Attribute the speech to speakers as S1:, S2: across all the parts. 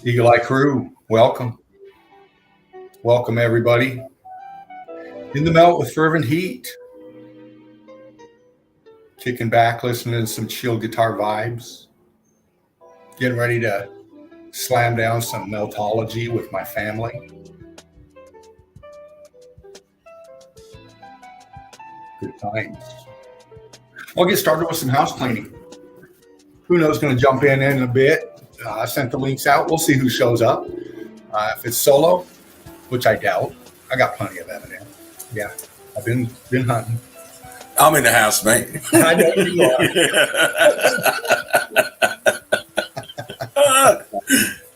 S1: Eagle Eye Crew, welcome. Welcome, everybody. In the melt with fervent heat. Kicking back, listening to some chill guitar vibes. Getting ready to slam down some Meltology with my family. Good times. I'll get started with some house cleaning. Who knows, going to jump in a bit. I sent the links out. We'll see who shows up. If it's solo, which I doubt, I got plenty of evidence. Yeah, I've been hunting.
S2: I'm in the house, mate.
S1: I know you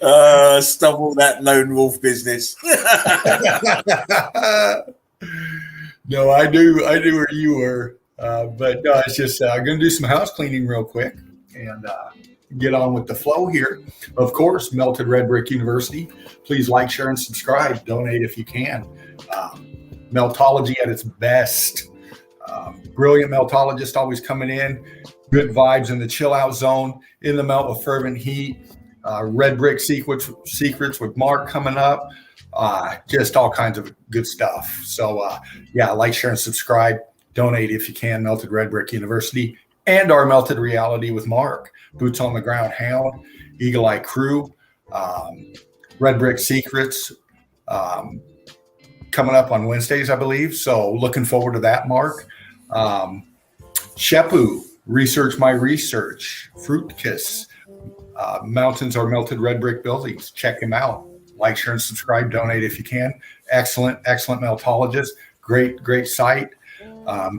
S2: are. Stop all that lone wolf business.
S1: No, I do where you were. But no, it's just I'm going to do some house cleaning real quick and get on with the flow here. Of course, Melted Red Brick University. Please like, share, and subscribe. Donate if you can. Meltology at its best. Brilliant meltologist always coming in. Good vibes in the chill out zone. In the melt with fervent heat. Red Brick Secrets with Mark coming up. Just all kinds of good stuff. So yeah, like, share, and subscribe. Donate if you can. Melted Red Brick University and our Melted Reality with Mark. Boots on the Ground Hound, Eagle Eye Crew, Red Brick Secrets coming up on Wednesdays, I believe. So looking forward to that, Mark. Shepu, Research My Research, Fruit Kiss, Mountains Are Melted Red Brick Buildings. Check him out. Like, share, and subscribe. Donate if you can. Excellent meltologist. Great site.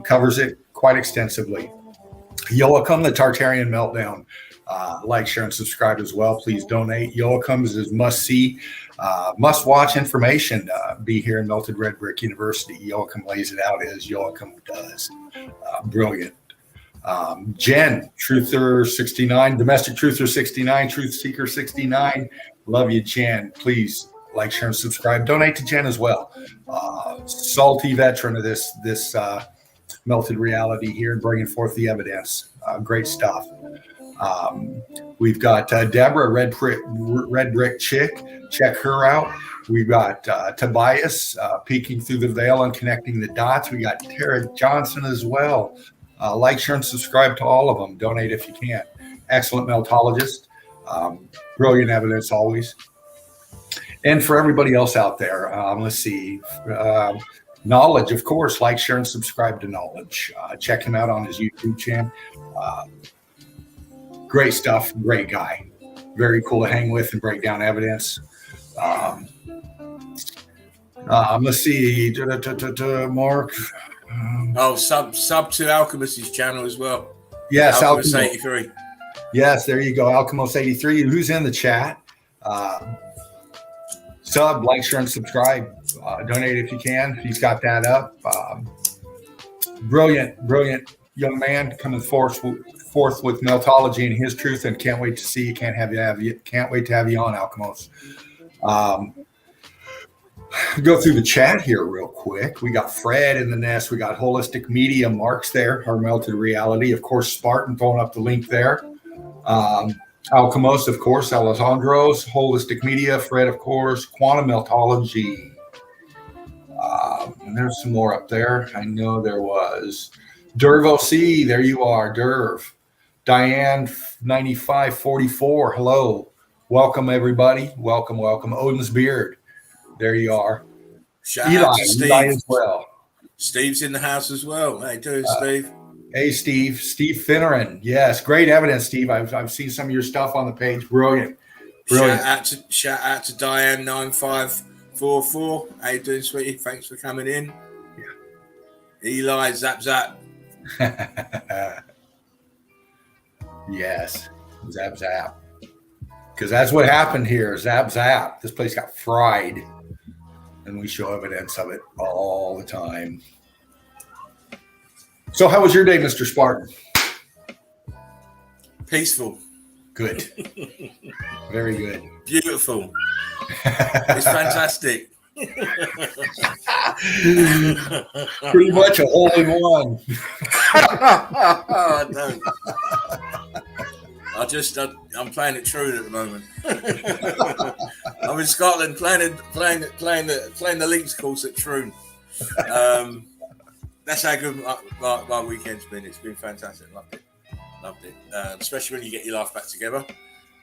S1: Covers it quite extensively. Joachim, the Tartarian Meltdown. Like, share, and subscribe as well. Please donate. Joachim's is must-see, must-watch information. Be here in Melted Red Brick University. Joachim lays it out as Joachim does. Brilliant. Jen, Truther 69, Domestic Truther 69, Truth Seeker 69. Love you, Jen. Please like, share, and subscribe. Donate to Jen as well. Salty veteran of this Melted Reality here, bringing forth the evidence. Great stuff. We've got Deborah, Red Brick Chick. Check her out. We've got Tobias peeking through the veil and connecting the dots. We got Tara Johnson as well. Like, share, and subscribe to all of them. Donate if you can. Excellent meltologist. Brilliant evidence always. And for everybody else out there, let's see. Knowledge, of course. Like, share, and subscribe to Knowledge. Check him out on his YouTube channel. Great stuff. Great guy. Very cool to hang with and break down evidence. Let's see. Mark.
S2: Sub to Alchemist's channel as well.
S1: Yes,
S2: Alchemist 83.
S1: Yes, there you go. Alchemist 83. Who's in the chat? Sub, like, share, and subscribe. Donate if you can. He's got that up. Brilliant young man coming forth with Meltology and his truth, and can't wait to see you. Can't wait to have you on, Alchemist. Go through the chat here real quick. We got Fred in the nest. We got Holistic Media. Mark's there. Our Melted Reality. Of course, Spartan throwing up the link there. Alchemos, of course. Alessandro's Holistic Media. Fred, of course. Quantum Meltology. And there's some more up there. I know there was. Derv OC. There you are, Derv. Diane 9544. Hello. Welcome, everybody. Welcome. Odin's Beard. There you are.
S2: Shout out to Steve
S1: as well.
S2: Steve's in the house as well. How you doing, Steve?
S1: Hey, Steve. Steve Finneran. Yes, great evidence, Steve. I've seen some of your stuff on the page. Brilliant.
S2: Shout out to Diane 9544. How you doing, sweetie? Thanks for coming in. Yeah. Eli, zap.
S1: Yes, zap. Because that's what happened here. Zap. This place got fried. And we show evidence of it all the time. So how was your day, Mr. Spartan?
S2: Peaceful.
S1: Good. Very good.
S2: Beautiful. It's fantastic.
S1: Pretty much a hole in one.
S2: I'm playing at Troon at the moment. I'm in Scotland playing the links course at Troon. That's how good my weekend's been. It's been fantastic. Loved it. Especially when you get your life back together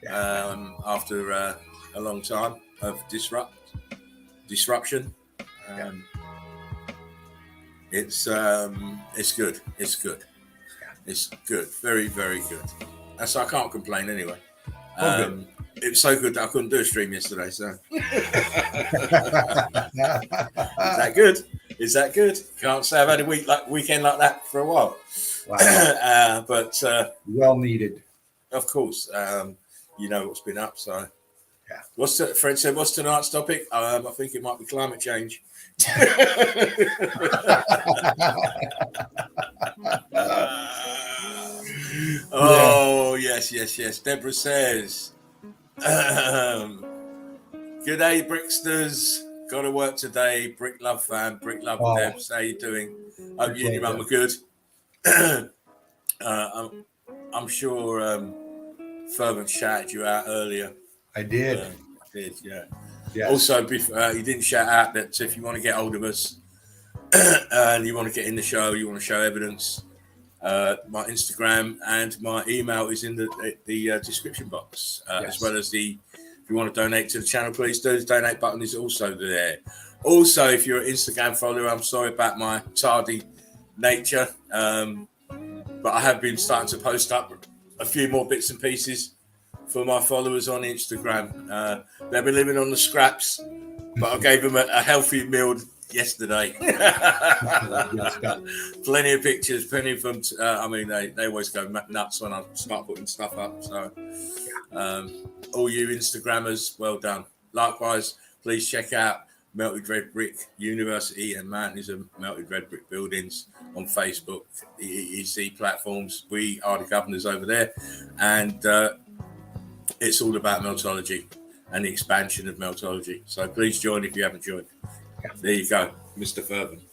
S2: after a long time of disruption. It's good. It's good. It's good. Very, very good. And so I can't complain anyway. It was so good that I couldn't do a stream yesterday. So Is that good? Can't say I've had a weekend like that for a while. Wow. But
S1: well needed.
S2: Of course. You know what's been up. So
S1: yeah.
S2: Fred said, what's tonight's topic? I think it might be climate change. Oh, yes. Deborah says, good day, Bricksters. Got to work today. Brick Love fan. Brick Love Debs. How you doing? Hope you and your mum are good. I'm sure Fervent shouted you out earlier.
S1: I did.
S2: Yeah.
S1: Yes.
S2: Also, you didn't shout out that if you want to get hold of us and you want to get in the show, you want to show evidence, my Instagram and my email is in the description box, as well as if you want to donate to the channel, please do. The donate button is also there. Also, if you're an Instagram follower, I'm sorry about my tardy nature, but I have been starting to post up a few more bits and pieces for my followers on Instagram. They've been living on the scraps, but I gave them a healthy meal yesterday. Plenty of pictures, plenty of them. They always go nuts when I start putting stuff up. So, all you Instagrammers, well done. Likewise, please check out Melted Red Brick University and Mountains of Melted Red Brick Buildings on Facebook, the EEC platforms. We are the governors over there, and it's all about meltology and the expansion of meltology. So please join if you haven't joined. There you go, Mr. Fervent.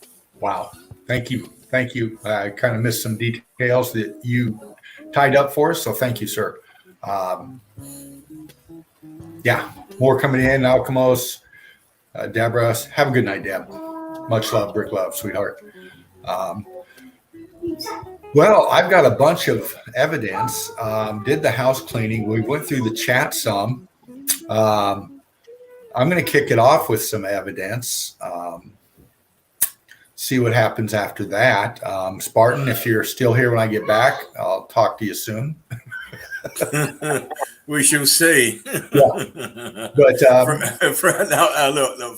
S1: Wow. Thank you. I kind of missed some details that you tied up for us, so thank you, sir. More coming in. Alchemos, Deborah. Have a good night, Deb. Much love, Brick Love, sweetheart. Well, I've got a bunch of evidence. Did the house cleaning. We went through the chat some. I'm going to kick it off with some evidence. See what happens after that. Spartan, if you're still here when I get back, I'll talk to you soon.
S2: We shall see.
S1: Yeah. But
S2: look,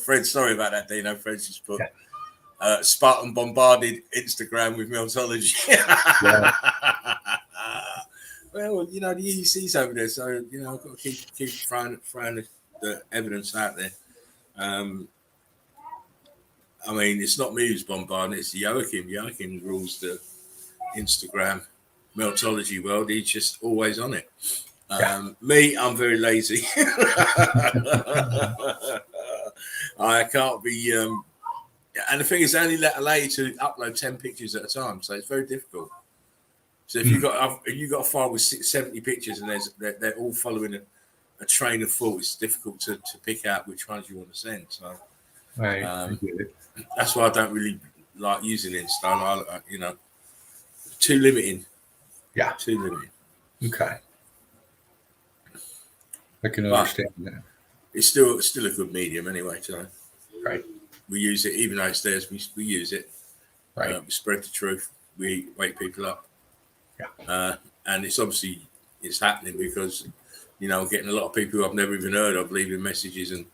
S2: Fred, sorry about that, Dino. Fred's just put Spartan bombarded Instagram with meltology. Well, the EEC's over there, so I've got to keep throwing the evidence out there. It's not me who's bombarding, it's Joachim. Joachim rules the Instagram meltology world. He's just always on it. Me, I'm very lazy. I can't be. And the thing is, they only allow you to upload 10 pictures at a time, so it's very difficult. So if you've got a file with 70 pictures and they're all following a train of thought, it's difficult to pick out which ones you want to send. So,
S1: right, I get it.
S2: That's why I don't really like using Insta. Too limiting. Yeah, too limiting.
S1: Okay, I can understand that.
S2: It's still a good medium anyway. So,
S1: right,
S2: we use it even though it's theirs. We use it.
S1: Right,
S2: we spread the truth. We wake people up.
S1: Yeah,
S2: and it's happening because I'm getting a lot of people who I've never even heard of leaving messages and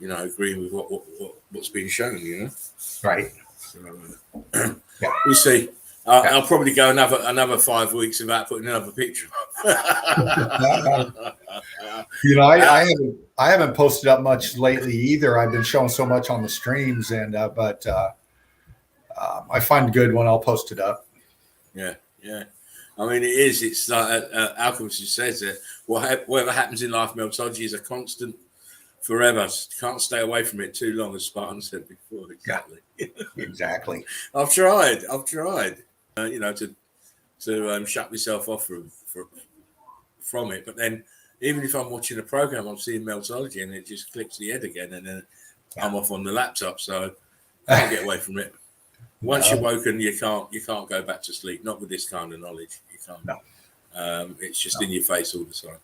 S2: agreeing with what's being shown.
S1: Right.
S2: So, we'll see. I'll probably go another 5 weeks without putting another picture up.
S1: I haven't posted up much lately either. I've been showing so much on the streams, but I find good when I'll post it up.
S2: Yeah. It's like Alchemist says that whatever happens in life, meltology is a constant forever. Can't stay away from it too long, as Spartan said before. Exactly.
S1: Yeah, exactly.
S2: I've tried. To shut myself off from it. But then, even if I'm watching a program, I'm seeing meltology, and it just clicks the head again, and then I'm off on the laptop. So I can't get away from it. Once you're woken, you can't go back to sleep. Not with this kind of knowledge. You can't.
S1: No.
S2: It's just in your face all the time.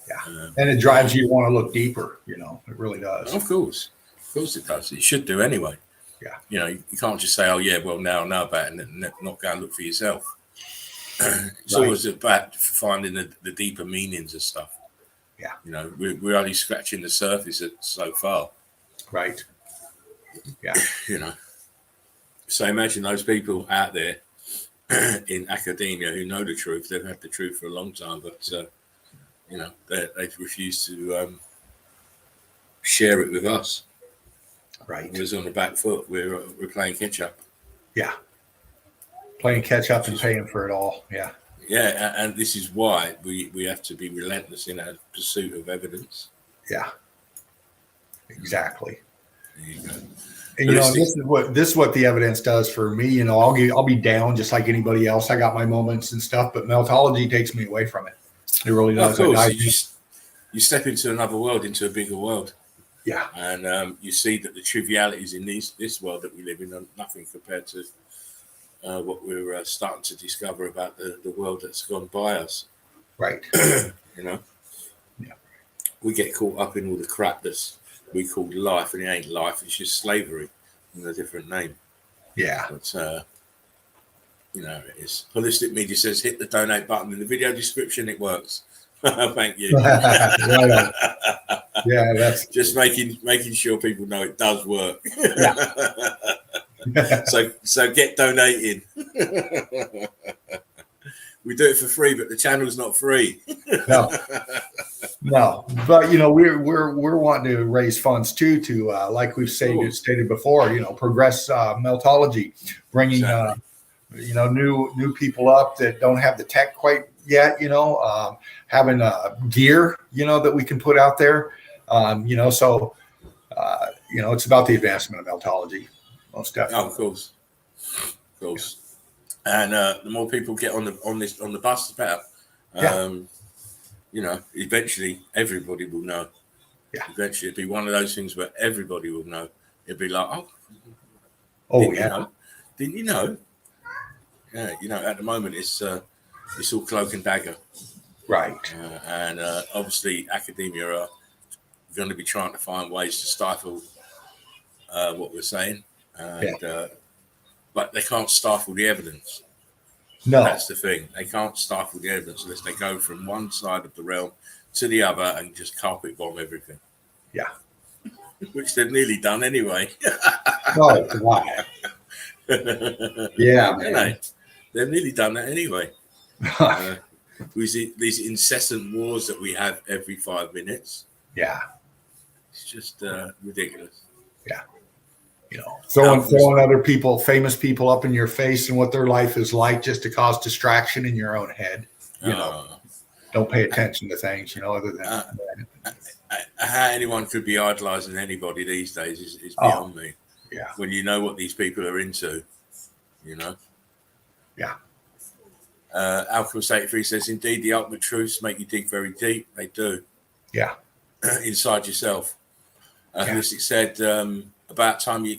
S1: Yeah. And it drives you to want to look deeper, it really does.
S2: Of course it does. It should do anyway.
S1: Yeah.
S2: You can't just say, oh yeah, well now I know about it, and not go and look for yourself. It's
S1: Right.
S2: always about finding the deeper meanings of stuff.
S1: Yeah.
S2: We're only scratching the surface so far.
S1: Right. Yeah.
S2: So imagine those people out there in academia who know the truth. They've had the truth for a long time, but they've refused to share it with us.
S1: Right.
S2: We're on the back foot. We're playing catch up.
S1: Yeah. Playing catch up and paying for it all. Yeah.
S2: Yeah, and this is why we have to be relentless in our pursuit of evidence.
S1: Yeah. Exactly.
S2: There you go.
S1: And this is what the evidence does for me. I'll be down just like anybody else. I got my moments and stuff, but meltology takes me away from it. It really does.
S2: Of course, you step into another world, into a bigger world.
S1: Yeah.
S2: And you see that the trivialities in this world that we live in are nothing compared to what we're starting to discover about the world that's gone by us.
S1: Right.
S2: Yeah.
S1: We
S2: get caught up in all the crap that's we call life, and it ain't life. It's just slavery in a different name.
S1: Yeah.
S2: But it is. Holistic Media says hit the donate button in the video description. It works. Thank you.
S1: Yeah, that's
S2: just making sure people know it does work.
S1: Yeah.
S2: So get donating. We do it for free, but the channel's not free.
S1: No, but we're wanting to raise funds too to like we've stated before, progress meltology, bringing new people up that don't have the tech quite yet, having gear that we can put out there, so it's about the advancement of meltology, most definitely.
S2: Oh, of course. And the more people get on the bus, the better. Eventually everybody will know.
S1: Yeah.
S2: Eventually it'll be one of those things where everybody will know. It'll be like, didn't you know? Yeah, at the moment it's all cloak and dagger.
S1: Right.
S2: And obviously academia are going to be trying to find ways to stifle what we're saying. But they can't stifle the evidence.
S1: No.
S2: That's the thing. They can't stifle the evidence unless they go from one side of the realm to the other and just carpet bomb everything.
S1: Yeah.
S2: Which they've nearly done anyway.
S1: Oh, wow. Yeah, man.
S2: They've nearly done that anyway. These incessant wars that we have every 5 minutes.
S1: Yeah.
S2: It's just ridiculous.
S1: Yeah. Throwing other people, famous people up in your face and what their life is like just to cause distraction in your own head. Don't pay attention to things, other than
S2: how anyone could be idolizing anybody these days is beyond me.
S1: Yeah.
S2: When you know what these people are into,
S1: Yeah.
S2: Alchemist 83 says, indeed, the ultimate truths make you dig very deep. They do.
S1: Yeah.
S2: Inside yourself. Holistic said, about time you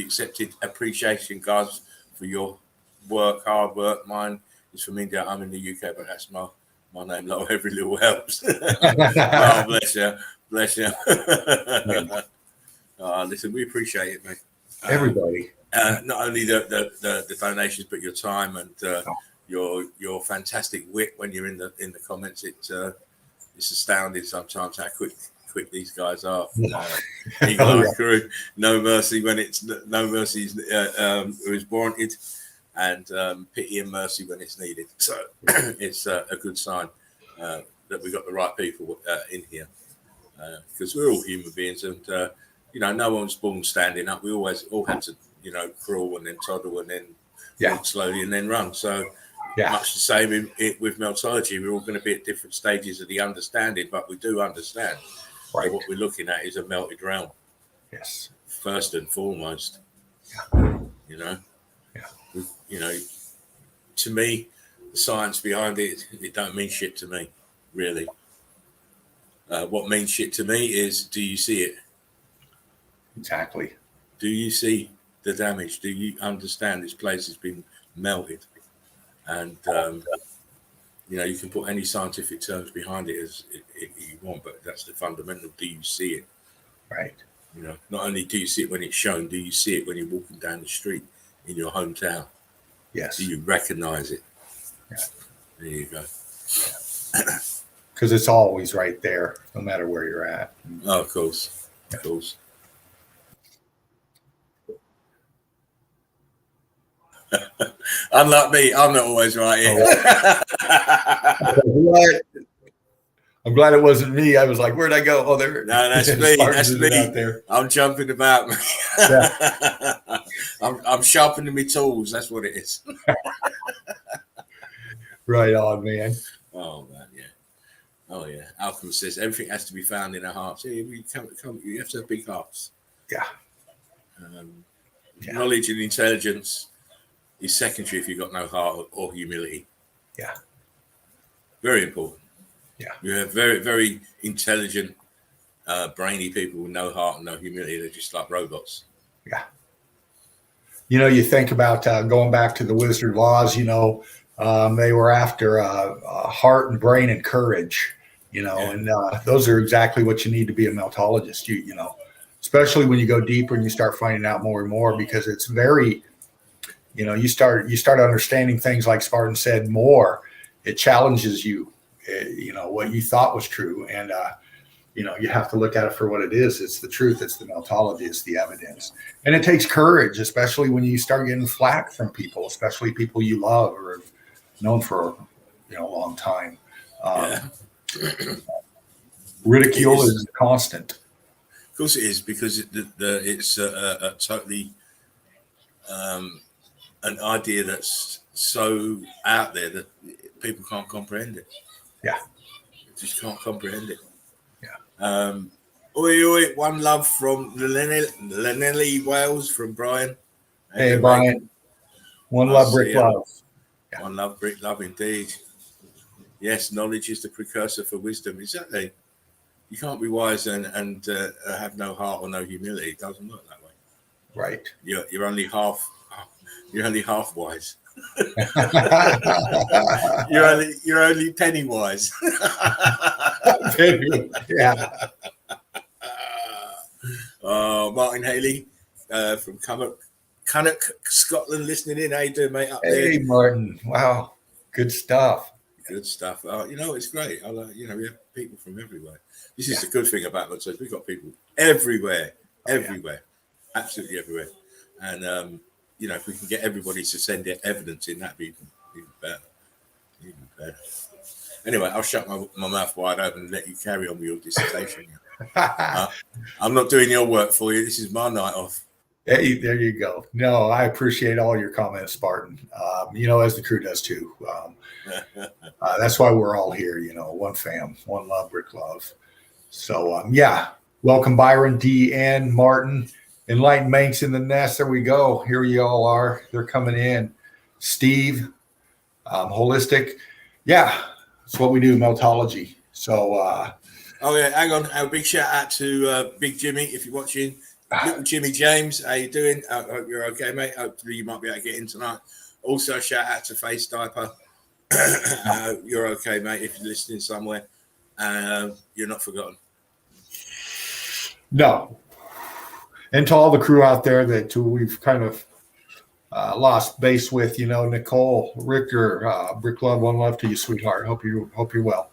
S2: accepted appreciation, guys, for your hard work. Mine is from India. I'm in the UK, but that's my name. Like, every little helps. Oh, bless you. Listen, we appreciate it, mate.
S1: Everybody.
S2: Not only the donations, but your time and your fantastic wit when you're in the comments. It's astounding sometimes how quick these guys are. Eagle Eye Crew, no mercy when it's no mercy is warranted, and pity and mercy when it's needed. So it's a good sign that we got the right people in here, because we're all human beings, and no one's born standing up. We all had to crawl and then toddle and then walk slowly and then run. So much the same with meltology. We're all going to be at different stages of the understanding, but we do understand. Right. So what we're looking at is a melted realm.
S1: Yes.
S2: First and foremost.
S1: Yeah.
S2: To me, the science behind it don't mean shit to me. really. What means shit to me is, do you see it?
S1: Exactly.
S2: Do you see the damage? Do you understand this place has been melted? And you can put any scientific terms behind it as you want, but that's the fundamental. Do you see it?
S1: Right.
S2: Not only do you see it when it's shown, do you see it when you're walking down the street in your hometown?
S1: Yes.
S2: Do you recognize it?
S1: Yeah.
S2: There you go.
S1: Because it's always right there, no matter where you're at.
S2: Oh, of course.
S1: Yeah.
S2: Of course. Unlike me, I'm not always right here.
S1: What? I'm glad it wasn't me. I was like, where'd I go? Oh, there.
S2: No, that's me. That's me.
S1: Out there.
S2: I'm jumping about.
S1: Yeah.
S2: I'm sharpening my tools. That's what it is.
S1: Right on, man.
S2: Oh, man, yeah. Oh, yeah. Alchemist says everything has to be found in our hearts. Yeah, you have to have big hearts.
S1: Yeah.
S2: Knowledge and intelligence is secondary if you've got no heart or humility.
S1: Yeah.
S2: Very important.
S1: Yeah.
S2: You have very, very intelligent, brainy people with no heart and no humility. They're just like robots.
S1: Yeah. You think about going back to the wizard laws, they were after heart and brain and courage, and those are exactly what you need to be a meltologist, especially when you go deeper and you start finding out more and more, because it's very, you start understanding things like Spartan said more. It challenges you, what you thought was true. And, you have to look at it for what it is. It's the truth. It's the meltology. It's the evidence. And it takes courage, especially when you start getting flack from people, especially people you love or have known for, a long time. Ridicule is constant.
S2: Of course it is, because it's a totally an idea that's so out there that people can't comprehend it.
S1: Yeah.
S2: Just can't comprehend it.
S1: Yeah.
S2: Oi, one love from Lenelli Wales from Brian.
S1: Hey, Brian. One love, brick love. Yeah.
S2: One love, brick love, indeed. Yes, knowledge is the precursor for wisdom. Exactly. You can't be wise and have no heart or no humility. It doesn't work that way.
S1: Right.
S2: You're only half. You're only half wise. you're only penny wise.
S1: Yeah.
S2: Martin Haley from Cunnock, Scotland, listening in. How you doing, mate? Up
S1: hey,
S2: there?
S1: Martin. Wow. Good stuff.
S2: Good stuff. It's great. We have people from everywhere. This is the good thing about Meltology. We've got people everywhere, absolutely everywhere. And if we can get everybody to send their evidence in, that'd be even better. Anyway, I'll shut my mouth wide open and let you carry on with your dissertation. I'm not doing your work for you. This is my night off.
S1: Hey, there you go. No, I appreciate all your comments, Spartan. As the crew does too. That's why we're all here. One fam, one love, brick love. So welcome Byron, DN, Martin, Enlightened Manx in the nest. There we go. Here you all are. They're coming in. Steve, holistic. Yeah, that's what we do, meltology. So.
S2: Hang on. A big shout out to Big Jimmy, if you're watching. Little Jimmy James, how you doing? I hope you're okay, mate. Hopefully you might be able to get in tonight. Also, shout out to Face Diaper. You're okay, mate, if you're listening somewhere. You're not forgotten.
S1: No. And to all the crew out there that we've kind of lost base with, Nicole, Richter, Brick Love, one love to you, sweetheart. Hope you're well.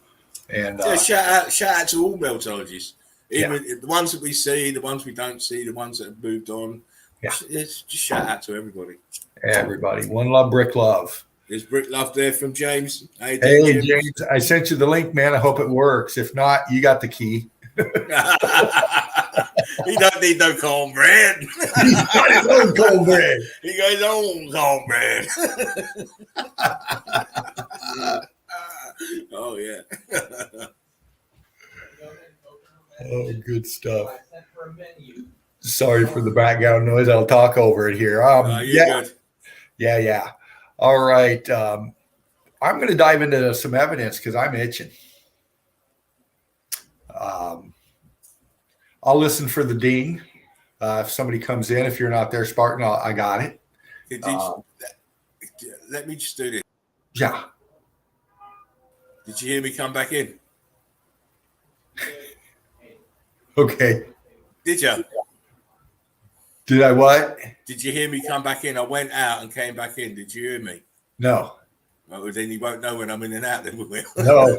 S1: And
S2: shout out to all meltologists. Even the ones that we see, the ones we don't see, the ones that have moved on. Yeah. Just shout out to everybody.
S1: Everybody. One love, Brick Love.
S2: There's Brick Love there from James.
S1: Hey, James, I sent you the link, man. I hope it works. If not, you got the key.
S2: He don't need no cornbread.
S1: He's got his own cornbread.
S2: He got his own cornbread. Oh, yeah.
S1: Oh, good stuff. Sorry for the background noise. I'll talk over it here.
S2: Good.
S1: Yeah. All right. I'm going to dive into some evidence because I'm itching. I'll listen for the ding. If somebody comes in, if you're not there, Spartan, I got it.
S2: Let me just do this.
S1: Yeah.
S2: Did you hear me come back in?
S1: Okay.
S2: Did you?
S1: Did I what?
S2: Did you hear me come back in? I went out and came back in. Did you hear me?
S1: No.
S2: Well, then you won't know when I'm in and out, then, will we?
S1: No.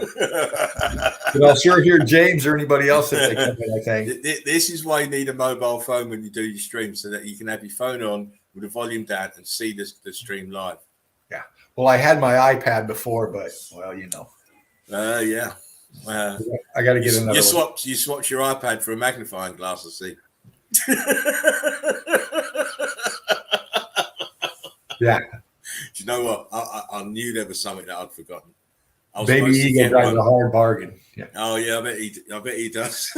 S1: But I'll sure hear James or anybody else if they come in, I think.
S2: This is why you need a mobile phone when you do your stream, so that you can have your phone on with the volume down and see the stream live.
S1: Yeah. Well, I had my iPad before, but, well, you know.
S2: Yeah.
S1: I got to get another one.
S2: You swapped your iPad for a magnifying glass, I see.
S1: Yeah.
S2: Do you know what? I knew there was something that I'd forgotten.
S1: Baby Eagle drives a hard bargain. Yeah.
S2: Oh yeah, I bet he does.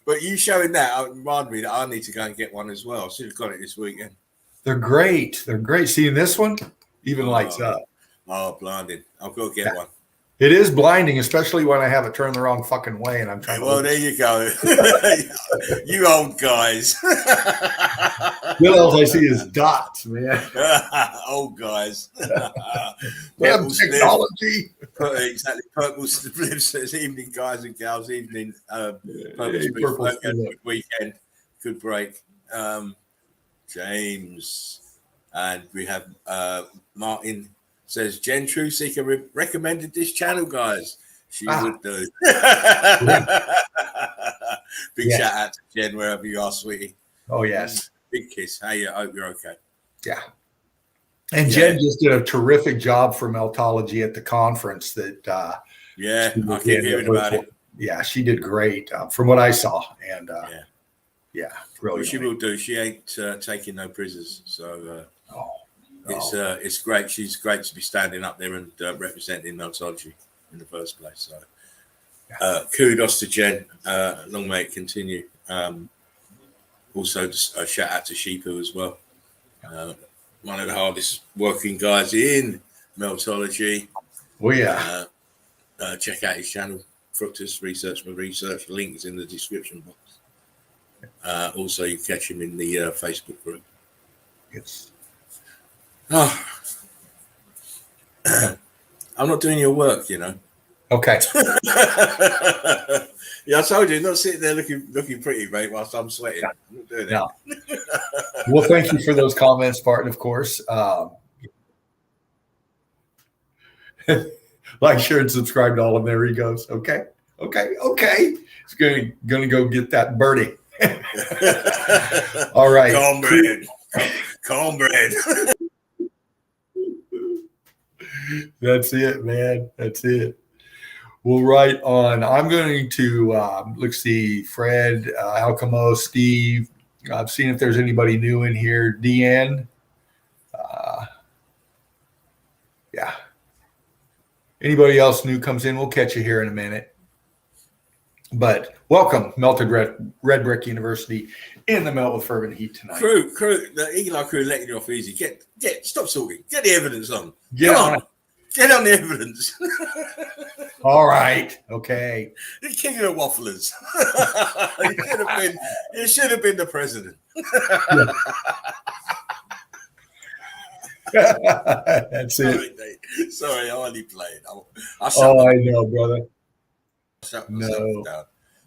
S2: But you showing that reminded me that I need to go and get one as well. I should have got it this weekend.
S1: They're great. They're great. Seeing this one even lights up.
S2: Oh, blinding! I've got to get one.
S1: It is blinding, especially when I have it turned the wrong fucking way and I'm trying to.
S2: Well, there you go. You old guys.
S1: What else I see is dots, man.
S2: Old guys.
S1: Purple technology.
S2: Exactly. Purple slips says evening, guys and gals. Evening. Purple good weekend. Good break. James. And we have Martin. Says Jen Trueseeker recommended this channel, guys. She would do. Big shout out to Jen wherever you are, sweetie.
S1: Oh yes.
S2: Big kiss. Hey, I hope you're okay.
S1: Yeah. And Jen just did a terrific job for Meltology at the conference. That
S2: I keep hearing about it.
S1: Yeah, she did great from what I saw, and really.
S2: Well, she will do. She ain't taking no prisoners, so. It's great. She's great to be standing up there and representing Meltology in the first place. So, kudos to Jen. Long may it continue. Also, just a shout out to Sheepu as well. One of the hardest working guys in Meltology.
S1: Oh yeah.
S2: Check out his channel, Fructus Research. My research link is in the description box. Also, you catch him in the Facebook group.
S1: Yes.
S2: Oh, I'm not doing your work, you know.
S1: Okay.
S2: Yeah, I told you, not sitting there looking pretty, mate, whilst I'm sweating. I'm not doing
S1: that. Well, thank you for those comments, Barton, of course. Like, share, and subscribe to all of them. There he goes. Okay. He's gonna go get that birdie. All right.
S2: Cornbread.
S1: That's it, man. That's it. Well, right on. I'm going to let's see, Fred, Alcamo, Steve. I've seen if there's anybody new in here. Deanne. Yeah. Anybody else new comes in, we'll catch you here in a minute. But welcome, Melted Red Brick University in the Melt with Fervent Heat tonight.
S2: Crew, the Eagle Eye crew letting you off easy. Stop talking. Get the evidence on.
S1: Get
S2: on the evidence.
S1: All right. Okay.
S2: The king of the wafflers. You should have been the president.
S1: That's it.
S2: Sorry, I only played.
S1: I know, brother.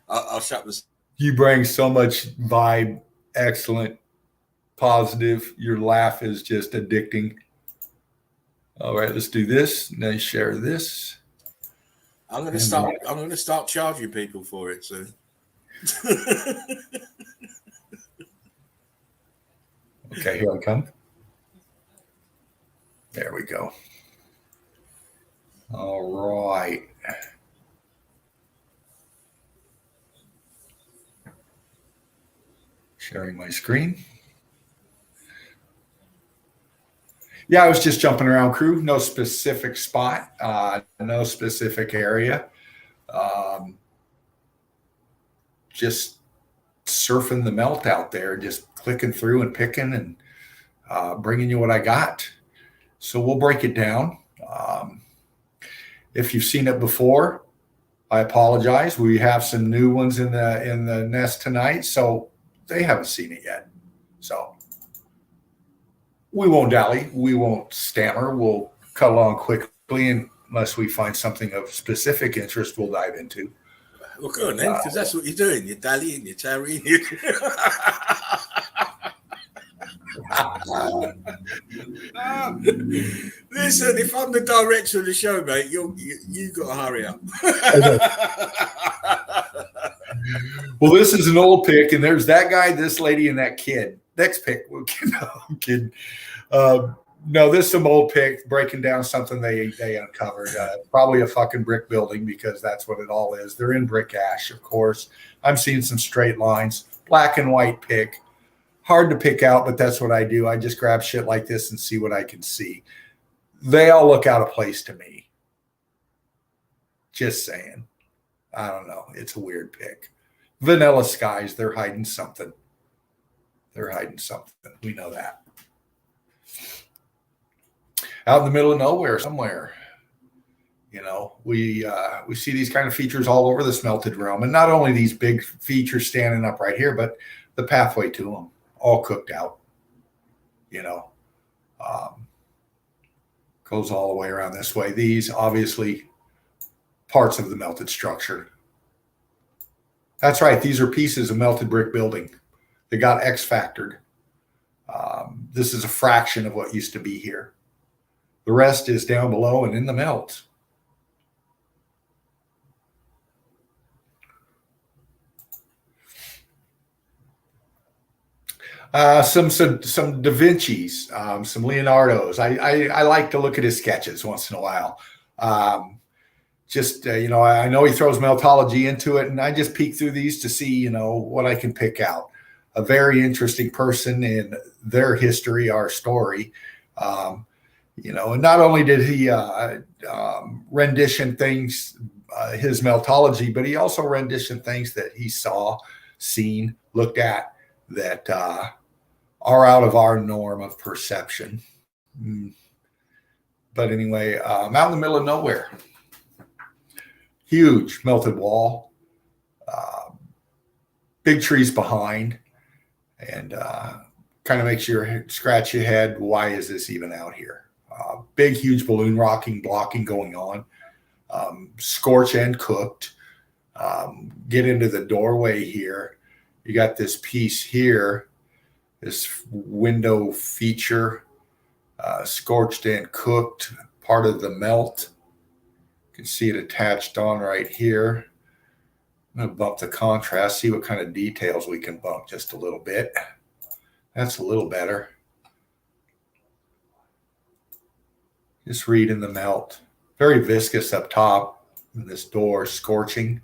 S2: I'll shut this.
S1: You bring so much vibe. Excellent. Positive. Your laugh is just addicting. All right, let's do this. Now share this.
S2: I'm going to start charging people for it soon.
S1: Okay, here I come. There we go. All right. Sharing my screen. Yeah, I was just jumping around, crew. No specific spot, no specific area. Just surfing the melt out there, just clicking through and picking and bringing you what I got. So we'll break it down. If you've seen it before, I apologize. We have some new ones in the nest tonight, so they haven't seen it yet. So we won't dally. We won't stammer. We'll cut along quickly unless we find something of specific interest we'll dive into.
S2: Well, go on then, because that's what you're doing. You're dallying, you're tarrying. Listen, if I'm the director of the show, mate, you got to hurry up.
S1: Well, this is an old pic, and there's that guy, this lady, and that kid. Next pic, kid. No, this is some old pic breaking down something they uncovered. Probably a fucking brick building, because that's what it all is. They're in brick ash, of course. I'm seeing some straight lines, black and white pic. Hard to pick out, but that's what I do. I just grab shit like this and see what I can see. They all look out of place to me. Just saying. I don't know. It's a weird pic. Vanilla skies. They're hiding something. They're hiding something. We know that. Out in the middle of nowhere somewhere. You know, we see these kind of features all over the smelted realm. And not only these big features standing up right here, but the pathway to them. All cooked out, you know, goes all the way around this way. These obviously parts of the melted structure. That's right. These are pieces of melted brick building. They got X-factored. This is a fraction of what used to be here. The rest is down below and in the melt. Some Da Vinci's, some Leonardo's. I like to look at his sketches once in a while. You know, I know he throws meltology into it, and I just peek through these to see, you know, what I can pick out. A very interesting person in their history, our story. You know, and not only did he rendition things, his meltology, but he also renditioned things that he saw, seen, looked at that are out of our norm of perception. But anyway, out in the middle of nowhere, huge melted wall, big trees behind, and kind of makes you scratch your head. Why is this even out here? Big, huge balloon rocking, blocking going on, scorch and cooked. Get into the doorway here. You got this piece here, this window feature, scorched and cooked, part of the melt. You can see it attached on right here. I'm going to bump the contrast, see what kind of details we can bump just a little bit. That's a little better. Just read in the melt. Very viscous up top. And this door, scorching.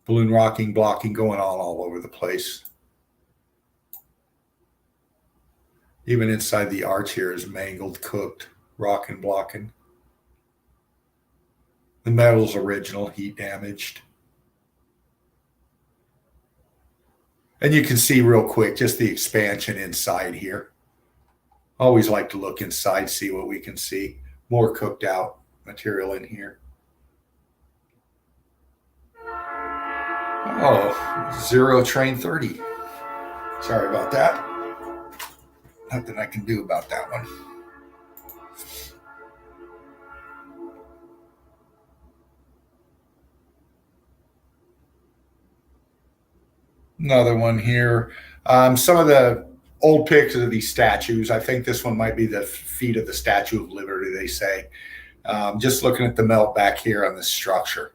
S1: Balloon rocking, blocking going on all over the place. Even inside the arch here is mangled, cooked, rocking, blocking. The metal's original, heat damaged. And you can see real quick just the expansion inside here. Always like to look inside, see what we can see. More cooked out material in here. Oh, 0 train 30. Sorry about that. Nothing I can do about that one. Another one here. Some of the old pics of these statues. I think this one might be the feet of the Statue of Liberty, they say. Just looking at the melt back here on the structure.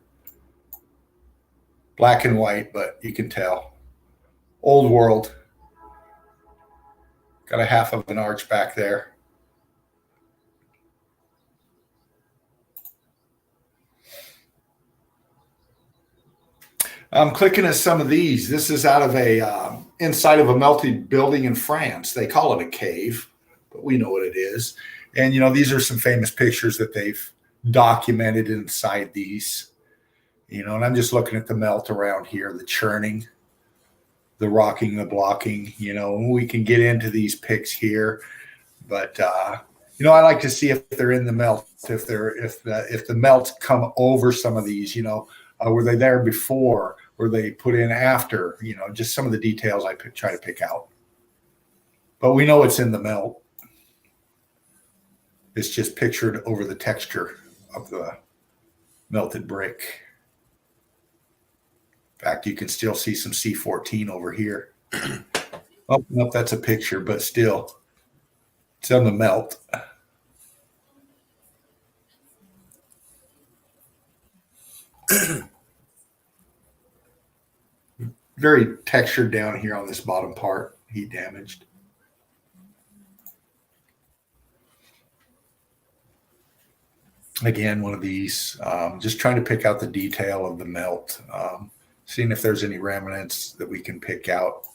S1: Black and white, but you can tell. Old world. Got a half of an arch back there. I'm clicking at some of these. This is out of a inside of a melted building in France. They call it a cave, but we know what it is. And, you know, these are some famous pictures that they've documented inside these. You know, and I'm just looking at the melt around here, the churning, the rocking, the blocking. You know, we can get into these pics here, but I like to see if they're in the melt, if the melts come over some of these, were they there before? Were they put in after? Just some of the details I try to pick out. But we know it's in the melt. It's just pictured over the texture of the melted brick. In fact, you can still see some C14 over here. Oh, nope, that's a picture, but still, it's on the melt. Very textured down here on this bottom part, heat damaged. Again, one of these, just trying to pick out the detail of the melt, seeing if there's any remnants that we can pick out,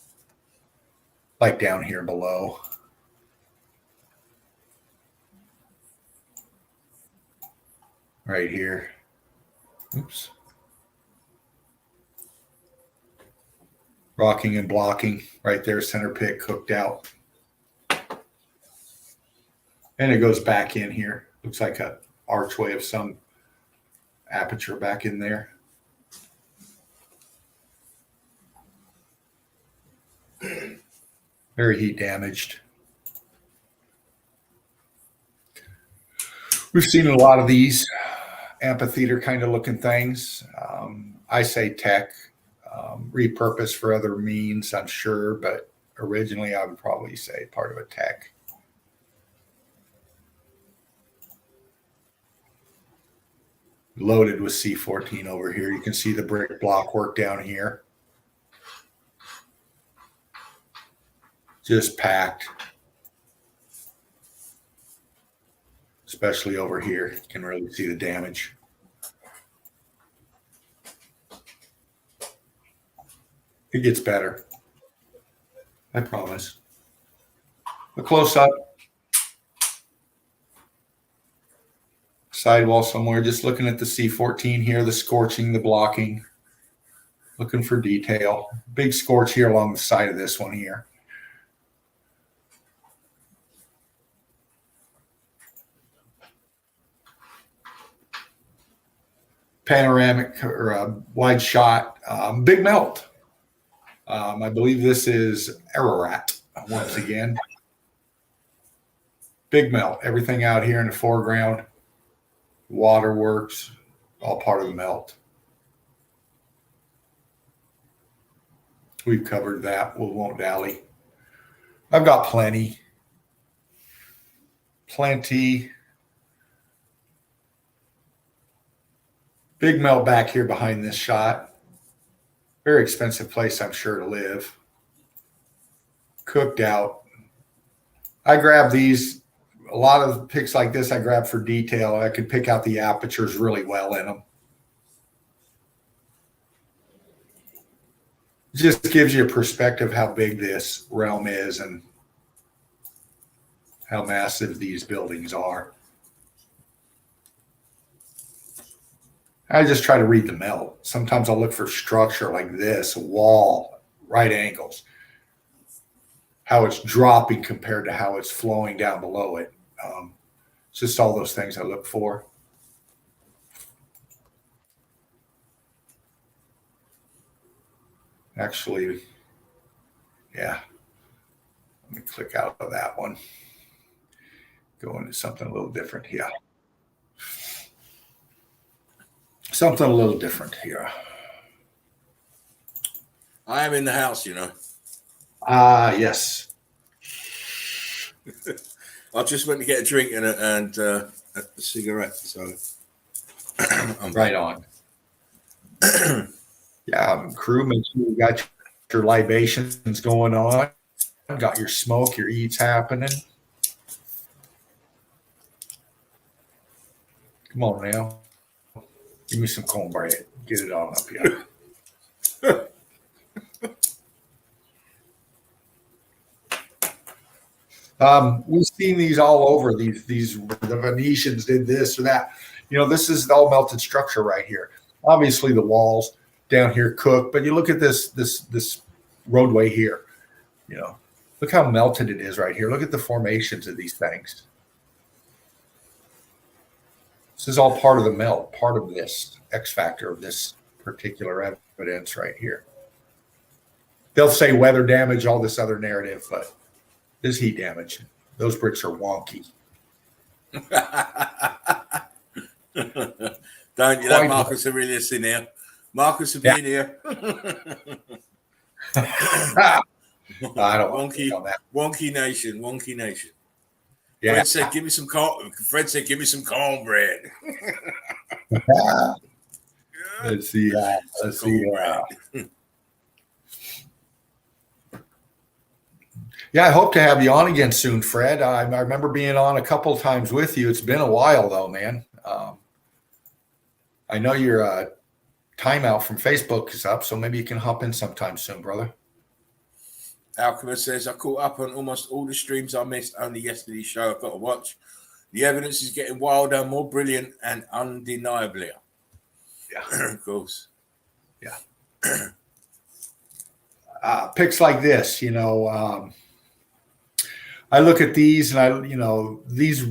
S1: like down here below. Right here. Oops. Rocking and blocking right there, center pit cooked out. And it goes back in here. Looks like a archway of some aperture back in there. Very heat damaged. We've seen a lot of these amphitheater kind of looking things. I say tech, repurposed for other means, I'm sure, but originally I would probably say part of a tech. Loaded with C14 over here. You can see the brick block work down here. Just packed. Especially over here. You can really see the damage. It gets better. I promise. A close up. Sidewall somewhere, just looking at the C14 here, the scorching, the blocking, looking for detail. Big scorch here along the side of this one here. Panoramic or a wide shot, big melt. I believe this is Ararat once again. Big melt, everything out here in the foreground. Waterworks, all part of the melt. We've covered that. We won't dally. I've got plenty. Big melt back here behind this shot. Very expensive place, I'm sure, to live. Cooked out. I grab these. A lot of pics like this I grab for detail. I could pick out the apertures really well in them. It just gives you a perspective how big this realm is and how massive these buildings are. I just try to read the melt. Sometimes I'll look for structure like this, a wall, right angles, how it's dropping compared to how it's flowing down below it. It's just all those things I look for. Actually, yeah. Let me click out of that one. Go into something a little different here. Something a little different here.
S2: I am in the house, you know.
S1: Yes.
S2: I just went to get a drink and a cigarette, so
S1: I'm right on. Yeah, crew, make sure you got your libations going on. Got your smoke, your eats happening. Come on now. Give me some cornbread. Get it on up here. We've seen these all over. These the Venetians did this or that. This is all melted structure right here. Obviously, the walls down here cooked, but you look at this roadway here. Look how melted it is right here. Look at the formations of these things. This is all part of the melt, part of this X factor of this particular evidence right here. They'll say weather damage, all this other narrative, but this heat damage. Those bricks are wonky.
S2: Don't you let Marcus Aurelius in here? Marcus will be in here.
S1: I don't
S2: wonky nation.
S1: Yeah.
S2: Fred said, "Give me some cornbread."
S1: Let's see. Yeah, I hope to have you on again soon, Fred. I remember being on a couple of times with you. It's been a while, though, man. I know your timeout from Facebook is up, so maybe you can hop in sometime soon, brother.
S2: Alchemist says, I caught up on almost all the streams I missed. Only yesterday's show I've got to watch. The evidence is getting wilder, more brilliant, and undeniably.
S1: Yeah.
S2: Of course.
S1: Yeah. Picks like this, I look at these and these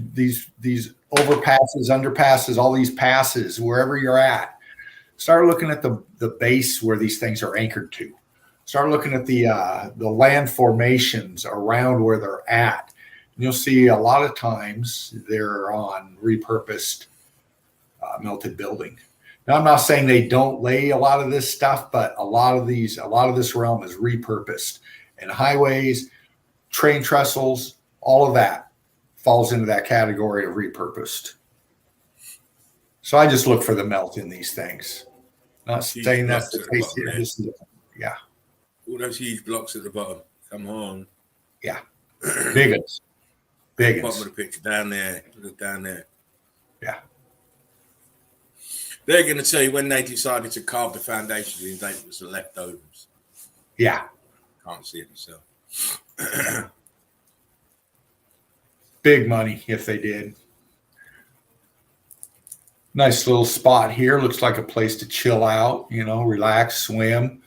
S1: overpasses, underpasses, all these passes, wherever you're at, start looking at the base where these things are anchored to. Start looking at the land formations around where they're at. And you'll see a lot of times they're on repurposed melted building. Now, I'm not saying they don't lay a lot of this stuff, but a lot of this realm is repurposed. And highways, train trestles, all of that falls into that category of repurposed. So I just look for the melt in these things. Not saying that's the case here. Yeah.
S2: All those huge blocks at the bottom. Come on.
S1: Yeah. Big ones.
S2: Bottom of the picture down there. Look down there.
S1: Yeah.
S2: They're going to tell you when they decided to carve the foundations in, it was the leftovers.
S1: Yeah.
S2: Can't see it myself.
S1: Big money if they did. Nice little spot here. Looks like a place to chill out, relax, swim.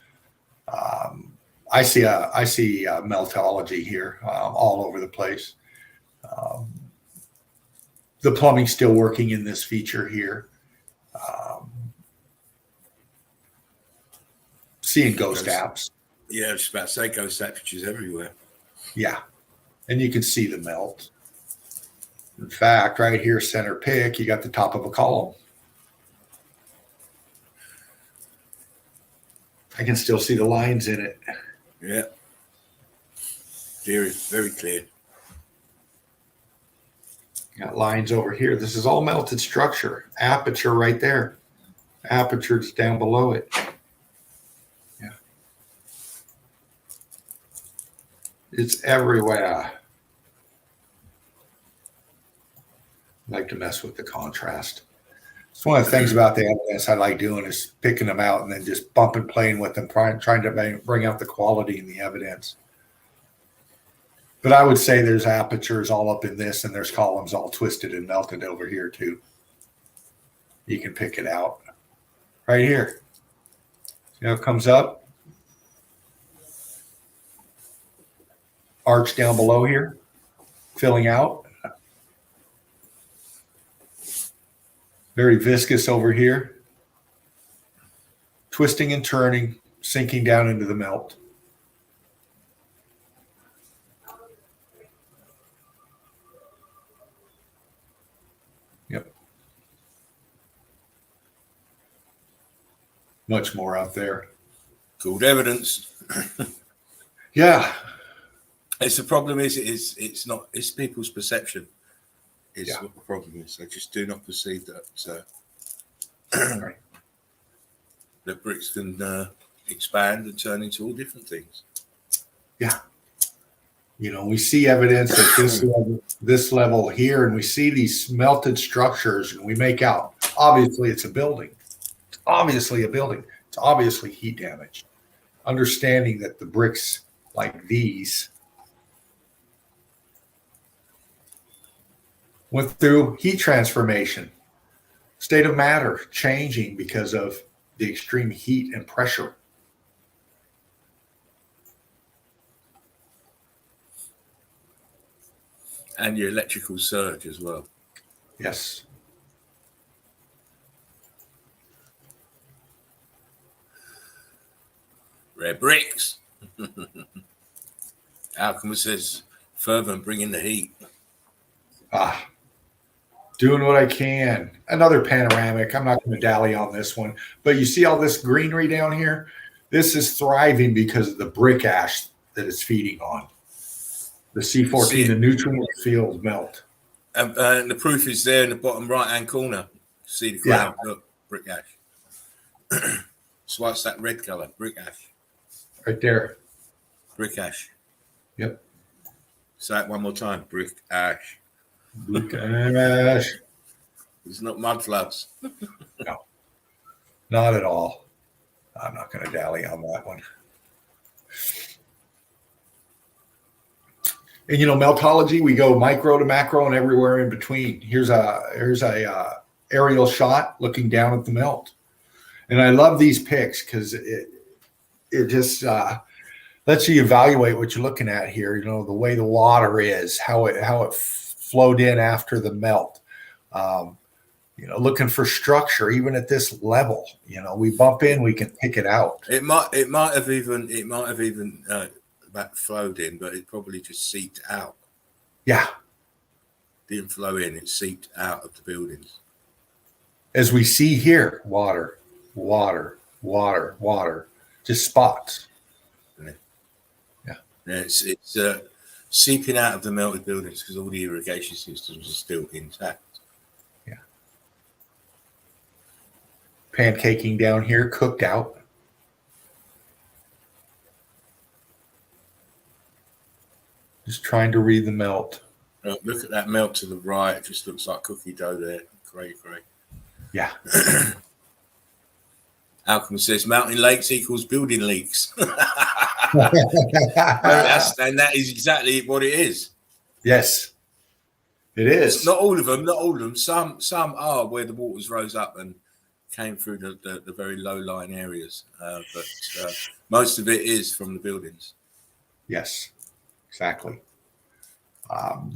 S1: I see meltology here all over the place. The plumbing's still working in this feature here. Seeing ghost apps.
S2: Yeah, I was about to say ghost Apertures everywhere.
S1: Yeah, and you can see the melt. In fact, right here, center pick, you got the top of a column. I can still see the lines in it.
S2: Yeah. Very, very clear.
S1: Got lines over here. This is all melted structure. Aperture right there. Aperture's down below it. Yeah. It's everywhere. I like to mess with the contrast. It's one of the things about the evidence I like doing is picking them out and then just bumping, playing with them, trying to bring out the quality in the evidence. But I would say there's apertures all up in this, and there's columns all twisted and melted over here too. You can pick it out right here. See how it comes up? Arch down below here, filling out. Very viscous over here. Twisting and turning, sinking down into the melt. Yep. Much more out there.
S2: Called evidence.
S1: Yeah.
S2: It's the problem is it's not, it's people's perception. Is what the problem is. They just do not perceive that
S1: Right.
S2: that bricks can expand and turn into all different things.
S1: Yeah. We see evidence at this level here, and we see these melted structures, and we make out, obviously it's a building. It's obviously a building. It's obviously heat damage. Understanding that the bricks like these went through heat transformation, state of matter changing because of the extreme heat and pressure.
S2: And your electrical surge as well.
S1: Yes.
S2: Red bricks. Alchemist says, fervent, bring in the heat.
S1: Doing what I can. Another panoramic. I'm not going to dally on this one, but you see all this greenery down here? This is thriving because of the brick ash that it's feeding on. The C14, the nutrient field melt.
S2: And the proof is there in the bottom right-hand corner. See the ground? Yeah. Look, brick ash. So what's that red color? Brick ash.
S1: Right there.
S2: Brick ash.
S1: Yep.
S2: Say it one more time. Brick ash.
S1: Brick ash.
S2: It's not mud floods.
S1: No, not at all. I'm not going to dally on that one. And meltology, we go micro to macro and everywhere in between. Here's a aerial shot looking down at the melt, and I love these pics because it just lets you evaluate what you're looking at here. The way the water is, how it flowed in after the melt. Looking for structure even at this level. We bump in, we can pick it out.
S2: It might have even that flowed in, but it probably just seeped out.
S1: Yeah.
S2: Didn't flow in, it seeped out of the buildings.
S1: As we see here, water, just spots. Yeah.
S2: It's seeping out of the melted buildings because all the irrigation systems are still intact.
S1: Yeah. Pancaking down here, cooked out. Just trying to read the melt.
S2: Oh, look at that melt to the right. It just looks like cookie dough there. Great.
S1: Yeah.
S2: Alchemist says mountain lakes equals building leaks. And that is exactly what it is.
S1: Yes, it is.
S2: Not all of them. Some are where the waters rose up and came through the very low-lying areas. But most of it is from the buildings.
S1: Yes. Exactly.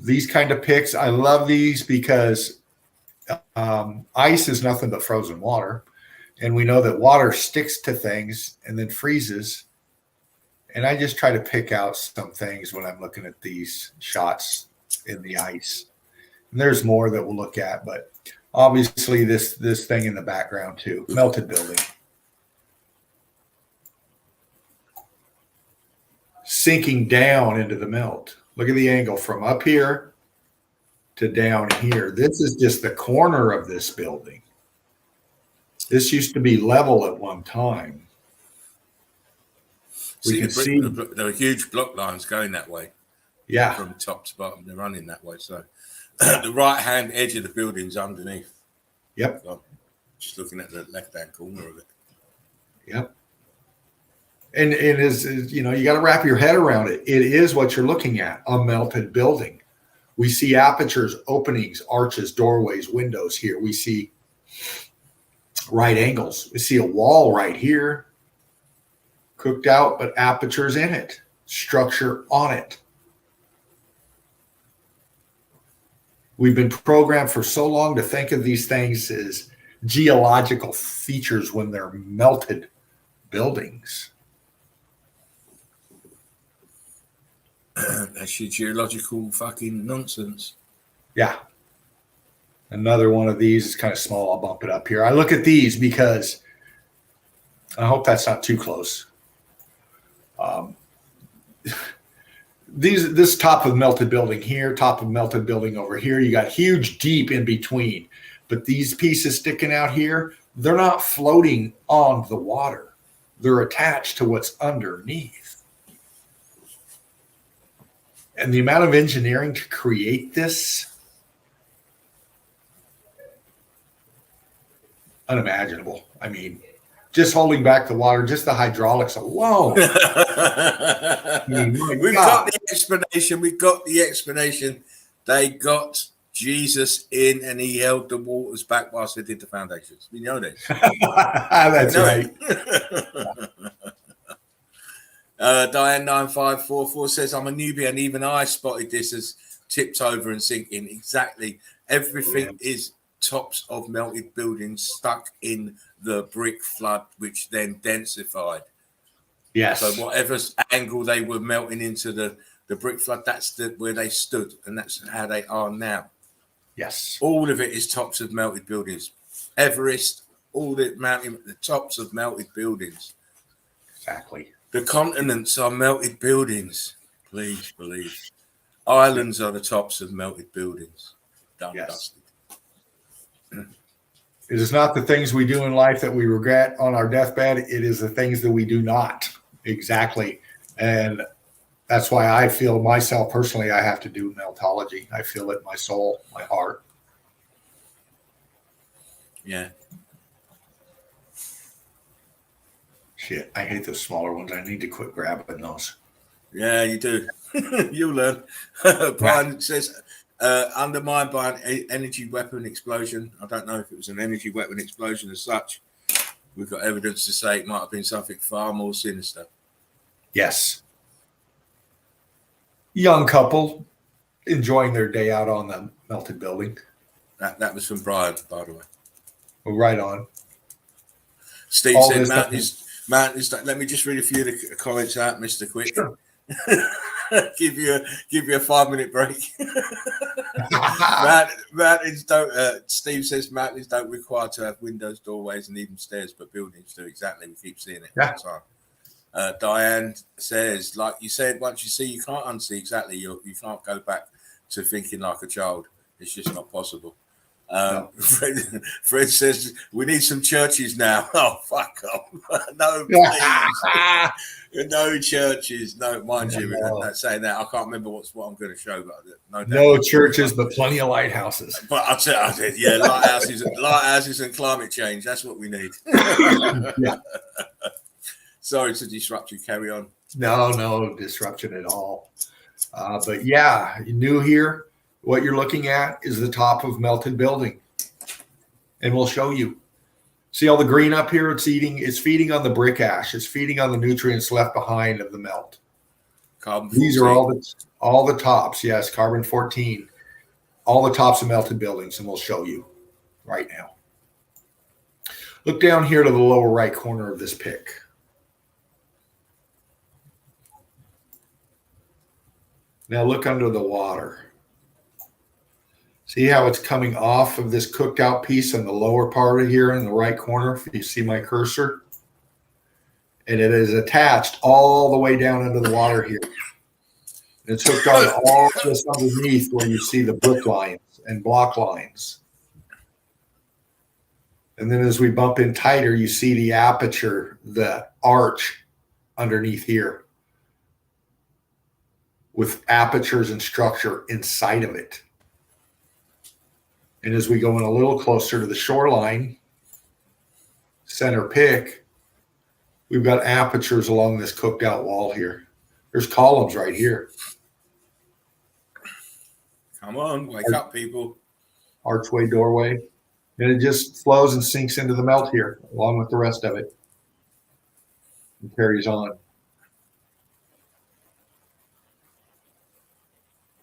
S1: These kind of pics, I love these because ice is nothing but frozen water. And we know that water sticks to things and then freezes. And I just try to pick out some things when I'm looking at these shots in the ice. And there's more that we'll look at, but obviously this thing in the background too, melted building. Sinking down into the melt. Look at the angle from up here to down here. This is just the corner of this building. This used to be level at one time. We can see
S2: there are huge block lines going that way.
S1: Yeah.
S2: From top to bottom, they're running that way. So the right-hand edge of the building's underneath.
S1: Yep.
S2: So just looking at the left-hand corner of it.
S1: Yep. And it is, you got to wrap your head around it. It is what you're looking at, a melted building. We see apertures, openings, arches, doorways, windows here. We see right angles. We see a wall right here, cooked out, but apertures in it, structure on it. We've been programmed for so long to think of these things as geological features when they're melted buildings.
S2: That's your geological fucking nonsense.
S1: Yeah. Another one of these is kind of small. I'll bump it up here. I look at these because I hope that's not too close. This top of melted building here, top of melted building over here, you got huge deep in between. But these pieces sticking out here, they're not floating on the water. They're attached to what's underneath. And the amount of engineering to create this, unimaginable. I mean, just holding back the water, just the hydraulics alone.
S2: We've got the explanation. They got Jesus in and he held the waters back whilst they did the foundations. We know this.
S1: That's right.
S2: Diane9544 says, I'm a newbie and even I spotted this as tipped over and sinking. Exactly. Everything is tops of melted buildings stuck in the brick flood, which then densified.
S1: Yes.
S2: So whatever angle they were melting into the brick flood, that's where they stood, and that's how they are now.
S1: Yes.
S2: All of it is tops of melted buildings. Everest, all the tops of melted buildings.
S1: Exactly.
S2: The continents are melted buildings. Please believe. Islands are the tops of melted buildings. Done,
S1: Yes.
S2: dusted.
S1: It is not the things we do in life that we regret on our deathbed. It is the things that we do not. Exactly. And that's why I feel myself personally, I have to do meltology. I feel it in my soul, my heart.
S2: Yeah.
S1: Shit, I hate those smaller ones. I need to quit grabbing those.
S2: Yeah, you do. You'll learn. Brian says, undermined by an energy weapon explosion. I don't know if it was an energy weapon explosion as such. We've got evidence to say it might have been something far more sinister.
S1: Yes. Young couple enjoying their day out on the melted building.
S2: That was from Brian, by the way.
S1: Well, right on.
S2: Steve
S1: All
S2: said,
S1: this
S2: Mountains. Let me just read a few of the comments out, Mr. Quick.
S1: Sure.
S2: give you a 5-minute break. Mountains don't. Steve says mountains don't require to have windows, doorways, and even stairs, but buildings do. Exactly, we keep seeing it all the time. Diane says, like you said, once you see, you can't unsee. Exactly, you can't go back to thinking like a child. It's just not possible.
S1: No.
S2: Fred says we need some churches now. Oh, fuck off! No, please, no churches. No, mind you, not saying that. I can't remember what I'm going to show, but
S1: no churches, but plenty of lighthouses.
S2: But I said, yeah, lighthouses, and climate change. That's what we need.
S1: Yeah.
S2: Sorry to disrupt you. Carry on.
S1: No disruption at all. But yeah, new here. What you're looking at is the top of melted building, and we'll show you. See all the green up here? It's feeding on the brick ash. It's feeding on the nutrients left behind of the melt.
S2: Carbon
S1: 14. These are all the tops. Yes, carbon 14. All the tops of melted buildings, and we'll show you right now. Look down here to the lower right corner of this pic. Now look under the water. See how it's coming off of this cooked out piece in the lower part of here in the right corner, if you see my cursor? And it is attached all the way down into the water here. And it's hooked on all this underneath where you see the brick lines and block lines. And then as we bump in tighter, you see the aperture, the arch underneath here with apertures and structure inside of it. And as we go in a little closer to the shoreline, center pick, we've got apertures along this cooked out wall here. There's columns right here.
S2: Come on, wake up, people.
S1: Archway, doorway. And it just flows and sinks into the melt here, along with the rest of it. And carries on.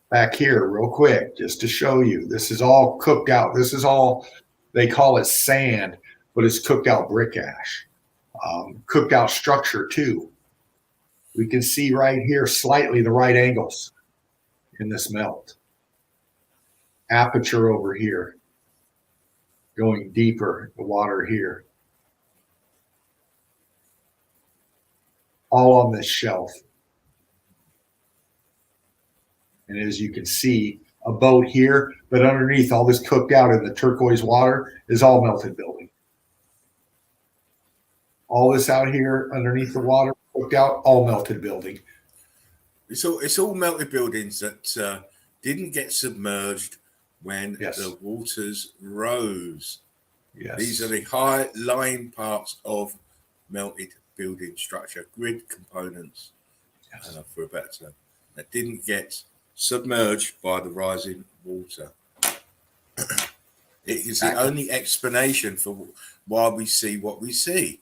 S1: Back here, real quick, just to show you. This is all cooked out. This is all, they call it sand, but it's cooked out brick ash. Cooked out structure too. We can see right here slightly the right angles in this melt. Aperture over here. Going deeper, the water here. All on this shelf. And as you can see, a boat here, but underneath all this cooked out in the turquoise water is all melted building. All this out here underneath the water, cooked out, all melted building.
S2: It's all melted buildings that didn't get submerged when the waters rose.
S1: Yes.
S2: These are the high-lying parts of melted building structure, grid components, for a better term, that didn't get submerged by the rising water. It is the only explanation for why we see what we see.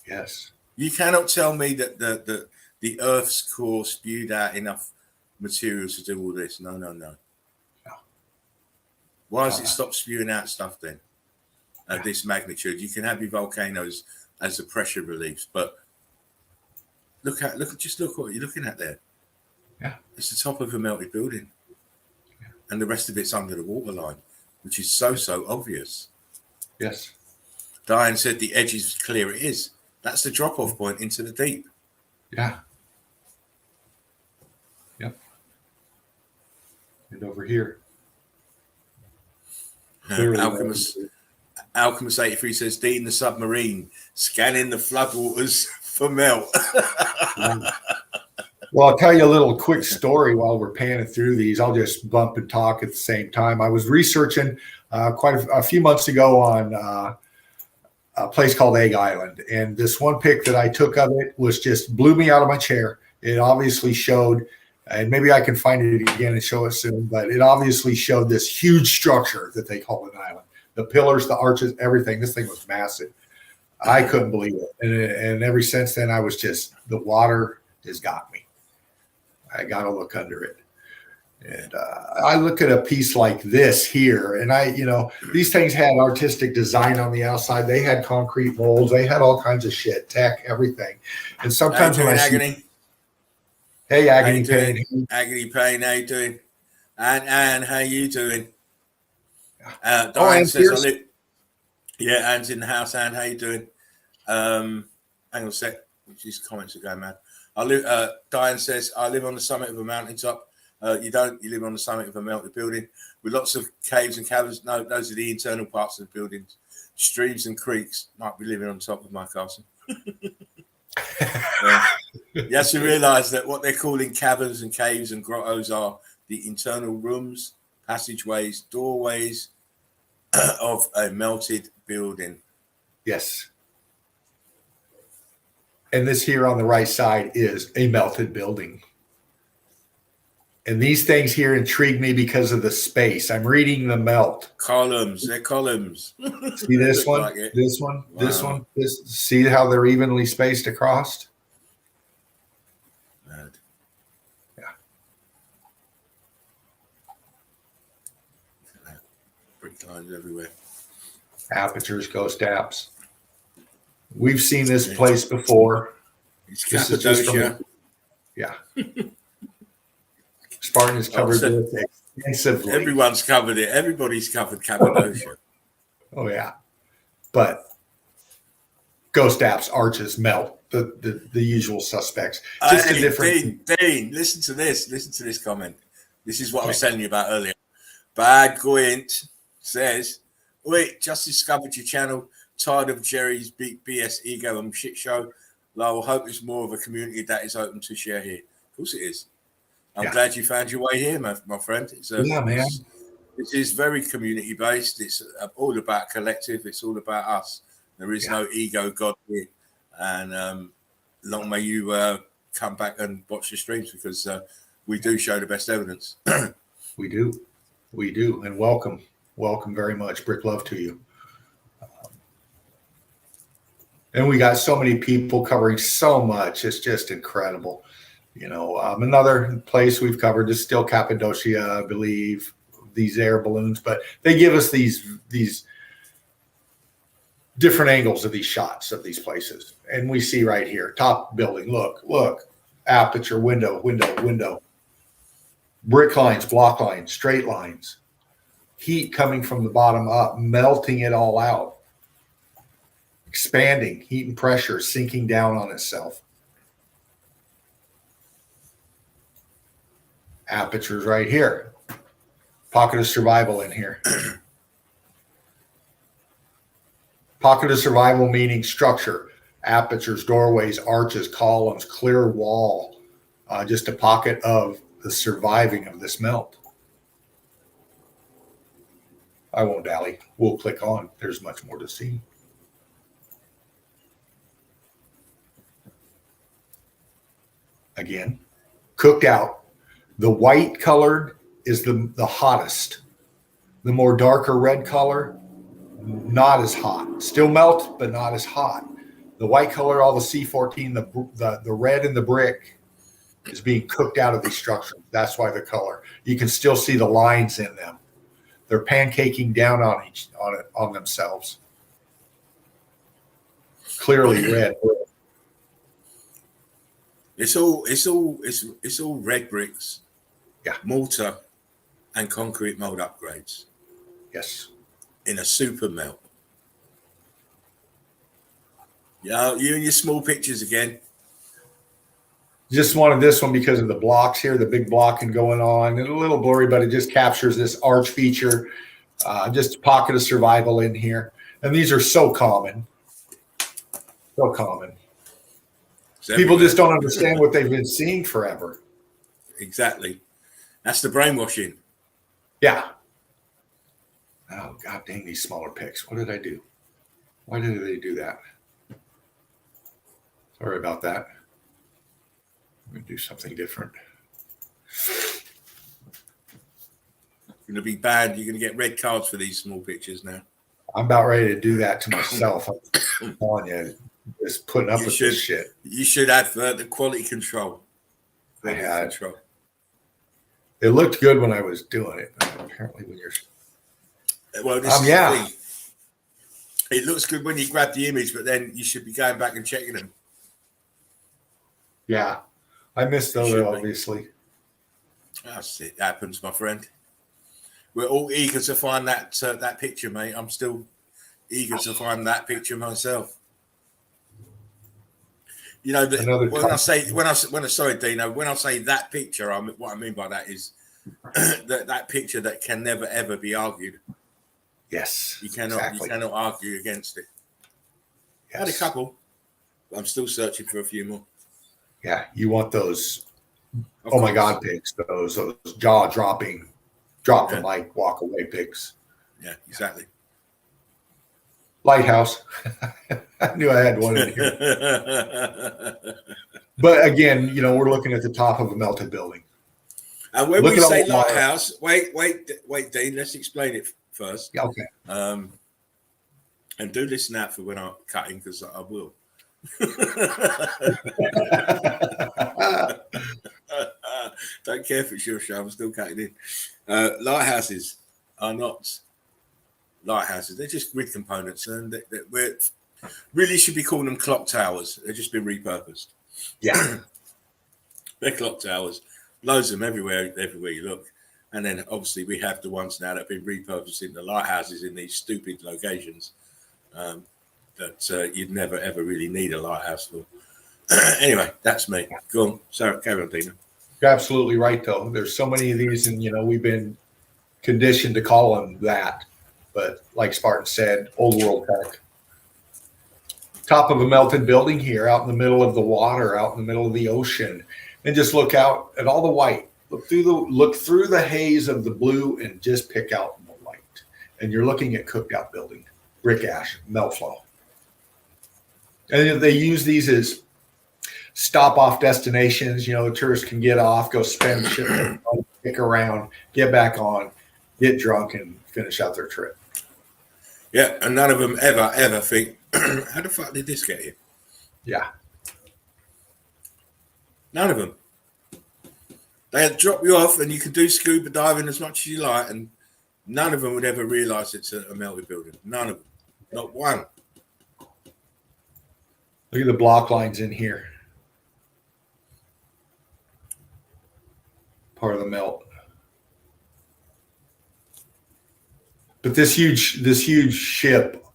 S1: Yes.
S2: You cannot tell me that the Earth's core spewed out enough material to do all this. No. Why does it stop spewing out stuff then at this magnitude? You can have your volcanoes as the pressure reliefs, but look what you're looking at there.
S1: Yeah.
S2: It's the top of a melted building. Yeah. And the rest of it's under the water line, which is so obvious.
S1: Yes.
S2: Diane said the edge is clear. It is. That's the drop-off point into the deep.
S1: Yeah. Yep. And over here.
S2: Alchemist 83 says, Dean the submarine, scanning the floodwaters for melt.
S1: Well, I'll tell you a little quick story while we're panning through these. I'll just bump and talk at the same time. I was researching quite a few months ago on a place called Egg Island. And this one pic that I took of it was just blew me out of my chair. It obviously showed, and maybe I can find it again and show it soon, but it obviously showed this huge structure that they call an island. The pillars, the arches, everything. This thing was massive. I couldn't believe it. And ever since then, I was just, the water has got me. I got to look under it. And I look at a piece like this here, and these things had artistic design on the outside. They had concrete molds. They had all kinds of shit, tech, everything. And sometimes when I see, hey, Agony Pain.
S2: Agony Pain, how you doing? And how you doing? Diane says, Anne's in the house. Anne, how you doing? Hang on a sec. These comments are going mad. Diane says, I live on the summit of a mountaintop. You don't. You live on the summit of a melted building with lots of caves and caverns. No, those are the internal parts of the buildings. Streams and creeks. Might be living on top of my castle. You have to realise that what they're calling caverns and caves and grottos are the internal rooms, passageways, doorways of a melted building.
S1: Yes. And this here on the right side is a melted building. And these things here intrigue me because of the space. I'm reading the melt.
S2: Columns. They're columns.
S1: See this one? Like this one? Wow. This one? See how they're evenly spaced across?
S2: Mad.
S1: Yeah.
S2: Brick lines everywhere.
S1: Apertures, ghost apps. We've seen this place before.
S2: It's Cappadocia.
S1: Yeah. Spartan has covered this extensively.
S2: Everyone's covered it. Everybody's covered Cappadocia.
S1: Oh, yeah. But ghost apps, arches, melt, the usual suspects. Just a different.
S2: Dean, listen to this. Listen to this comment. This is what I was telling you about earlier. Bad Goint says, wait, just discovered your channel. Tired of Jerry's BS ego and shit show. Lowell, hope it's more of a community that is open to share here. Of course it is. I'm glad you found your way here, my friend.
S1: Man.
S2: It is very community based. It's all about collective. It's all about us. There is no ego god here. And long may you come back and watch the streams because we do show the best evidence.
S1: We do. And welcome very much. Brick love to you. And we got so many people covering so much. It's just incredible. Another place we've covered is still Cappadocia, I believe, these air balloons, but they give us these different angles of these shots of these places. And we see right here, top building, look, aperture, window, brick lines, block lines, straight lines, heat coming from the bottom up, melting it all out. Expanding, heat and pressure sinking down on itself. Apertures right here. Pocket of survival in here. Pocket of survival meaning structure. Apertures, doorways, arches, columns, clear wall. Just a pocket of the surviving of this melt. I won't dally. We'll click on. There's much more to see. Again, cooked out. The white colored is the hottest. The more darker red color, not as hot. Still melt, but not as hot. The white color, all the C14, the red in the brick is being cooked out of these structures. That's why the color. You can still see the lines in them. They're pancaking down on themselves. Clearly red.
S2: It's all red bricks,
S1: Yeah.
S2: mortar, and concrete mold upgrades
S1: Yes.
S2: in a super melt. Yeah, you and your small pictures again.
S1: Just wanted this one because of the blocks here, the big blocking going on. And a little blurry, but it just captures this arch feature. Just a pocket of survival in here. And these are so common. So common. People just don't understand what they've been seeing forever.
S2: Exactly. That's the brainwashing.
S1: Yeah. Oh, God dang these smaller pics. What did I do? Why did they do that? Sorry about that. I'm going to do something different.
S2: You're going to be banned. You're going to get red cards for these small pictures now.
S1: I'm about ready to do that to myself. I'm telling you, just putting up with this shit.
S2: You should have the quality control.
S1: I had. It looked good when I was doing it. Apparently, when you're.
S2: Well, this is the thing. It looks good when you grab the image, but then you should be going back and checking them.
S1: Yeah, I missed those, obviously.
S2: That's it. Happens, my friend. We're all eager to find that picture, mate. I'm still eager to find that picture myself. You know, sorry, Dino, when I say that picture, what I mean by that is that picture that can never ever be argued.
S1: Yes,
S2: you cannot argue against it. Yes. I had a couple. I'm still searching for a few more.
S1: Yeah, you want those? Oh my God, pics! Those jaw dropping, drop the mic, walk away pics.
S2: Yeah, exactly.
S1: Lighthouse. I knew I had one in here. But again, you know, we're looking at the top of a melted building.
S2: And when we say lighthouse, wait, Dean, let's explain it first.
S1: Yeah, okay.
S2: And do listen out for when I'm cutting, because I will. Don't care if it's your show, I'm still cutting in. Lighthouses are not lighthouses, they're just grid components, and we really should be calling them clock towers. They've just been repurposed.
S1: Yeah.
S2: They're clock towers, loads of them everywhere you look. And then obviously we have the ones now that have been repurposed into lighthouses in these stupid locations that you'd never ever really need a lighthouse for. Anyway, that's me. Go on. Sorry, carry on, Dina.
S1: You're absolutely right, though. There's so many of these, and you know, we've been conditioned to call them that. But like Spartan said, old world tech. Top of a melted building here, out in the middle of the water, out in the middle of the ocean, and just look out at all the white. Look through the haze of the blue, and just pick out the white. And you're looking at cooked out building, brick ash, melt flow. And they use these as stop off destinations. You know, the tourists can get off, go spend shit, kick around, get back on, get drunk, and finish out their trip.
S2: Yeah, and none of them ever think, how the fuck did this get here?
S1: Yeah.
S2: None of them. They'd drop you off and you could do scuba diving as much as you like, and none of them would ever realise it's a melted building. None of them. Not one.
S1: Look at the block lines in here. Part of the melt. But this huge ship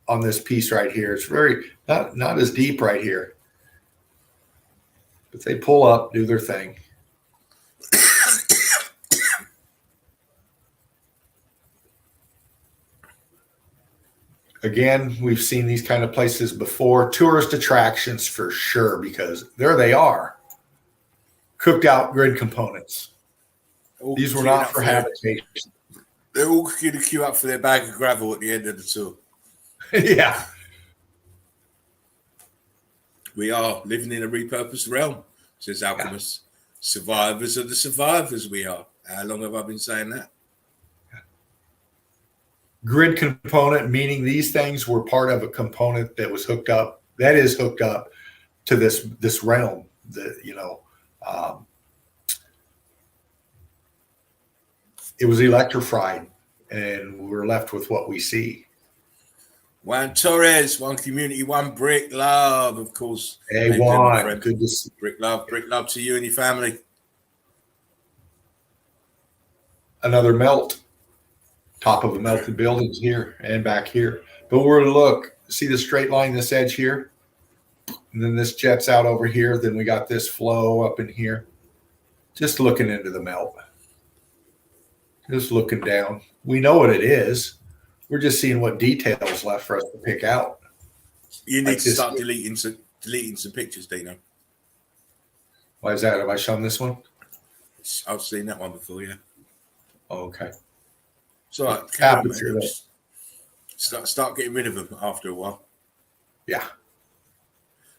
S1: on this piece right here, it's very not as deep right here. But they pull up, do their thing. Again, we've seen these kind of places before. Tourist attractions for sure, because there they are. Cooked out grid components. These were not for habitation.
S2: They're all going to queue up for their bag of gravel at the end of the tour.
S1: Yeah.
S2: We are living in a repurposed realm, says Alchemist. Yeah. Survivors of the survivors we are. How long have I been saying that?
S1: Grid component, meaning these things were part of a component that was hooked up, that is hooked up to this realm. It was electrified, and we're left with what we see.
S2: Juan Torres, one community, one brick love, of course.
S1: Hey, Juan, good to see.
S2: Brick love to you and your family.
S1: Another melt. Top of the melted buildings here and back here. But we're to look, see the straight line, this edge here? And then this jets out over here. Then we got this flow up in here. Just looking into the melt. Just looking down. We know what it is. We're just seeing what details left for us to pick out.
S2: You need to start deleting some pictures, Dino.
S1: Why is that? Have I shown this one?
S2: I've seen that one before, yeah.
S1: Oh, okay.
S2: So start getting rid of them after a while.
S1: Yeah.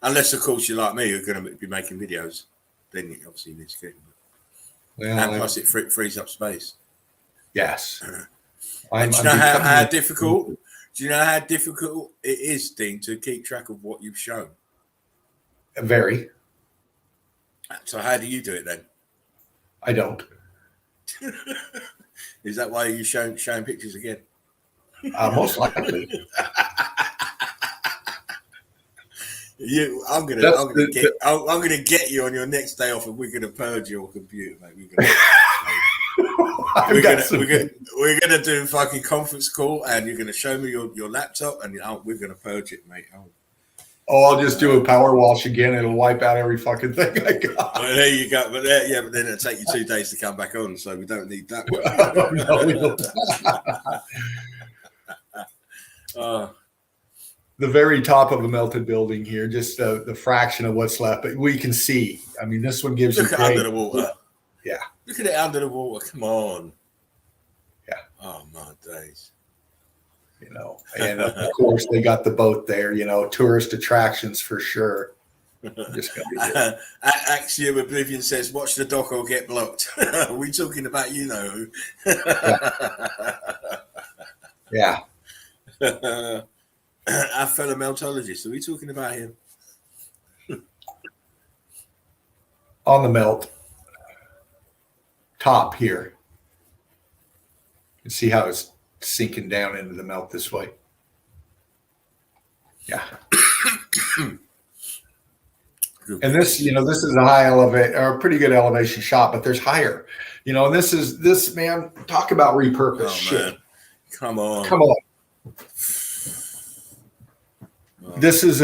S2: Unless, of course, you're like me, you're going to be making videos. Then you obviously need to get them.
S1: Well,
S2: and plus, it frees up space.
S1: Yes.
S2: Do you know how difficult? Do you know how difficult it is, Dean, to keep track of what you've shown?
S1: Very.
S2: So how do you do it then?
S1: I don't.
S2: Is that why you're showing pictures again?
S1: Most likely.
S2: I'm gonna get you on your next day off, and we're gonna purge your computer, mate. We're gonna do a fucking conference call, and you're gonna show me your laptop, and we're gonna purge it, mate.
S1: I'll just do a power wash again. It'll wipe out every fucking thing I got.
S2: Well, there you go. But then it'll take you 2 days to come back on, so we don't need that.
S1: No, we don't. The very top of a melted building here, just the fraction of what's left. But we can see. I mean, this one gives
S2: Look
S1: you
S2: under the water.
S1: Yeah.
S2: Look at it under the water. Come on.
S1: Yeah.
S2: Oh my days.
S1: And of course they got the boat there. Tourist attractions for sure. Just gonna be
S2: Axiom Oblivion says, "Watch the dock or get blocked." Are we talking about who?
S1: Yeah.
S2: Our fellow meltologist. Are we talking about him?
S1: On the melt top here. You can see how it's sinking down into the melt this way. Yeah. And this, this is a high elevate or a pretty good elevation shot, but there's higher. And this man, talk about repurposed shit.
S2: Man. Come on.
S1: This is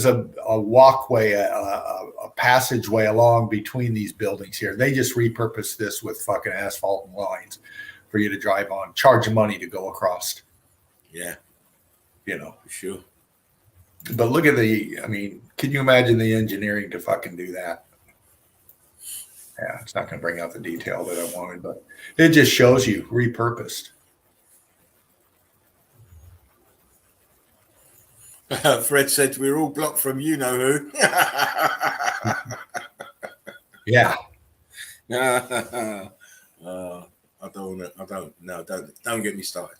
S1: a walkway, a passageway along between these buildings here. They just repurposed this with fucking asphalt and lines for you to drive on, charge money to go across.
S2: Yeah.
S1: For
S2: sure.
S1: But look at can you imagine the engineering to fucking do that? Yeah, it's not going to bring out the detail that I wanted, but it just shows you repurposed.
S2: Fred said we're all blocked from who.
S1: Yeah.
S2: Don't get me started.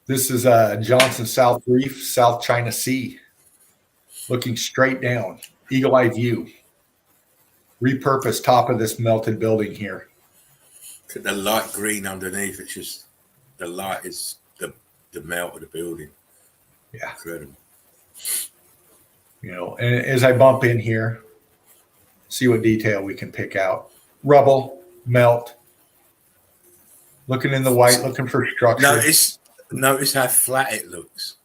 S1: This is Johnson South Reef, South China Sea, looking straight down, eagle eye view. Repurposed top of this melted building here.
S2: The light green underneath. It's just the light is the melt of the building.
S1: Yeah.
S2: Incredible.
S1: And as I bump in here, see what detail we can pick out. Rubble, melt. Looking in the white, looking for structure.
S2: Notice how flat it looks.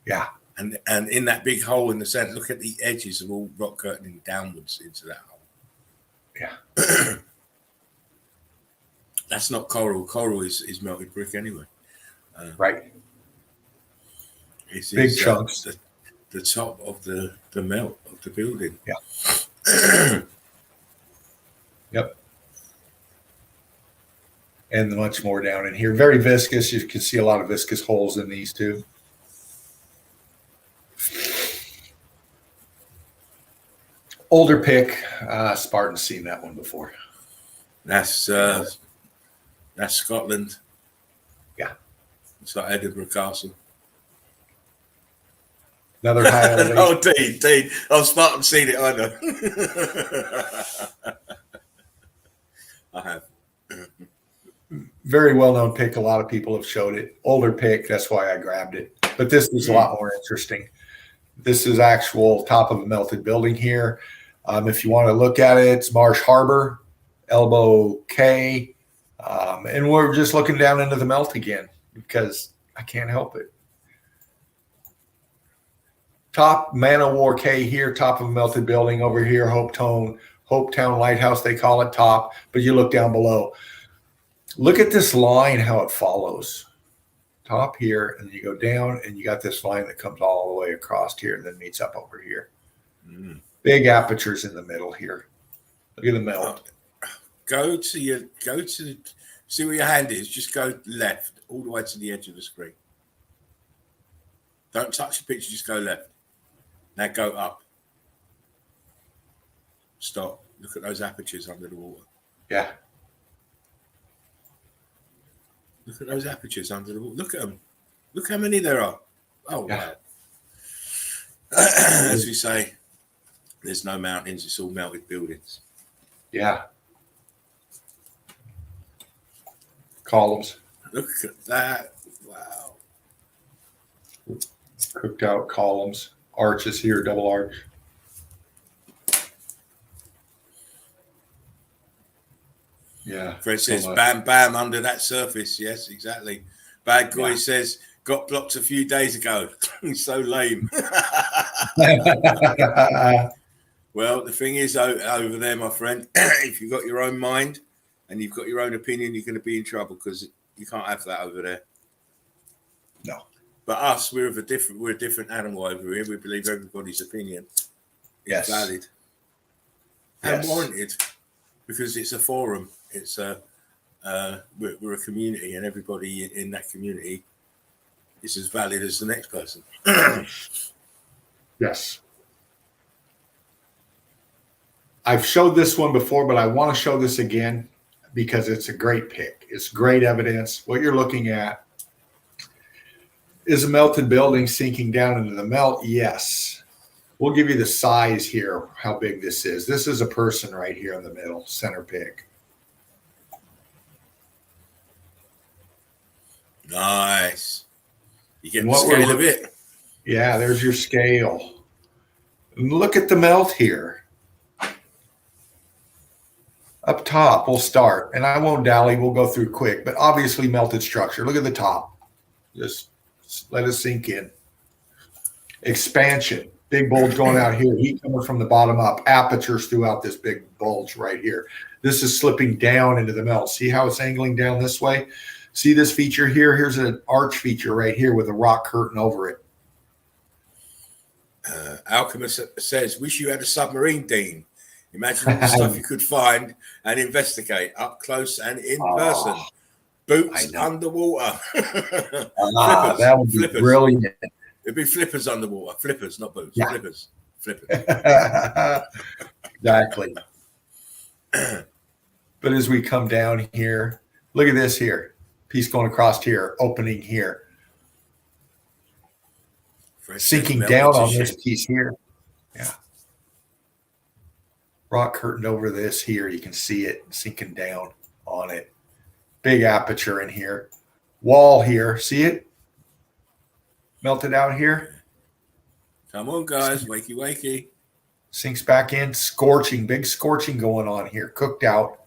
S1: Yeah.
S2: And in that big hole in the center, look at the edges of all rock curtaining downwards into that hole.
S1: Yeah.
S2: That's not coral. Coral is melted brick anyway.
S1: Right.
S2: It's
S1: big chunks.
S2: The top of the melt of the building.
S1: Yeah. Yep. And much more down in here. Very viscous. You can see a lot of viscous holes in these too. Older pick. Spartan's seen that one before.
S2: That's Scotland.
S1: Yeah.
S2: It's like Edinburgh Castle.
S1: Another high elevation.
S2: Oh, Dean. I've Spartan seen it, I know. I have.
S1: Very well-known pick. A lot of people have showed it. Older pick. That's why I grabbed it. But this is a lot more interesting. This is actual top of a melted building here. If you want to look at it, it's Marsh Harbor, Elbow K. And we're just looking down into the melt again because I can't help it. Top Man of War K here, top of a melted building over here, Hopetown Lighthouse, they call it top, but you look down below. Look at this line, how it follows. Top here, and you go down, and you got this line that comes all the way across here and then meets up over here. Big apertures in the middle here. Look at the melt.
S2: See where your hand is. Just go left, all the way to the edge of the screen. Don't touch the picture, just go left. Now go up. Stop. Look at those apertures under the water.
S1: Yeah.
S2: Look at those apertures under the water. Look at them. Look how many there are. Oh, yeah. Wow. As we say, there's no mountains, it's all melted buildings.
S1: Yeah. Columns.
S2: Look at that. Wow.
S1: Cooked out columns. Arches here, double arch. Yeah.
S2: Fred says, bam, bam, under that surface. Yes, exactly. Bad Guy says, got blocked a few days ago. He's so lame. Well, the thing is, over there, my friend, if you've got your own mind and you've got your own opinion, you're going to be in trouble because you can't have that over there.
S1: No.
S2: But us, we're a different animal over here. We believe everybody's opinion is valid and warranted because it's a forum. It's we're a community, and everybody in that community is as valid as the next person.
S1: Yes. I've showed this one before, but I want to show this again because it's a great pick. It's great evidence. What you're looking at is a melted building sinking down into the melt. Yes. We'll give you the size here, how big this is. This is a person right here in the middle, center pick.
S2: Nice. You get the scale of it.
S1: Yeah, there's your scale. And look at the melt here. Up top, we'll start. And I won't dally. We'll go through quick. But obviously melted structure. Look at the top. Just let it sink in. Expansion. Big bulge going out here. Heat coming from the bottom up. Apertures throughout this big bulge right here. This is slipping down into the melt. See how it's angling down this way? See this feature here? Here's an arch feature right here with a rock curtain over it.
S2: Alchemist says, wish you had a submarine, Dean. Imagine all the stuff you could find and investigate up close and in person. Boots underwater.
S1: That would be brilliant.
S2: It'd be flippers underwater. Flippers, not boots.
S1: Yeah.
S2: Flippers.
S1: Exactly. But as we come down here, look at this here. Piece going across here, opening here. Sinking down on this piece here. Yeah. Rock curtained over this here. You can see it sinking down on it. Big aperture in here. Wall here. See it? Melted out here.
S2: Come on, guys. Wakey, wakey.
S1: Sinks back in. Scorching. Big scorching going on here. Cooked out.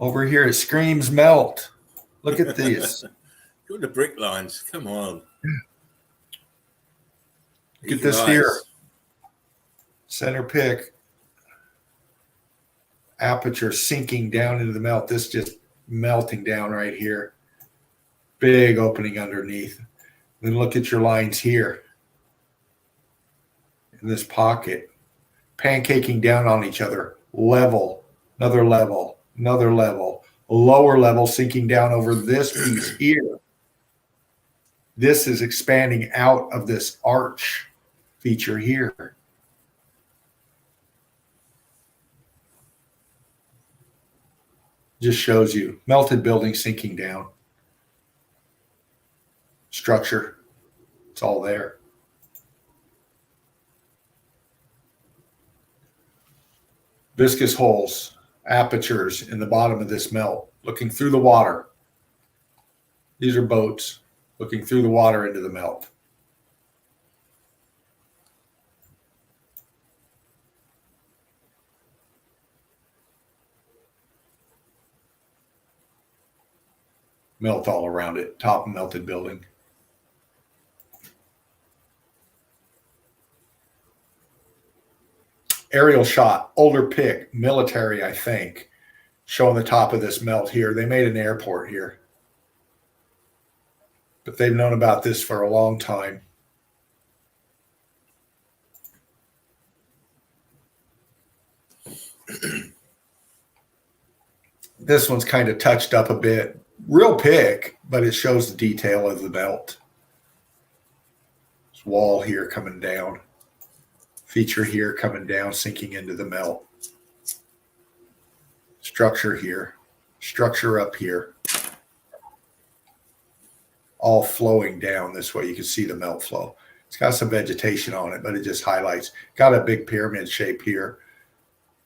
S1: Over here, it screams melt. Look at this.
S2: Look at the brick lines. Come on.
S1: Look at this here. Center pick. Aperture sinking down into the melt. This just melting down right here. Big opening underneath. Then look at your lines here. In this pocket. Pancaking down on each other. Level. Another level. Another level. A lower level sinking down over this piece here. This is expanding out of this arch feature here. Just shows you melted building sinking down. Structure. It's all there. Viscous holes, apertures in the bottom of this melt, looking through the water. These are boats looking through the water into the melt. Melt all around it, top of melted building. Aerial shot, older pic, military, I think, showing the top of this melt here. They made an airport here, but they've known about this for a long time. This one's kind of touched up a bit. Real pic, but it shows the detail of the melt. This wall here coming down. Feature here coming down, sinking into the melt. Structure here. Structure up here. All flowing down this way. You can see the melt flow. It's got some vegetation on it, but it just highlights. Got a big pyramid shape here.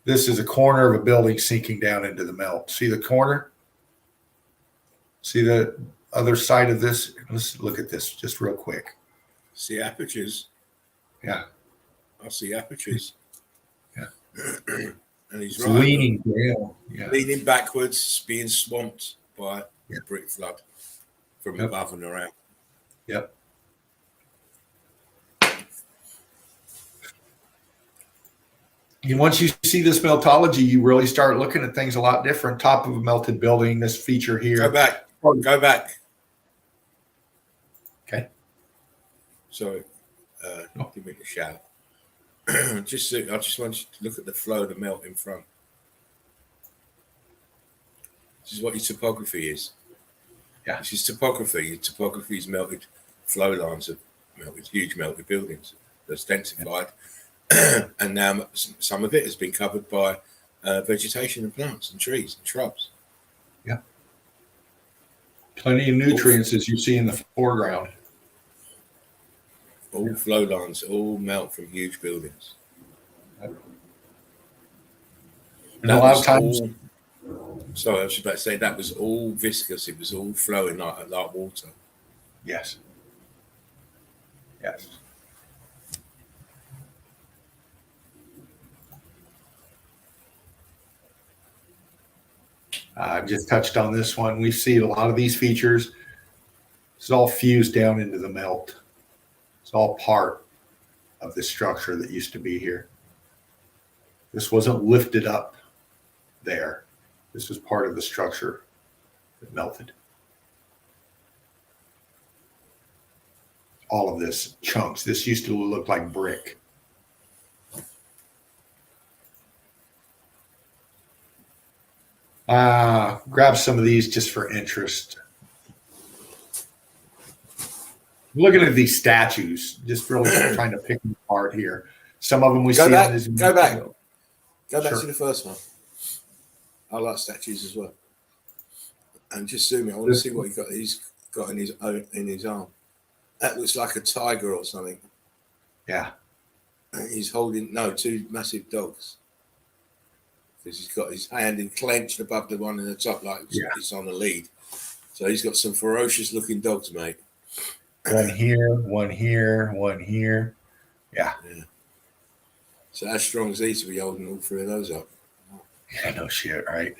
S1: This is a corner of a building sinking down into the melt. See the corner? See the other side of this? Let's look at this just real quick.
S2: See Apertures.
S1: Yeah.
S2: I see Apertures.
S1: Yeah.
S2: And he's
S1: It's
S2: right.
S1: leaning down. Yeah.
S2: Leaning backwards, being swamped by
S1: Yeah.
S2: the brick flood from
S1: Yep.
S2: above and around.
S1: Yep. And once you see this meltology, you really start looking at things a lot different. Top of a melted building, this feature here.
S2: Go back. Go back.
S1: Okay.
S2: Sorry. Give me a shout. I just want you to look at the flow of the melt in front. This is what your topography is.
S1: Yeah.
S2: This is topography. Your topography is melted flow lines of melted, huge melted buildings that's densified. And now some of it has been covered by vegetation and plants and trees and shrubs.
S1: Yeah. Plenty of nutrients as you see in the foreground.
S2: All flow lines, all melt from huge buildings.
S1: And a lot of times,
S2: sorry, I was about to say that was all viscous. It was all flowing like water.
S1: yes. Yes. I've just touched on this one. We see a lot of these features. It's all fused down into the melt. It's all part of the structure that used to be here. This wasn't lifted up there. This was part of the structure that melted. All of this chunks. This used to look like brick. Grab some of these just for interest. Looking at these statues, just really trying to pick them apart here. Some of them we see on this.
S2: Go back. Go back
S1: Sure.
S2: to the first one. I like statues as well. And just zoom in. I want to see what he's got in his arm. That looks like a tiger or something.
S1: Yeah.
S2: He's holding two massive dogs. Because he's got his hand clenched above the one in the top, like it's on the lead. So he's got some ferocious looking dogs, mate.
S1: One here, one here, one here. Yeah.
S2: So how strong is he to be holding all three of those up?
S1: Yeah, no shit, right?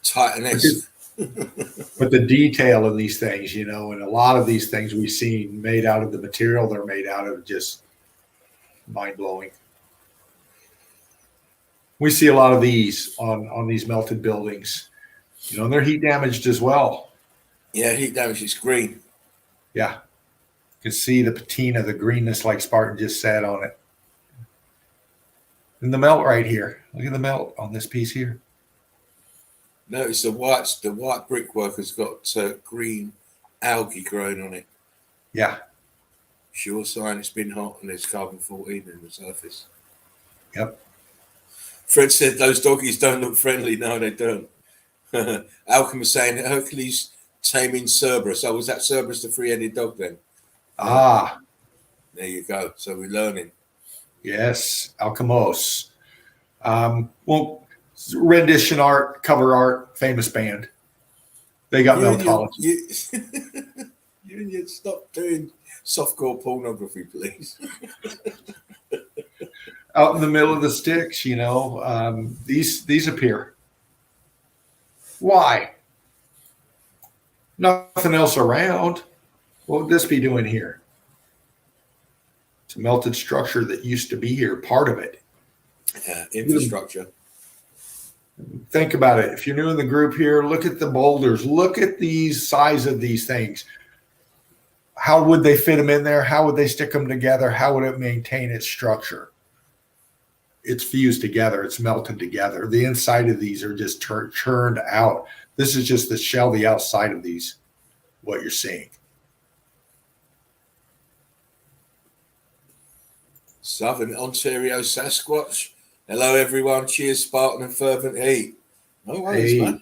S2: Titan-esque.
S1: But the detail in these things, and a lot of these things we've seen made out of the material they're made out of, just mind-blowing. We see a lot of these on these melted buildings. And they're heat damaged as well.
S2: Yeah, heat damage is green.
S1: Yeah. You can see the patina, the greenness like Spartan just said on it. And the melt right here. Look at the melt on this piece here.
S2: Notice the white brickwork has got green algae growing on it.
S1: Yeah.
S2: Sure sign it's been hot and there's carbon-14 in the surface.
S1: Yep.
S2: Fred said those doggies don't look friendly. No, they don't. Alchem was saying Hercules taming Cerberus. Oh, was that Cerberus the three-headed dog then? There you go. So we're learning.
S1: Yes, Alchemos. Well, rendition art, cover art, famous band. They got
S2: You and your,
S1: meltology.
S2: you and you stop doing softcore pornography, please.
S1: Out in the middle of the sticks, these appear. Why? Nothing else around. What would this be doing here? It's a melted structure that used to be here, part of it.
S2: Infrastructure.
S1: Think about it. If you're new in the group here, look at the boulders. Look at the size of these things. How would they fit them in there? How would they stick them together? How would it maintain its structure? It's fused together. It's melted together. The inside of these are just churned out. This is just the shell, the outside of these, what you're seeing.
S2: Southern Ontario Sasquatch. Hello, everyone. Cheers, Spartan and Fervent Heat. No worries, man.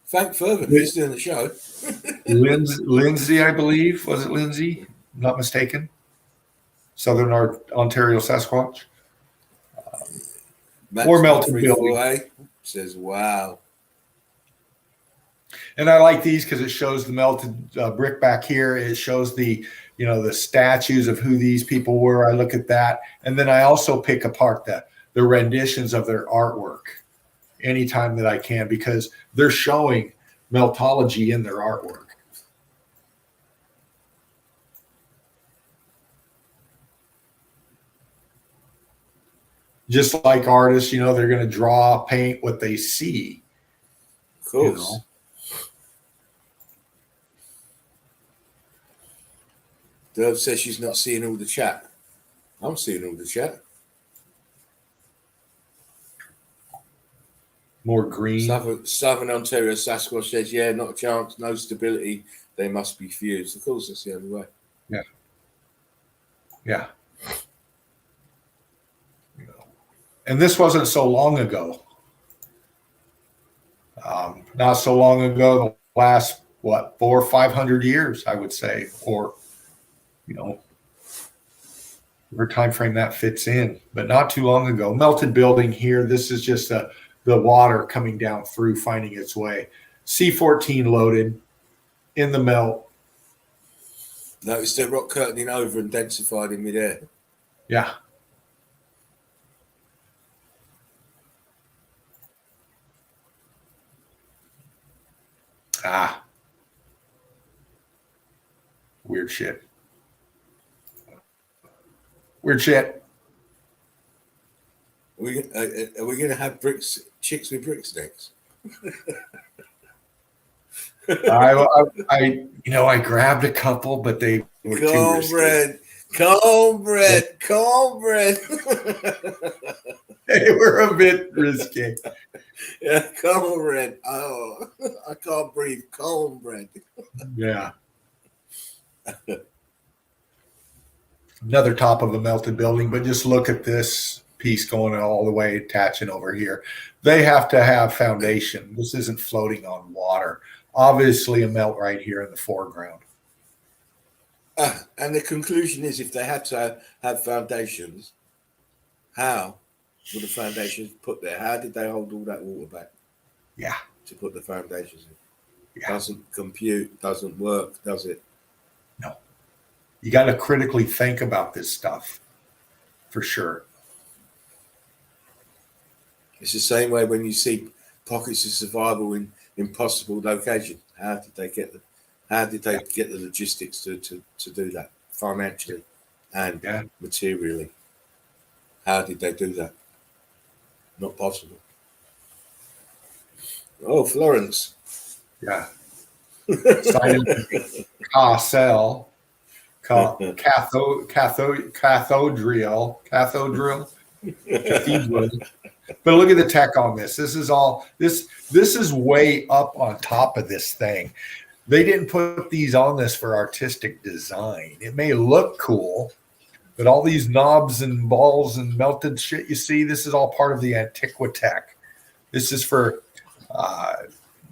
S2: Thank Fervent. He's doing the show.
S1: Lindsay, I believe. Was it Lindsay? Not mistaken. Southern Ontario Sasquatch. Or melted building.
S2: Says, wow.
S1: And I like these because it shows the melted brick back here. It shows the statues of who these people were. I look at that. And then I also pick apart the renditions of their artwork anytime that I can, because they're showing meltology in their artwork. Just like artists, they're going to draw, paint what they see.
S2: Of course. Dove says she's not seeing all the chat. I'm seeing all the chat.
S1: More green.
S2: Southern Ontario Sasquatch says, yeah, not a chance, no stability. They must be fused. Of course, that's the only way.
S1: Yeah. Yeah. And this wasn't so long ago. Not so long ago, the last, 400 or 500 years, I would say, or, whatever time frame that fits in, but not too long ago. Melted building here. This is just the water coming down through, finding its way. C14 loaded in the melt.
S2: Notice the rock curtaining over and densified in midair.
S1: Yeah. Weird shit. Weird shit.
S2: Are we going to have chicks with bricks next?
S1: I grabbed a couple, but they were too risky.
S2: Cornbread.
S1: They were a bit risky.
S2: Yeah, cornbread. Oh, I can't breathe. Cornbread.
S1: Yeah. Another top of a melted building, but just look at this piece going all the way, attaching over here. They have to have foundation. This isn't floating on water. Obviously a melt right here in the foreground.
S2: And the conclusion is, if they had to have foundations, how were the foundations put there? How did they hold all that water back?
S1: Yeah.
S2: To put the foundations in.
S1: Yeah.
S2: Doesn't compute, doesn't work, does it?
S1: No. You got to critically think about this stuff, for sure.
S2: It's the same way when you see pockets of survival in impossible locations. How did they get the logistics to do that financially and materially? How did they do that? Not possible. Oh, Florence.
S1: Yeah. Cathedral. But look at the tech on this. This is way up on top of this thing. They didn't put these on this for artistic design. It may look cool, but all these knobs and balls and melted shit you see, this is all part of the Antiquitech. This is for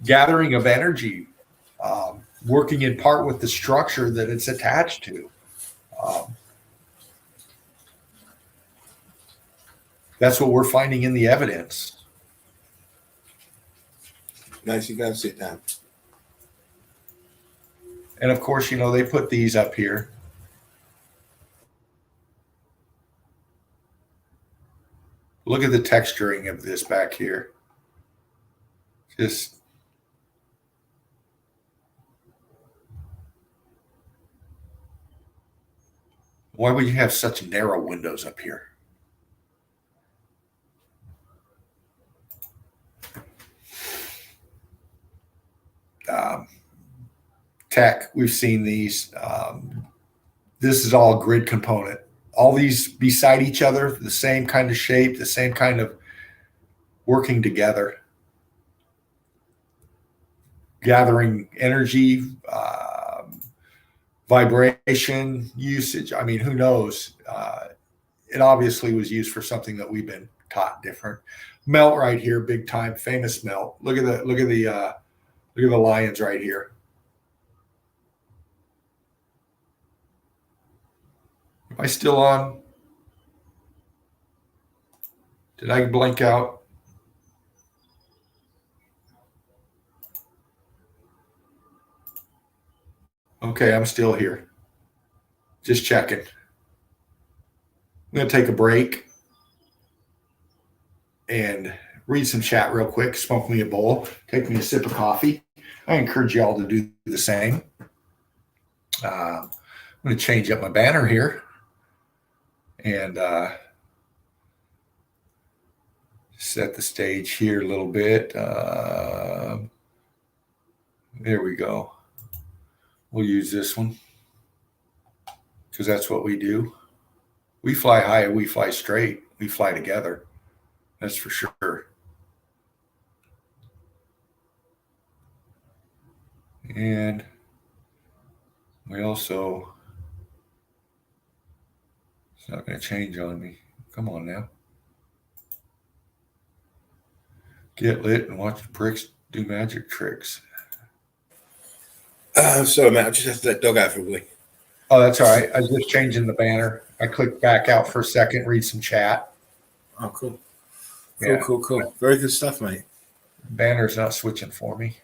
S1: gathering of energy, working in part with the structure that it's attached to. That's what we're finding in the evidence.
S2: Nice, you go and sit down.
S1: And of course, they put these up here. Look at the texturing of this back here. Just why would you have such narrow windows up here? Tech, we've seen these. This is all grid component. All these beside each other, the same kind of shape, the same kind of working together, gathering energy, vibration, usage. I mean, who knows? It obviously was used for something that we've been taught different. Melt right here, big time, famous melt. Look at the lions right here. Am I still on? Did I blink out? Okay, I'm still here. Just checking. I'm going to take a break and read some chat real quick, smoke me a bowl, take me a sip of coffee. I encourage you all to do the same. I'm going to change up my banner here and set the stage here a little bit. There we go. We'll use this one because that's what we do. We fly high, we fly straight, we fly together. That's for sure. And we also, it's not going to change on me. Come on now. Get lit and watch the pricks do magic tricks.
S2: Sorry, mate. I just have to let dog out for a week.
S1: Oh, that's all right. I was just changing the banner. I clicked back out for a second, read some chat.
S2: Oh, cool.
S1: Cool.
S2: Very good stuff, mate.
S1: Banner's not switching for me.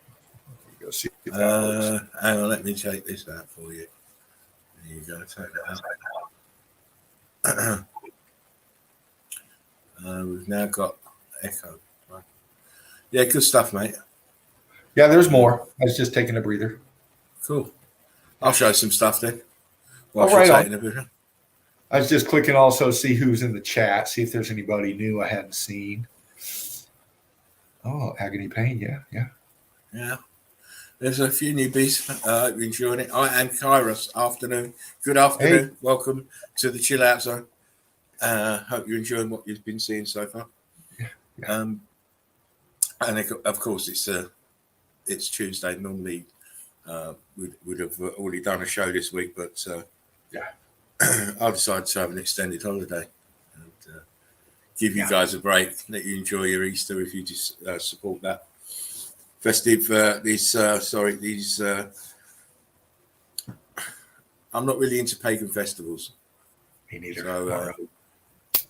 S1: Go see if that works.
S2: Hang on, let me take this out for you. There you go. Take that out. We've now got echo. Right. Yeah, good stuff, mate.
S1: Yeah, there's more. I was just taking a breather.
S2: Cool. I'll show you some stuff then. While
S1: right
S2: you're
S1: on.
S2: taking a breather.
S1: I was just clicking also see who's in the chat, see if there's anybody new I hadn't seen. Oh, Agony Pain, yeah.
S2: There's a few newbies. You're enjoying it. I am Kairos. Afternoon. Good afternoon. Hey. Welcome to the Chill Out Zone. Hope you're enjoying what you've been seeing so far.
S1: Yeah.
S2: And of course, it's Tuesday. Normally, we'd have already done a show this week, but I decided to have an extended holiday and give you guys a break. Let you enjoy your Easter if you just support that festive. I'm not really into pagan festivals.
S1: Me neither.
S2: So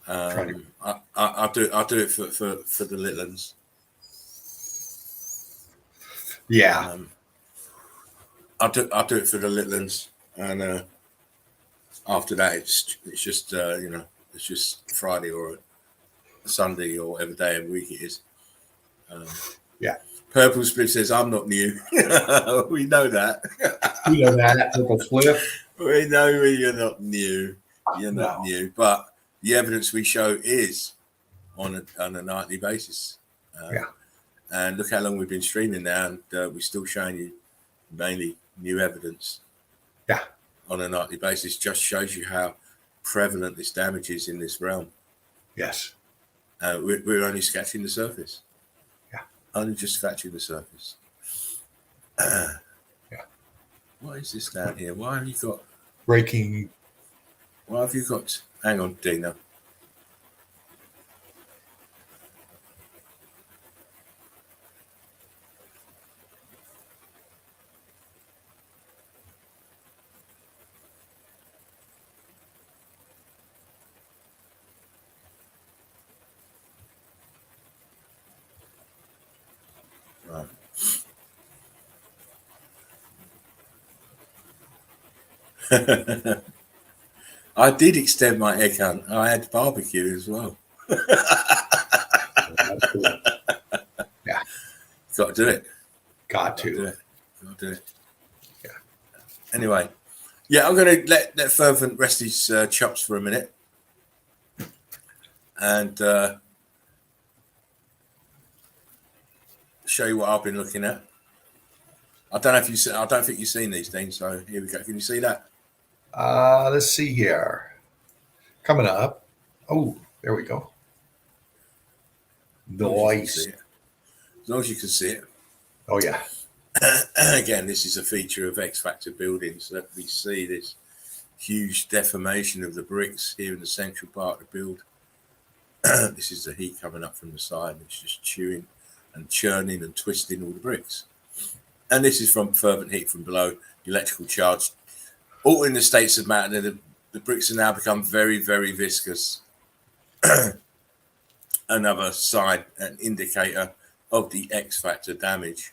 S2: I'll do it for the little ones.
S1: Yeah.
S2: I'll do it for the little ones, and after that, it's just it's just Friday or Sunday or whatever day of the week it is. Purple Split says I'm not new. We know that.
S1: We know that. Purple Split.
S2: We know you're not new. You're not new, but the evidence we show is on a nightly basis. And look how long we've been streaming now, and we're still showing you mainly new evidence.
S1: Yeah.
S2: On a nightly basis, just shows you how prevalent this damage is in this realm.
S1: Yes.
S2: We're only scratching the surface.
S1: Yeah.
S2: Only just scratching the surface. What is this down here? Why have you got
S1: breaking?
S2: Why have you got? Hang on, Dina. I did extend my egg hunt. I had barbecue as well.
S1: That's cool. Yeah.
S2: Got to do it.
S1: Got to.
S2: Do it. Got to do it.
S1: Yeah.
S2: Anyway, yeah, I'm going to let Fervent rest his chops for a minute, and show you what I've been looking at. I don't know if you see. I don't think you've seen these things. So here we go. Can you see that?
S1: Let's see here. Coming up. Oh, there we go. Nice.
S2: As long as you can see it.
S1: Oh yeah.
S2: Again, this is a feature of X Factor buildings that we see this huge deformation of the bricks here in the central part of the build. This is the heat coming up from the side. It's just chewing and churning and twisting all the bricks. And this is from fervent heat from below, electrical charge. All in the states of matter, the bricks have now become very, very viscous. Another sign, an indicator of the X Factor damage.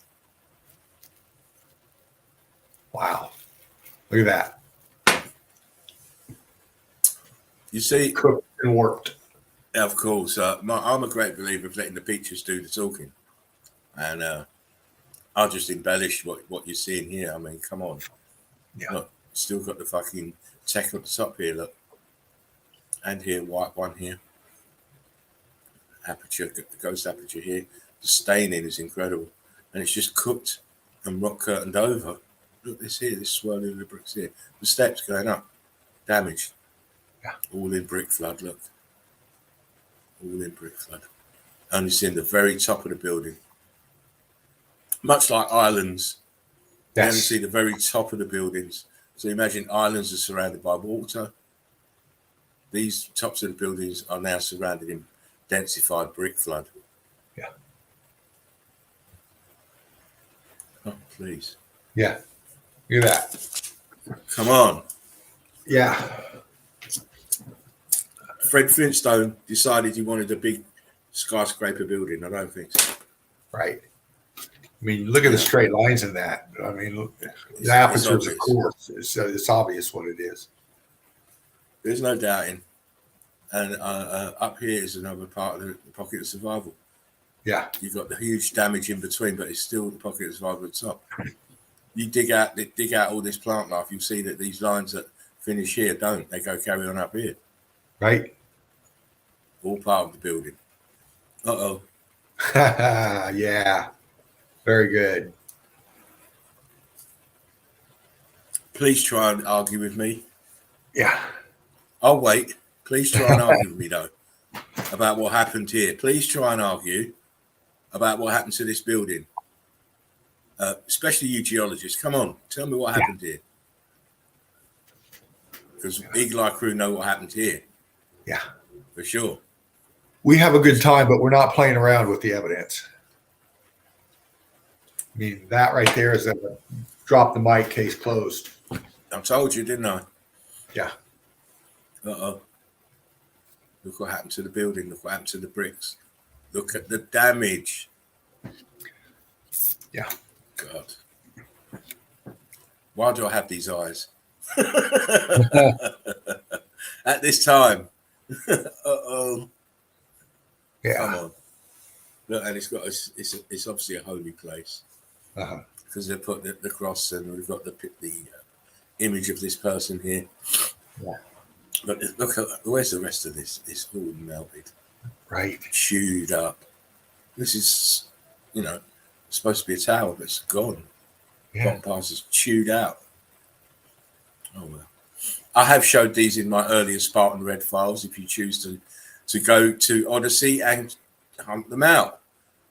S1: Wow. Look at that.
S2: You see,
S1: Cooked and worked.
S2: of course, I'm a great believer of letting the pictures do the talking. And I'll just embellish what you're seeing here. I mean, come on.
S1: Yeah.
S2: Look, still got the fucking tech at the top here, look. And here, white one here. Aperture, the ghost aperture here. The staining is incredible. And it's just cooked and rock curtained over. Look, this here, this swirling of the bricks here. The steps going up. Damaged.
S1: Yeah.
S2: All in brick flood, look. All in brick flood. Only seeing the very top of the building. Much like islands. You only see the very top of the buildings. So imagine islands are surrounded by water. These tops of the buildings are now surrounded in densified brick flood.
S1: Yeah.
S2: Oh, please.
S1: Yeah. Look at that.
S2: Come on.
S1: Yeah.
S2: Fred Flintstone decided he wanted a big skyscraper building. I don't think so.
S1: Right. I mean, look at the straight lines in that. I mean, look, the apertures, of course. It's obvious what it is.
S2: There's no doubting. And up here is another part of the pocket of survival.
S1: Yeah.
S2: You've got the huge damage in between, but it's still the pocket of survival at the top. You dig out all this plant life, you'll see that these lines that finish here don't. They go carry on up here.
S1: Right.
S2: All part of the building. Uh-oh.
S1: Yeah. Very good.
S2: Please try and argue with me.
S1: Yeah.
S2: I'll wait. Please try and argue with me, though, about what happened here. Please try and argue about what happened to this building. Especially you geologists. Come on, tell me what happened here. Because Eagle Eye crew know what happened here.
S1: Yeah.
S2: For sure.
S1: We have a good time, but we're not playing around with the evidence. I mean, that right there is a drop the mic, case closed.
S2: I told you, didn't I?
S1: Yeah.
S2: Uh-oh. Look what happened to the building. Look what happened to the bricks. Look at the damage.
S1: Yeah.
S2: God. Why do I have these eyes? At this time. Uh-oh.
S1: Yeah.
S2: Come on. Look, and it's obviously a holy place.
S1: Uh-huh.
S2: Because they put the cross and we've got the image of this person here.
S1: Yeah.
S2: But look, where's the rest of this? It's all melted.
S1: Right.
S2: Chewed up. This is, supposed to be a tower, but it's gone.
S1: Yeah.
S2: Bottom parts is chewed out. Oh, well. I have showed these in my earlier Spartan Red files if you choose to go to Odyssey and hunt them out.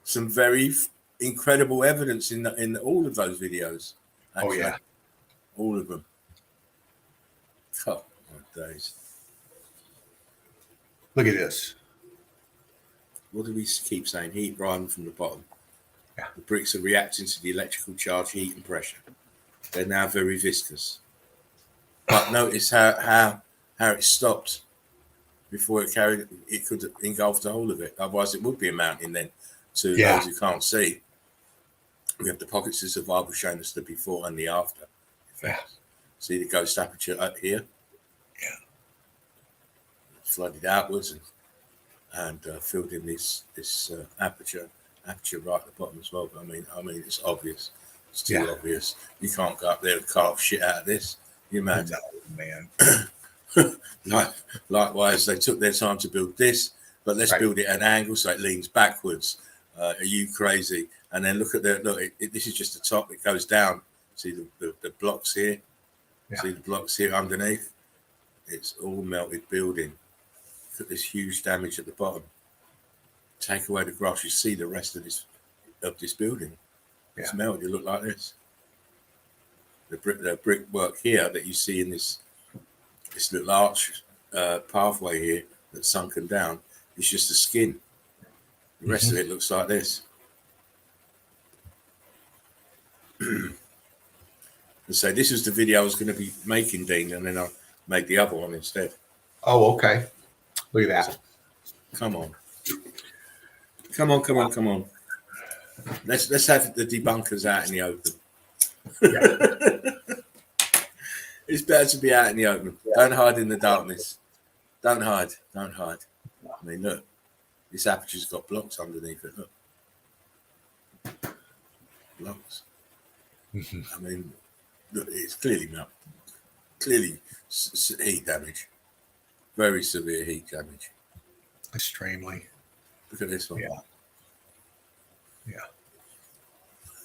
S2: Some very incredible evidence in all of those videos. Actually.
S1: Oh, yeah.
S2: All of them. Oh, my days.
S1: Look at this.
S2: What do we keep saying? Heat rising from the bottom.
S1: Yeah.
S2: The bricks are reacting to the electrical charge, heat, and pressure. They're now very viscous. But notice how it stopped before it could engulf the whole of it. Otherwise, it would be a mountain then. To those who can't see, we have the pockets of survival showing us the before and the after effects. See the ghost aperture up here?
S1: Yeah.
S2: Flooded outwards and filled in this aperture right at the bottom as well. But I mean, it's obvious. It's too obvious. You can't go up there and carve shit out of this. You mad?
S1: No, man.
S2: Likewise, they took their time to build this, but let's build it at an angle so it leans backwards. Are you crazy? And then look at this is just the top. It goes down. See the blocks here? Yeah. See the blocks here underneath? It's all melted building. Look at this huge damage at the bottom. Take away the grass, you see the rest of this building. It's melted. It look like this. The brickwork here that you see in this little arch pathway here that's sunken down is just the skin. The rest of it looks like this. And so this was the video I was going to be making, Dean, and then I made the other one instead.
S1: Oh, okay. Look at that.
S2: Come on. Let's have the debunkers out in the open. It's better to be out in the open. Don't hide in the darkness. Don't hide. I mean, look. This aperture's got blocks underneath it. Look. Blocks. I mean, look, it's clearly melted. Clearly heat damage. Very severe heat damage.
S1: Extremely.
S2: Look at this one.
S1: Yeah.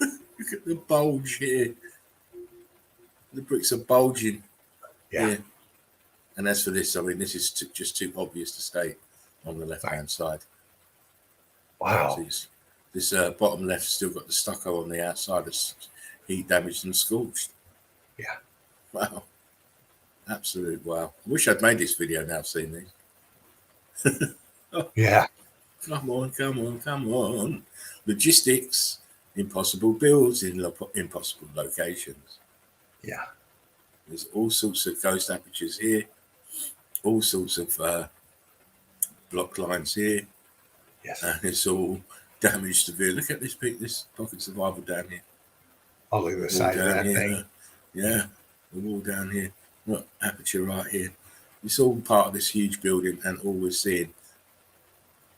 S2: Look at the bulge here. The bricks are bulging.
S1: Yeah.
S2: And as for this, I mean, this is just too obvious to stay on the left-hand side.
S1: Wow.
S2: So this bottom left still got the stucco on the outside. It's heat damaged and scorched.
S1: Yeah.
S2: Wow. Absolute wow. I wish I'd made this video now, seen these.
S1: Yeah.
S2: Come on. Logistics. Impossible builds in impossible locations.
S1: Yeah.
S2: There's all sorts of ghost apertures here. All sorts of block lines here.
S1: Yes.
S2: And it's all damaged severe. Look at this pocket survival down here.
S1: Oh, look at the side of that thing.
S2: Yeah. The wall down here. Look, aperture right here. It's all part of this huge building, and all we're seeing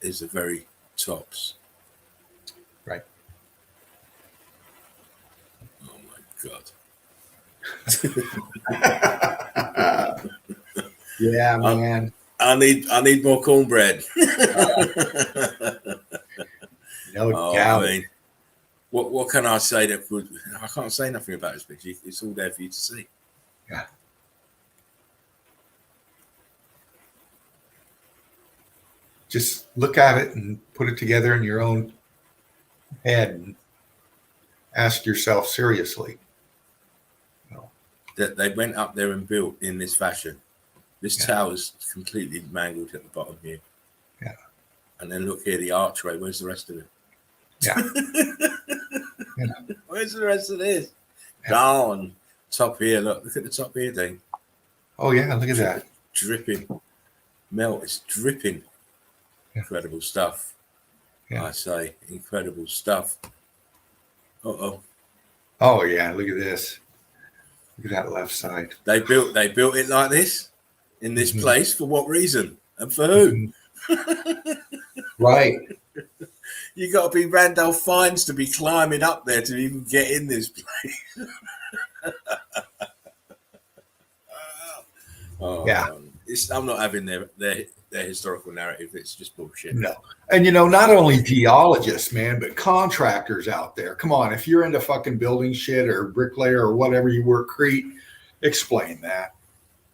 S2: is the very tops.
S1: Right.
S2: Oh my God.
S1: Yeah, man.
S2: I need more cornbread.
S1: No doubt.
S2: I mean, what can I say that could? I can't say nothing about this picture. It's all there for you to see.
S1: Yeah. Just look at it and put it together in your own head and ask yourself seriously.
S2: That they went up there and built in this fashion. This tower's completely mangled at the bottom here.
S1: Yeah.
S2: And then look here, the archway. Where's the rest of it?
S1: Yeah.
S2: Where's the rest of this? Gone. Top here. Look at the top here, Dean.
S1: Oh, yeah. Look at that.
S2: Dripping. Melt. It's dripping. Incredible stuff. I say. Incredible stuff. Uh-oh.
S1: Oh, yeah. Look at this. Look at that left side.
S2: They built it like this in this place for what reason and for who?
S1: Right.
S2: You got to be Randolph Fiennes to be climbing up there to even get in this place. I'm not having their historical narrative. It's just bullshit.
S1: No. And, not only geologists, man, but contractors out there. Come on. If you're into fucking building shit or bricklayer or whatever you work, Crete, explain that.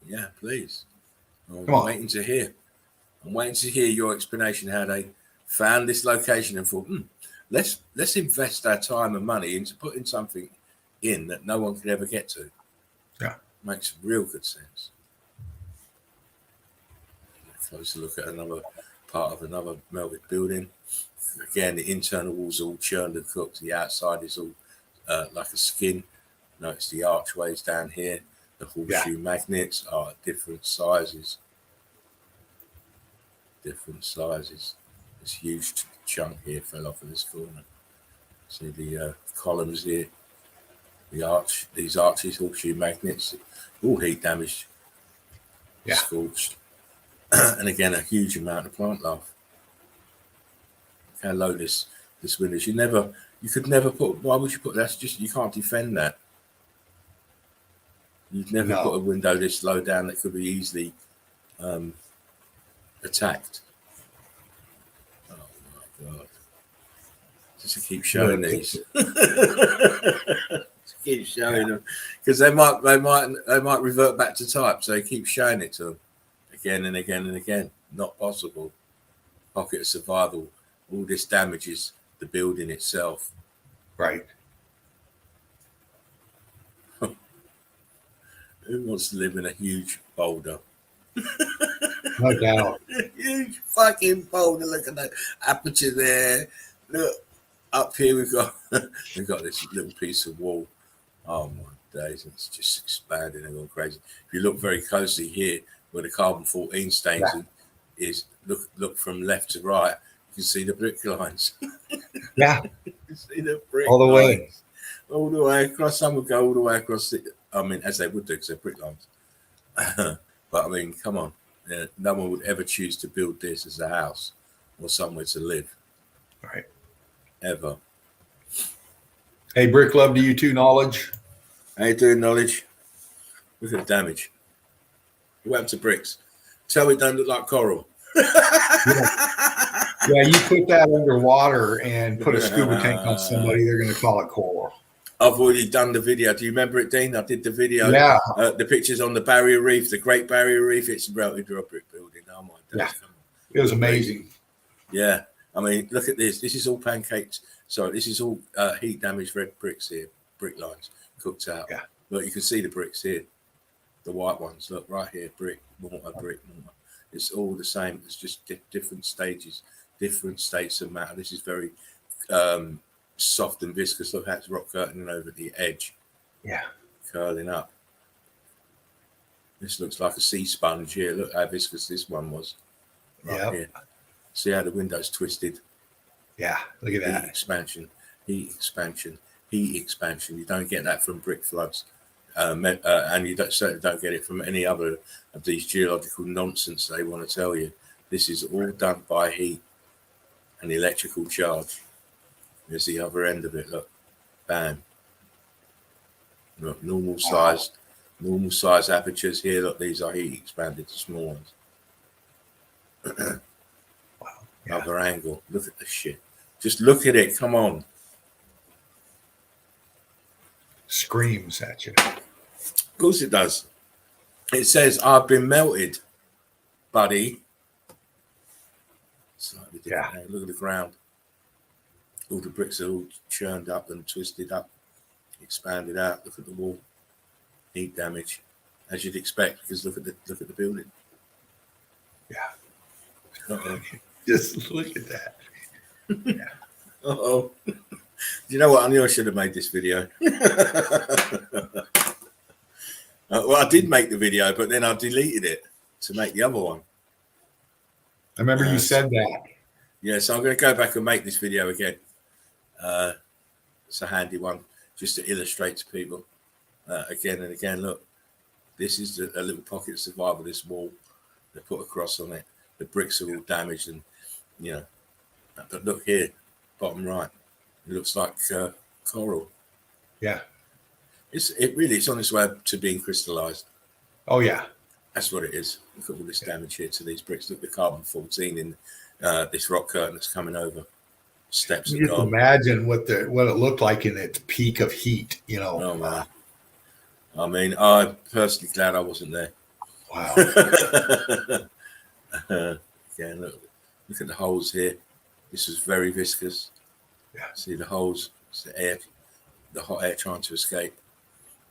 S2: Yeah, please. I'm waiting to hear. I'm waiting to hear your explanation how they found this location and thought, let's invest our time and money into putting something in that no one could ever get to.
S1: Yeah.
S2: Makes real good sense. Closer look at another part of another melted building. Again, the internal walls are all churned and cooked. The outside is all like a skin. Notice the archways down here. The horseshoe magnets are different sizes. This huge chunk here fell off of this corner. See the columns here. these arches, horseshoe magnets, all heat damaged, scorched, and again a huge amount of plant life. How low this window is. You could never put. Why would you put? That's just, you can't defend that. You'd never put a window this low down that could be easily attacked. Oh my god! Just to keep showing these. Keep showing them, because they might revert back to type. So keep showing it to them again and again and again. Not possible. Pocket of survival. All this damages the building itself.
S1: Right.
S2: Who wants to live in a huge boulder?
S1: No doubt.
S2: Huge fucking boulder. Look at that aperture there. Look up here. We've got this little piece of wall. Oh my days! It's just expanding and going crazy. If you look very closely here, where the carbon 14 stains is, look from left to right. You can see the brick lines.
S1: Yeah.
S2: You can see the brick
S1: all the
S2: lines.
S1: way.
S2: All the way across. Some would go all the way across. I mean, as they would do, because they're brick lines. But I mean, come on. No one would ever choose to build this as a house or somewhere to live.
S1: Right.
S2: Ever.
S1: Hey, Brick Love to you too, Knowledge.
S2: How you doing, Knowledge? Look at the damage. What happened to bricks? Tell me it don't look like coral.
S1: Yeah, you put that underwater and put a scuba tank on somebody, they're going to call it coral.
S2: I've already done the video. Do you remember it, Dean? I did the video.
S1: Yeah.
S2: The pictures on the Barrier Reef, the Great Barrier Reef. It's a melted brick building. Oh my God.
S1: Yeah. It was amazing.
S2: Yeah. I mean, look at this. This is all pancakes. Sorry, this is all heat damaged red bricks here. Brick lines cooked out. Yeah. Look, you can see the bricks here. The white ones. Look, right here. Brick, mortar, brick, mortar. It's all the same. It's just different stages, different states of matter. This is very soft and viscous. Look how it's rock curtaining over the edge.
S1: Yeah.
S2: Curling up. This looks like a sea sponge here. Look how viscous this one was. Right here. See how the window's twisted.
S1: Yeah, look at that.
S2: Heat expansion, heat expansion, heat expansion. You don't get that from brick floods. And you certainly don't get it from any other of these geological nonsense they want to tell you. This is all done by heat and electrical charge. There's the other end of it. Look, bam. Look, normal size apertures here. Look, these are heat expanded to small ones.
S1: Wow. Yeah.
S2: Other angle. Look at this shit. Just look at it. Come on.
S1: Screams at you.
S2: Of course it does. It says, I've been melted, buddy. Slightly different. Yeah. Look at the ground. All the bricks are all churned up and twisted up, expanded out. Look at the wall. Heat damage, as you'd expect, because look at the building.
S1: Yeah. Just look at that. Yeah.
S2: Uh-oh. Do you know what? I knew I should have made this video. Well, I did make the video, but then I deleted it to make the other one.
S1: I remember you said that.
S2: Yeah, so I'm going to go back and make this video again. It's a handy one just to illustrate to people again and again. Look, this is a little pocket of survival, this wall. They put a cross on it. The bricks are all damaged and, you know, but look here, bottom right. It looks like coral. Yeah. It's on its way to being crystallized.
S1: Oh, yeah.
S2: That's what it is. Look at all this damage here to these bricks. Look at the carbon 14 in this rock curtain that's coming over. Steps.
S1: You can imagine what it looked like in its peak of heat, you know.
S2: Oh, man. I mean, I'm personally glad I wasn't there.
S1: Wow.
S2: Again, look at the holes here. This was very viscous.
S1: Yeah.
S2: See the holes. It's the air, the hot air trying to escape.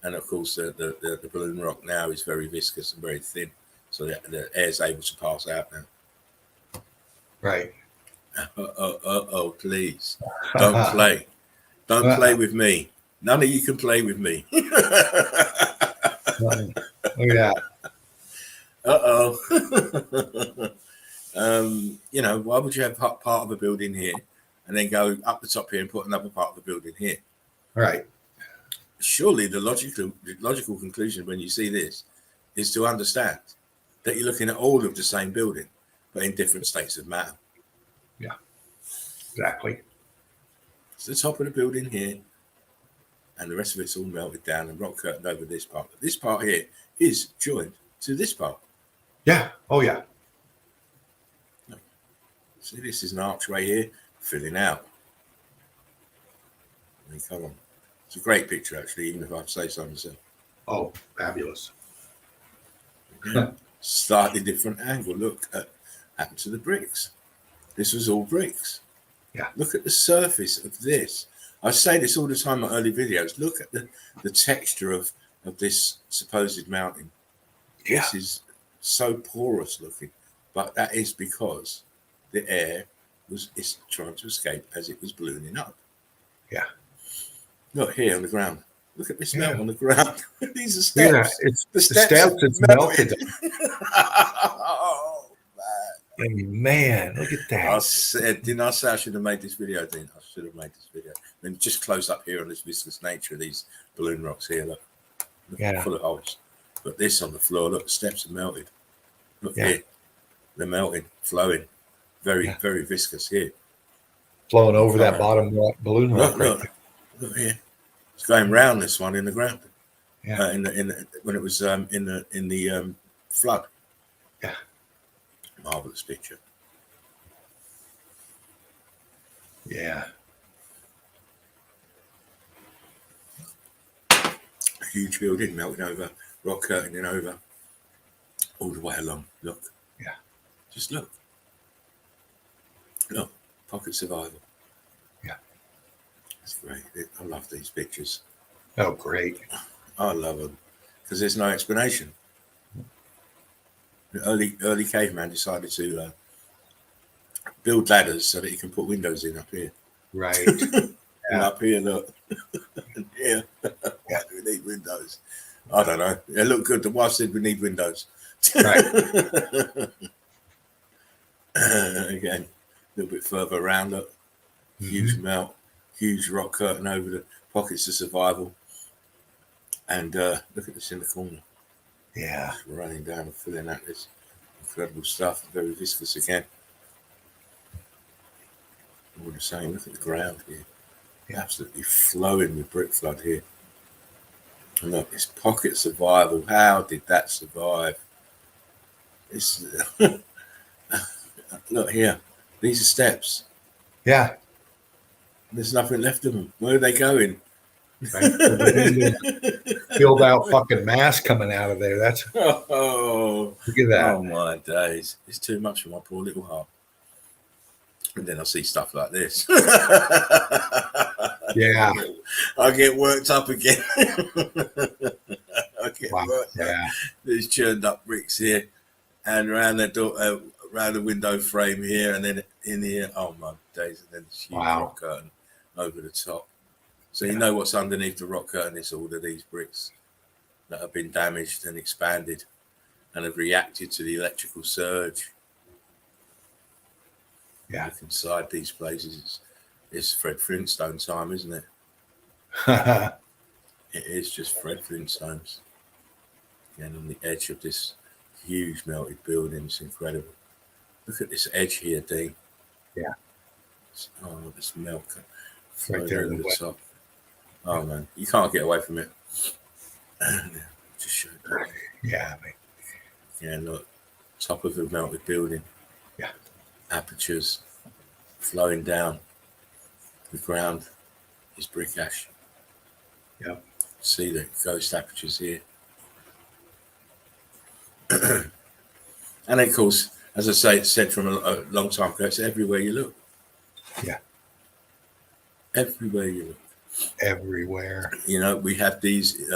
S2: And of course, the balloon rock now is very viscous and very thin, so the air's able to pass out now.
S1: Right.
S2: Please don't play. Don't play with me. None of you can play with me.
S1: Look at that.
S2: You know, why would you have part of a building here and then go up the top here and put another part of the building here?
S1: Right.
S2: surely the logical conclusion when you see this is to understand that you're looking at all of the same building, but in different states of matter.
S1: Yeah, exactly.
S2: It's the top of the building here, and the rest of it's all melted down and rock curtained over this part. But this part here is joined to this part.
S1: Yeah. Oh, yeah.
S2: See, this is an archway here, filling out. I mean, come on. It's a great picture, actually, even if I say so myself.
S1: Oh, fabulous.
S2: Yeah. Slightly different angle. Look at happened to the bricks. This was all bricks.
S1: Yeah.
S2: Look at the surface of this. I say this all the time in my early videos. Look at the texture of this supposed mountain.
S1: Yeah.
S2: This is so porous looking, but that is because the air is trying to escape as it was ballooning up.
S1: Yeah.
S2: Look here on the ground. Look at this melt on the ground. These are steps.
S1: Yeah, it's the steps it's melted.
S2: Oh,
S1: man, look at that.
S2: I said, didn't I say I should have made this video, Dean? I should have made this video. I mean, just close up here on this viscous nature of these balloon rocks here. Look,
S1: Yeah.
S2: Full of holes. But this on the floor, look, the steps are melted. Look here. They're melting, flowing. Very, very viscous here.
S1: Flowing over that bottom balloon rock
S2: Look here. It's going round this one in the ground.
S1: Yeah.
S2: When it was in the flood.
S1: Yeah.
S2: Marvelous picture.
S1: Yeah.
S2: Huge building melting over, rock curtaining over, all the way along. Look.
S1: Yeah.
S2: Just look. Look. Pocket survival.
S1: Yeah.
S2: It's great. I love these pictures.
S1: Oh, great.
S2: I love them because there's no explanation. The early caveman decided to build ladders so that he can put windows in up here.
S1: Right.
S2: And up here, look. Yeah. Why do we need windows? I don't know. They look good. The wife said we need windows.
S1: Right.
S2: Again, a little bit further around, look. Huge melt, huge rock curtain over the pockets of survival. And look at this in the corner.
S1: Yeah.
S2: Just running down and filling out this incredible stuff. Very viscous again. All the same. Look at the ground here. Absolutely flowing with brick flood here. And look, this pocket survival. How did that survive? This look here. These are steps.
S1: Yeah.
S2: There's nothing left of them. Where are they going?
S1: Right. Filled out fucking mass coming out of there. That's look at that.
S2: Oh my days. It's too much for my poor little heart. And then I see stuff like this.
S1: Yeah.
S2: I get worked up again. I get worked up. There's churned up bricks here and around the door, around the window frame here, and then in here. Oh my days! And then this huge rock curtain over the top. So you know what's underneath the rock curtain is all of these bricks that have been damaged and expanded and have reacted to the electrical surge.
S1: Yeah.
S2: Look inside these places. It's Fred Flintstone time, isn't it? It is just Fred Flintstones. And on the edge of this huge melted building, it's incredible. Look at this edge here, Dean.
S1: Yeah.
S2: Oh, this melt
S1: Right there
S2: over the top. Oh man, you can't get away from it. Just show that.
S1: Yeah, mate.
S2: Yeah, look, top of the melted building.
S1: Yeah.
S2: Apertures flowing down. The ground is brick ash.
S1: Yeah.
S2: See the ghost apertures here. And of course, as I say, it's said from a long time ago, it's everywhere you look.
S1: Yeah.
S2: Everywhere you look.
S1: Everywhere.
S2: You know, we have these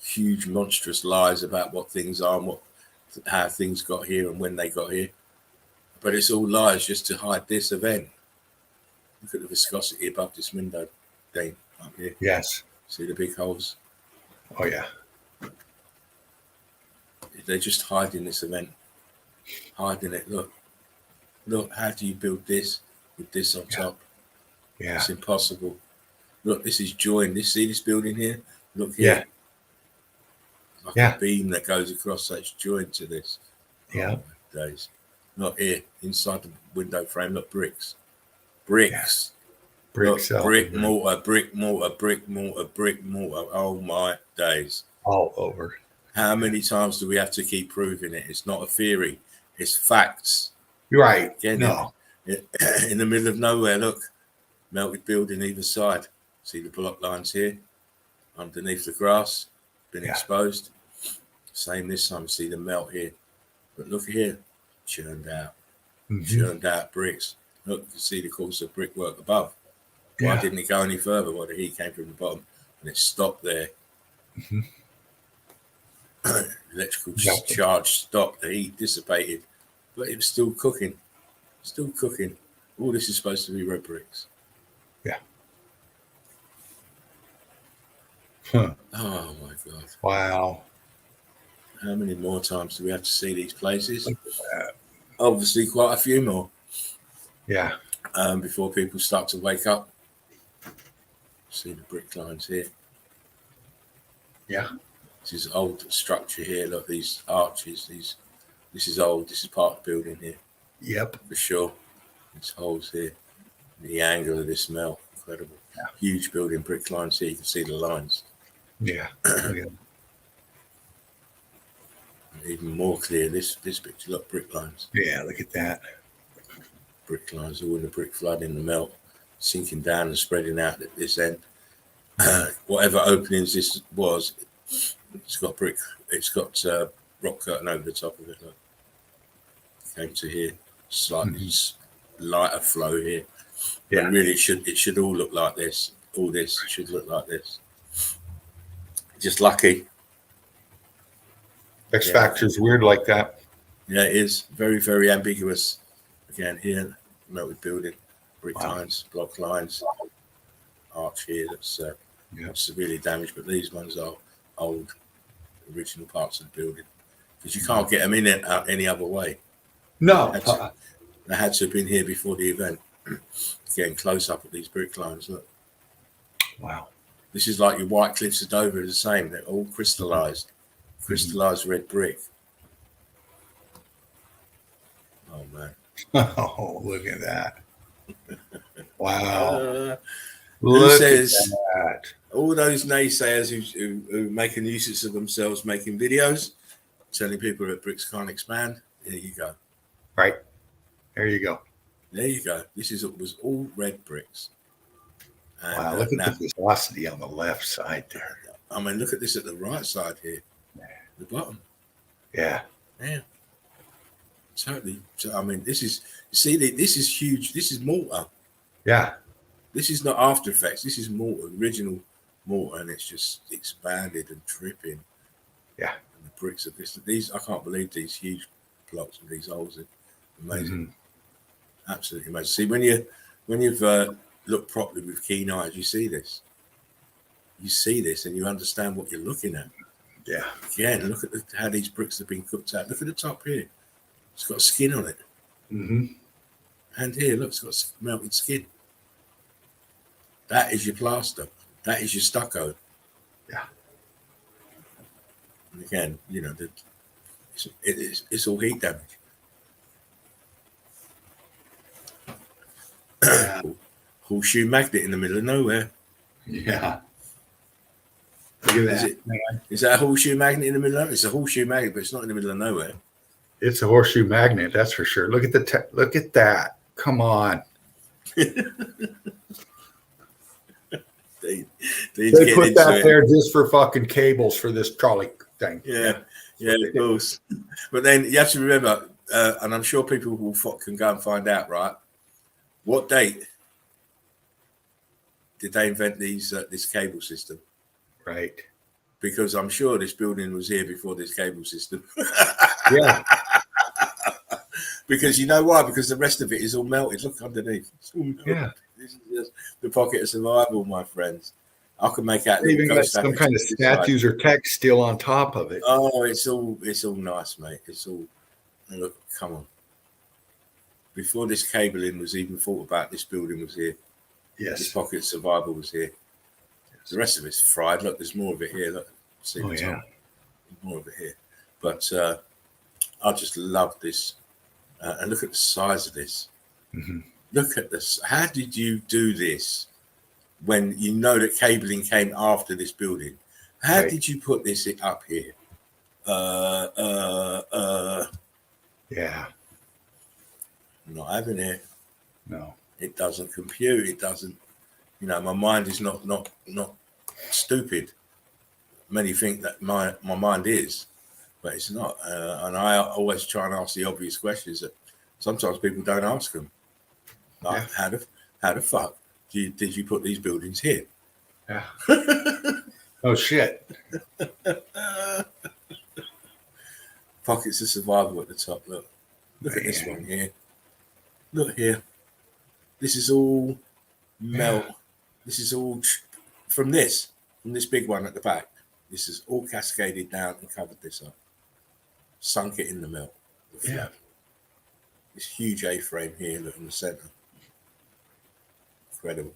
S2: huge, monstrous lies about what things are and how things got here and when they got here. But it's all lies just to hide this event. Look at the viscosity above this window, Dane, up here.
S1: Yes.
S2: See the big holes?
S1: Oh, yeah.
S2: They're just hiding this event. Hiding it. Look, how do you build this with this on top?
S1: Yeah.
S2: It's impossible. Look, this is joined. See this building here? Look here.
S1: Yeah.
S2: Like a beam that goes across such joint to this.
S1: Yeah.
S2: Oh, my days. Not here. Inside the window frame. Look, bricks. Bricks.
S1: Bricks.
S2: Look, brick, mortar, brick, mortar, brick, mortar, brick, mortar. Oh, my days.
S1: All over.
S2: How many times do we have to keep proving it? It's not a theory. It's facts.
S1: You're right.
S2: Again,
S1: No.
S2: in the middle of nowhere, look. Melted building either side. See the block lines here? Underneath the grass. Been exposed. Same this time. See the melt here. But look here. Churned out. Churned out bricks. Look, you can see the course of brickwork above. Why didn't it go any further? Well, the heat came from the bottom and it stopped there. Electrical charge stopped, the heat dissipated, but it was still cooking. Still cooking. All this is supposed to be red bricks.
S1: Yeah. Huh.
S2: Oh my God.
S1: Wow.
S2: How many more times do we have to see these places? Obviously, quite a few more.
S1: Yeah.
S2: Before people start to wake up. See the brick lines here.
S1: Yeah.
S2: This is old structure here. Look, these arches. This is old. This is part of the building here.
S1: Yep.
S2: For sure. These holes here. The angle of this melt. Incredible. Yeah. Huge building, brick lines here. You can see the lines.
S1: Yeah.
S2: Even more clear, this picture. Look, brick lines.
S1: Yeah, look at that.
S2: Brick lines, all in the brick flood in the melt, sinking down and spreading out at this end. Whatever openings this was, it's got brick. It's got rock curtain over the top of it. Look. Came to here, slightly lighter flow here. Yeah, and really, it should all look like this. All this should look like this. Just lucky.
S1: X Factor's weird like that.
S2: Yeah, it is very, very ambiguous. Again, here, melted building, brick lines, block lines, arch here that's severely damaged, but these ones are old, original parts of the building because you can't get them in it any other way.
S1: No,
S2: they had to have been here before the event. Getting close up at these brick lines. Look,
S1: wow,
S2: this is like your White Cliffs of Dover are the same. They're all crystallized, red brick. Oh man.
S1: Oh, look at that. Wow.
S2: Who says that? All those naysayers who make a nuisance of themselves making videos, telling people that bricks can't expand. There you go.
S1: Right. There you go.
S2: There you go. This was all red bricks. And,
S1: wow, look at the velocity on the left side there.
S2: I mean, look at this at the right side here. The bottom.
S1: Yeah.
S2: Yeah. Totally. So, I mean, this is huge. This is mortar. Yeah. This is not After Effects. This is mortar, original mortar, and it's just expanded and dripping. Yeah. And the bricks of these, I can't believe these huge blocks with these holes in. Amazing. Absolutely amazing. See, when you've looked properly with keen eyes, you see this. You see this and you understand what you're looking at. Yeah. Again, look at how these bricks have been cooked out. Look at the top here. It's got skin on it. And here, look, it's got melted skin. That is your plaster. That is your stucco. Yeah. And again, you know, it's all heat damage. Horseshoe magnet in the middle of nowhere. Yeah. Look at that. Is that a horseshoe magnet in the middle of it? It's a horseshoe magnet, but it's not in the middle of nowhere. It's a horseshoe magnet, that's for sure. Look at look at that. Come on. They put that there just for fucking cables for this trolley thing. Yeah, of course. But then you have to remember, and I'm sure people can go and find out, right? What date did they invent this cable system? Right. Because I'm sure this building was here before this cable system. Yeah. Because you know why? Because the rest of it is all melted. Look underneath. It's all melted. Yeah. This is just the pocket of survival, my friends. I can make out even got some kind of statues or text still on top of it. Oh, it's all nice, mate. It's all look. Come on. Before this cabling was even thought about, this building was here. Yes. This pocket of survival was here. The rest of it's fried. Look, there's more of it here. Look, see the top. More of it here. But I just love this. And look at the size of this.
S1: Mm-hmm.
S2: Look at this. How did you do this when you know that cabling came after this building? How did you put this up here?
S1: Yeah.
S2: I'm not having it.
S1: No.
S2: It doesn't compute. It doesn't. My mind is not stupid. Many think that my mind is, but it's not. And I always try and ask the obvious questions that sometimes people don't ask them. Like, how the fuck did you put these buildings here?
S1: Yeah. Oh shit.
S2: Pockets of survival at the top. Look at this one here. Look here. This is all melt. This is all from this big one at the back. This is all cascaded down and covered this up. Sunk it in the melt.
S1: Yeah.
S2: This huge A-frame here, look in the center. Incredible.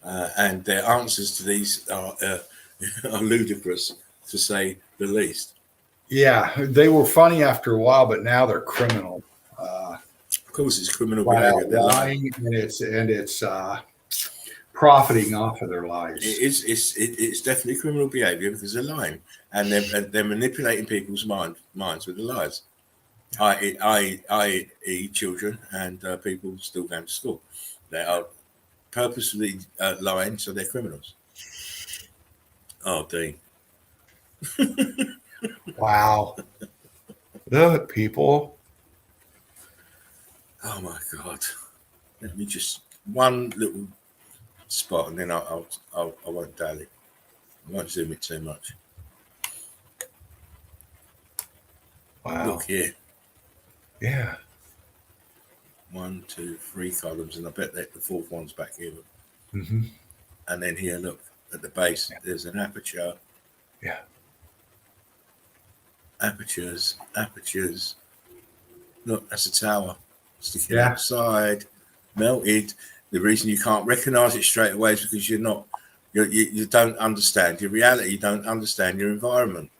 S2: And their answers to these are ludicrous, to say the least.
S1: Yeah, they were funny after a while, but now they're criminal.
S2: Of course, it's criminal behavior. They're
S1: lying, and it's profiting off of their lies.
S2: It's definitely criminal behavior because they're lying, and they're manipulating people's minds with the lies. I.e. children and people still going to school. They are purposefully lying, so they're criminals. Oh, Dean.
S1: Wow. Look, people.
S2: Oh my God. Let me just one little spot, and then I won't dally. I won't zoom it too much.
S1: Wow.
S2: Look here.
S1: Yeah.
S2: 1, 2, 3 columns, and I bet that the fourth one's back here.
S1: Mm-hmm.
S2: And then here, look at the base. Yeah. There's an aperture.
S1: Yeah.
S2: Apertures. Look, that's a tower sticking outside, melted. The reason you can't recognize it straight away is because you don't understand your reality. You don't understand your environment.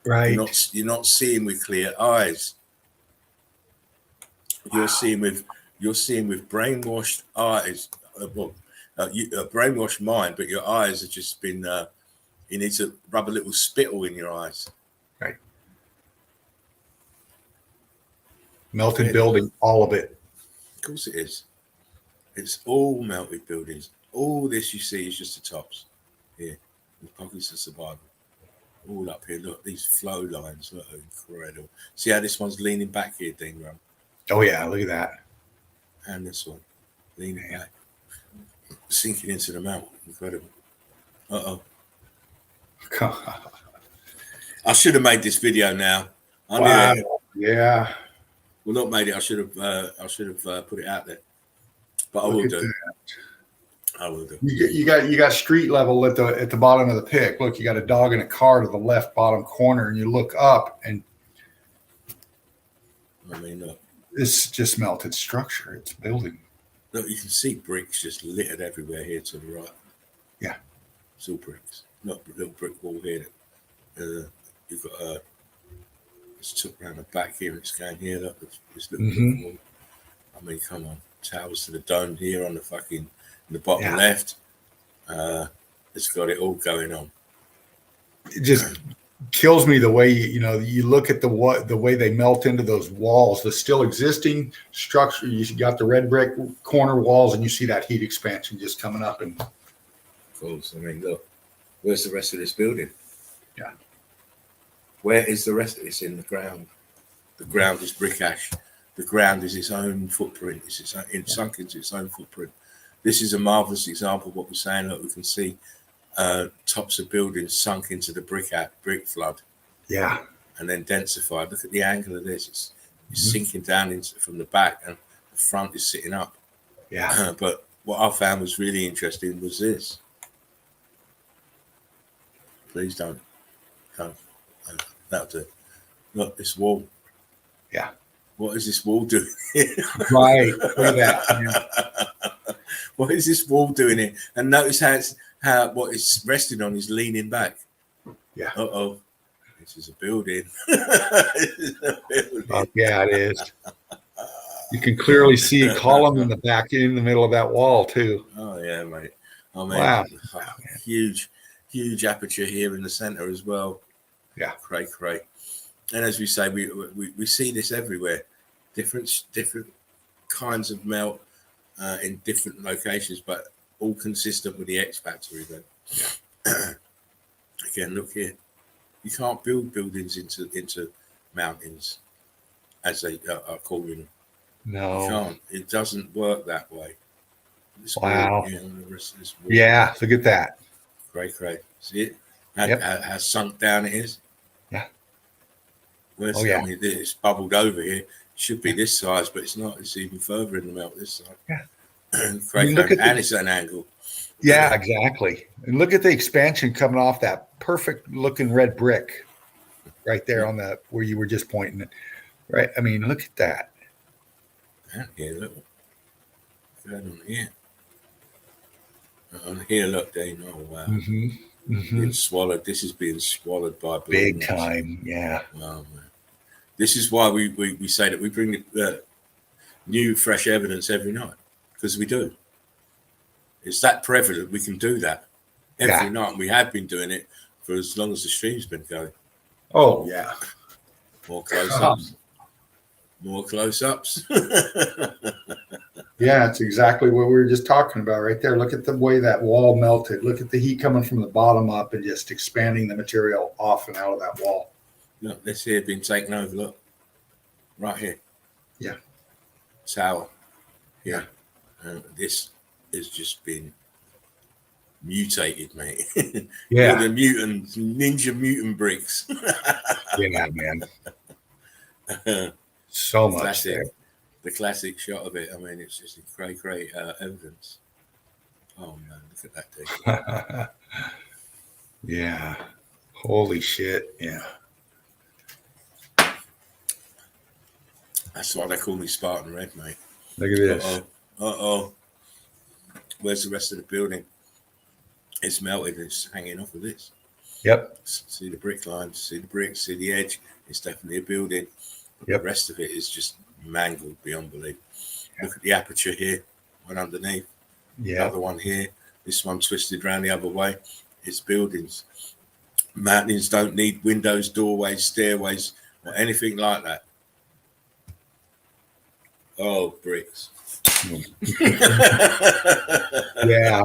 S1: Right.
S2: You're not seeing with clear eyes. Wow. You're seeing with brainwashed eyes. A brainwashed mind, but your eyes have just been. You need to rub a little spittle in your eyes.
S1: Right. Melted building, all of it.
S2: Of course it is. It's all melted buildings. All this you see is just the tops here. The pockets of survival. All up here. Look, these flow lines look incredible. See how this one's leaning back here, Dean Rum?
S1: Oh yeah, look at that.
S2: And this one. Leaning back. Sinking into the mountain. Incredible. Uh-oh. I should have made this video now.
S1: Wow. Yeah.
S2: Well, not made it. I should have put it out there. But I will do. I will do.
S1: You got street level at the bottom of the pic. Look, you got a dog in a car to the left bottom corner, and you look up, and
S2: I mean, look,
S1: it's just melted structure. It's building.
S2: Look, you can see bricks just littered everywhere here to the right.
S1: Yeah,
S2: it's all bricks. Not a little brick wall here. You've got it's took around the back here. It's going here. Look, this little brick wall. I mean, come on. Towers to the dome here on the fucking in the bottom left. It's got it all going on.
S1: It just kills me the way you look at the way they melt into those walls, the still existing structure. You got the red brick corner walls, and you see that heat expansion just coming up. And
S2: of course, I mean, look, where's the rest of this building?
S1: Yeah,
S2: where is the rest of this in the ground? The ground is brick ash. The ground is its own footprint. It's sunk into its own footprint. This is a marvelous example of what we're saying. Look, we can see tops of buildings sunk into the brick flood.
S1: Yeah.
S2: And then densified. Look at the angle of this. It's sinking down from the back, and the front is sitting up.
S1: Yeah.
S2: But what I found was really interesting was this. Please don't. That'll do. Look, this wall.
S1: Yeah.
S2: What is this wall doing?
S1: Right. Look at that. Yeah.
S2: What is this wall doing here? And notice how what it's resting on is leaning back.
S1: Yeah.
S2: Uh-oh. This is a building. This is a building.
S1: Yeah, it is. You can clearly see a column in the back, in the middle of that wall, too.
S2: Oh, yeah, mate. I mean,
S1: Wow.
S2: huge aperture here in the center as well.
S1: Yeah.
S2: Cray. And as we say, we see this everywhere. Different kinds of melt in different locations, but all consistent with the X factor event. Yeah. Again, look here. You can't build buildings into mountains, as they are calling them.
S1: No.
S2: You can't. It doesn't work that way.
S1: Wow.
S2: Here, the rest of this wall.
S1: Yeah, look at that.
S2: Cray. See it? How sunk down it is?
S1: Yeah.
S2: Where's, I mean, it's bubbled over here. It should be this size, but it's not. It's even further in the melt this side.
S1: Yeah.
S2: Cray, and it's an angle.
S1: Yeah, exactly. And look at the expansion coming off that perfect looking red brick right there on the where you were just pointing it. Right. I mean, look at that.
S2: Here, look. Right on here. On here, look, Dane. Oh, wow. Being swallowed. This is being swallowed by
S1: big time. Yeah.
S2: Wow, man. This is why we say that we bring new, fresh evidence every night, because we do. It's that prevalent. We can do that every night. And we have been doing it for as long as the stream's been going.
S1: Oh, yeah.
S2: More close-ups. More close-ups.
S1: Yeah, it's exactly what we were just talking about right there. Look at the way that wall melted. Look at the heat coming from the bottom up and just expanding the material off and out of that wall.
S2: Look, this here been taken over. Look. Right here.
S1: Yeah.
S2: Tower. Yeah. This has just been mutated, mate.
S1: Yeah.
S2: The ninja mutant bricks.
S1: Yeah, man. So much
S2: classic,
S1: there.
S2: The classic shot of it. I mean, it's just great evidence. Oh man, look at that thing.
S1: Yeah. Holy shit. Yeah.
S2: That's why they call me Spartan Red, mate.
S1: Look at this.
S2: Uh-oh. Where's the rest of the building? It's melted and it's hanging off of this.
S1: Yep.
S2: See the brick lines, see the bricks, see the edge. It's definitely a building. But the rest of it is just mangled beyond belief. Look at the aperture here, one underneath.
S1: Yeah.
S2: Another one here. This one twisted around the other way. It's buildings. Mountains don't need windows, doorways, stairways, or anything like that. Oh, bricks.
S1: Yeah.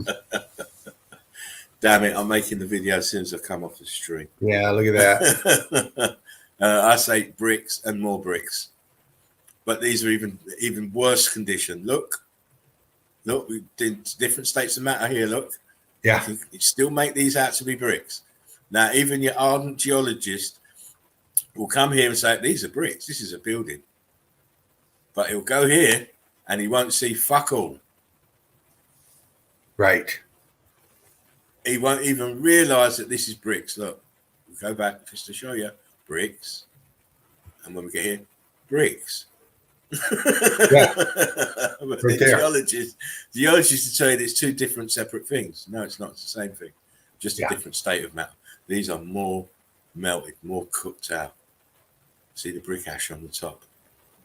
S2: Damn it, I'm making the video as soon as I come off the stream.
S1: Yeah, look at that.
S2: I say bricks and more bricks. But these are even worse condition. Look, we did different states of matter here, look.
S1: Yeah.
S2: You still make these out to be bricks. Now, even your ardent geologist will come here and say, these are bricks, this is a building. But he'll go here and he won't see fuck all.
S1: Right.
S2: He won't even realize that this is bricks. Look, we'll go back just to show you. Bricks. And when we get here, bricks.
S1: Yeah.
S2: But
S1: Right
S2: the geologists will tell you it's two different separate things. No, it's not. It's the same thing. Just a different state of matter. These are more melted, more cooked out. See the brick ash on the top?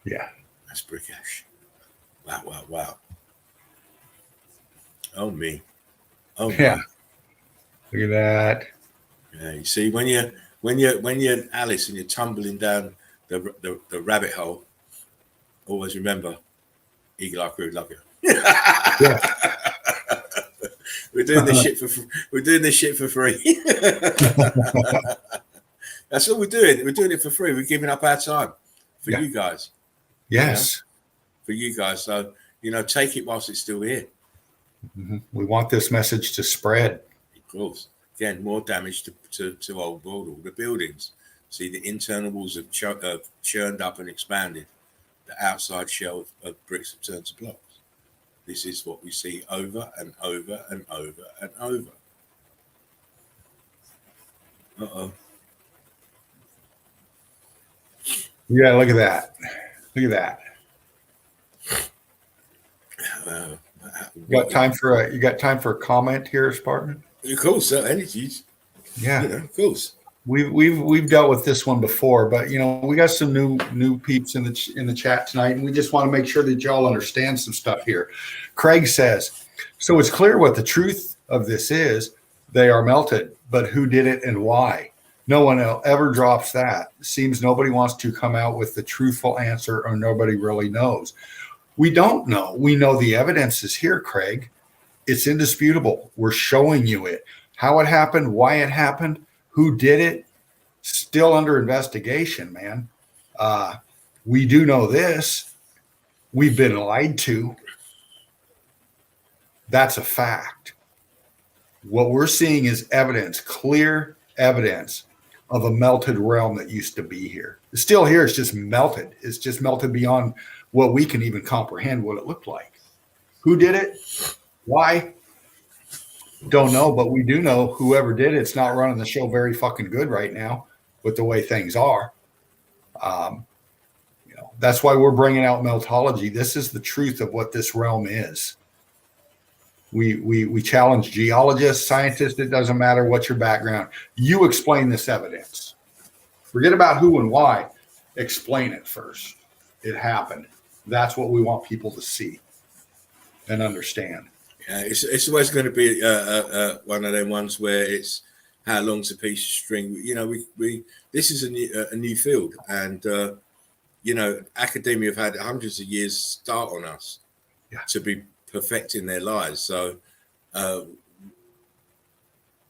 S1: Yeah.
S2: That's brick ash. Wow. Oh me. Oh
S1: yeah.
S2: me.
S1: Look at that.
S2: Yeah, you see when you're Alice and you're tumbling down the rabbit hole, always remember Eagle Eye Crew love you.
S1: Yeah.
S2: We're doing this shit for free. That's all we're doing. We're doing it for free. We're giving up our time for you guys.
S1: Yes.
S2: For you guys. So, take it whilst it's still here.
S1: Mm-hmm. We want this message to spread.
S2: Of course. Again, more damage to old world, all the buildings. See, the internal walls have churned up and expanded. The outside shell of bricks have turned to blocks. This is what we see over and over and over and over. Uh-oh.
S1: Yeah, look at that. Look at that. You got time for a comment here, Spartan?
S2: Of course, energies.
S1: Yeah,
S2: of course.
S1: We've dealt with this one before, but we got some new peeps in the chat tonight, and we just want to make sure that y'all understand some stuff here. Craig says, so it's clear what the truth of this is. They are melted, but who did it and why? No one ever drops that. Seems nobody wants to come out with the truthful answer, or nobody really knows. We don't know. We know the evidence is here, Craig. It's indisputable. We're showing you it. How it happened, why it happened, who did it, still under investigation, man. We do know this. We've been lied to. That's a fact. What we're seeing is evidence, clear evidence of a melted realm that used to be here. It's still here. It's just melted. It's just melted beyond what we can even comprehend what it looked like. Who did it? Why? Don't know, but we do know whoever did it's not running the show very fucking good right now with the way things are. That's why we're bringing out Meltology. This is the truth of what this realm is. We challenge geologists, scientists. It doesn't matter what your background. You explain this evidence. Forget about who and why. Explain it first. It happened. That's what we want people to see and understand.
S2: Yeah, it's always going to be one of them ones where it's how long's a piece of string. We this is a new field, and academia have had hundreds of years start on us to be perfecting their lives. So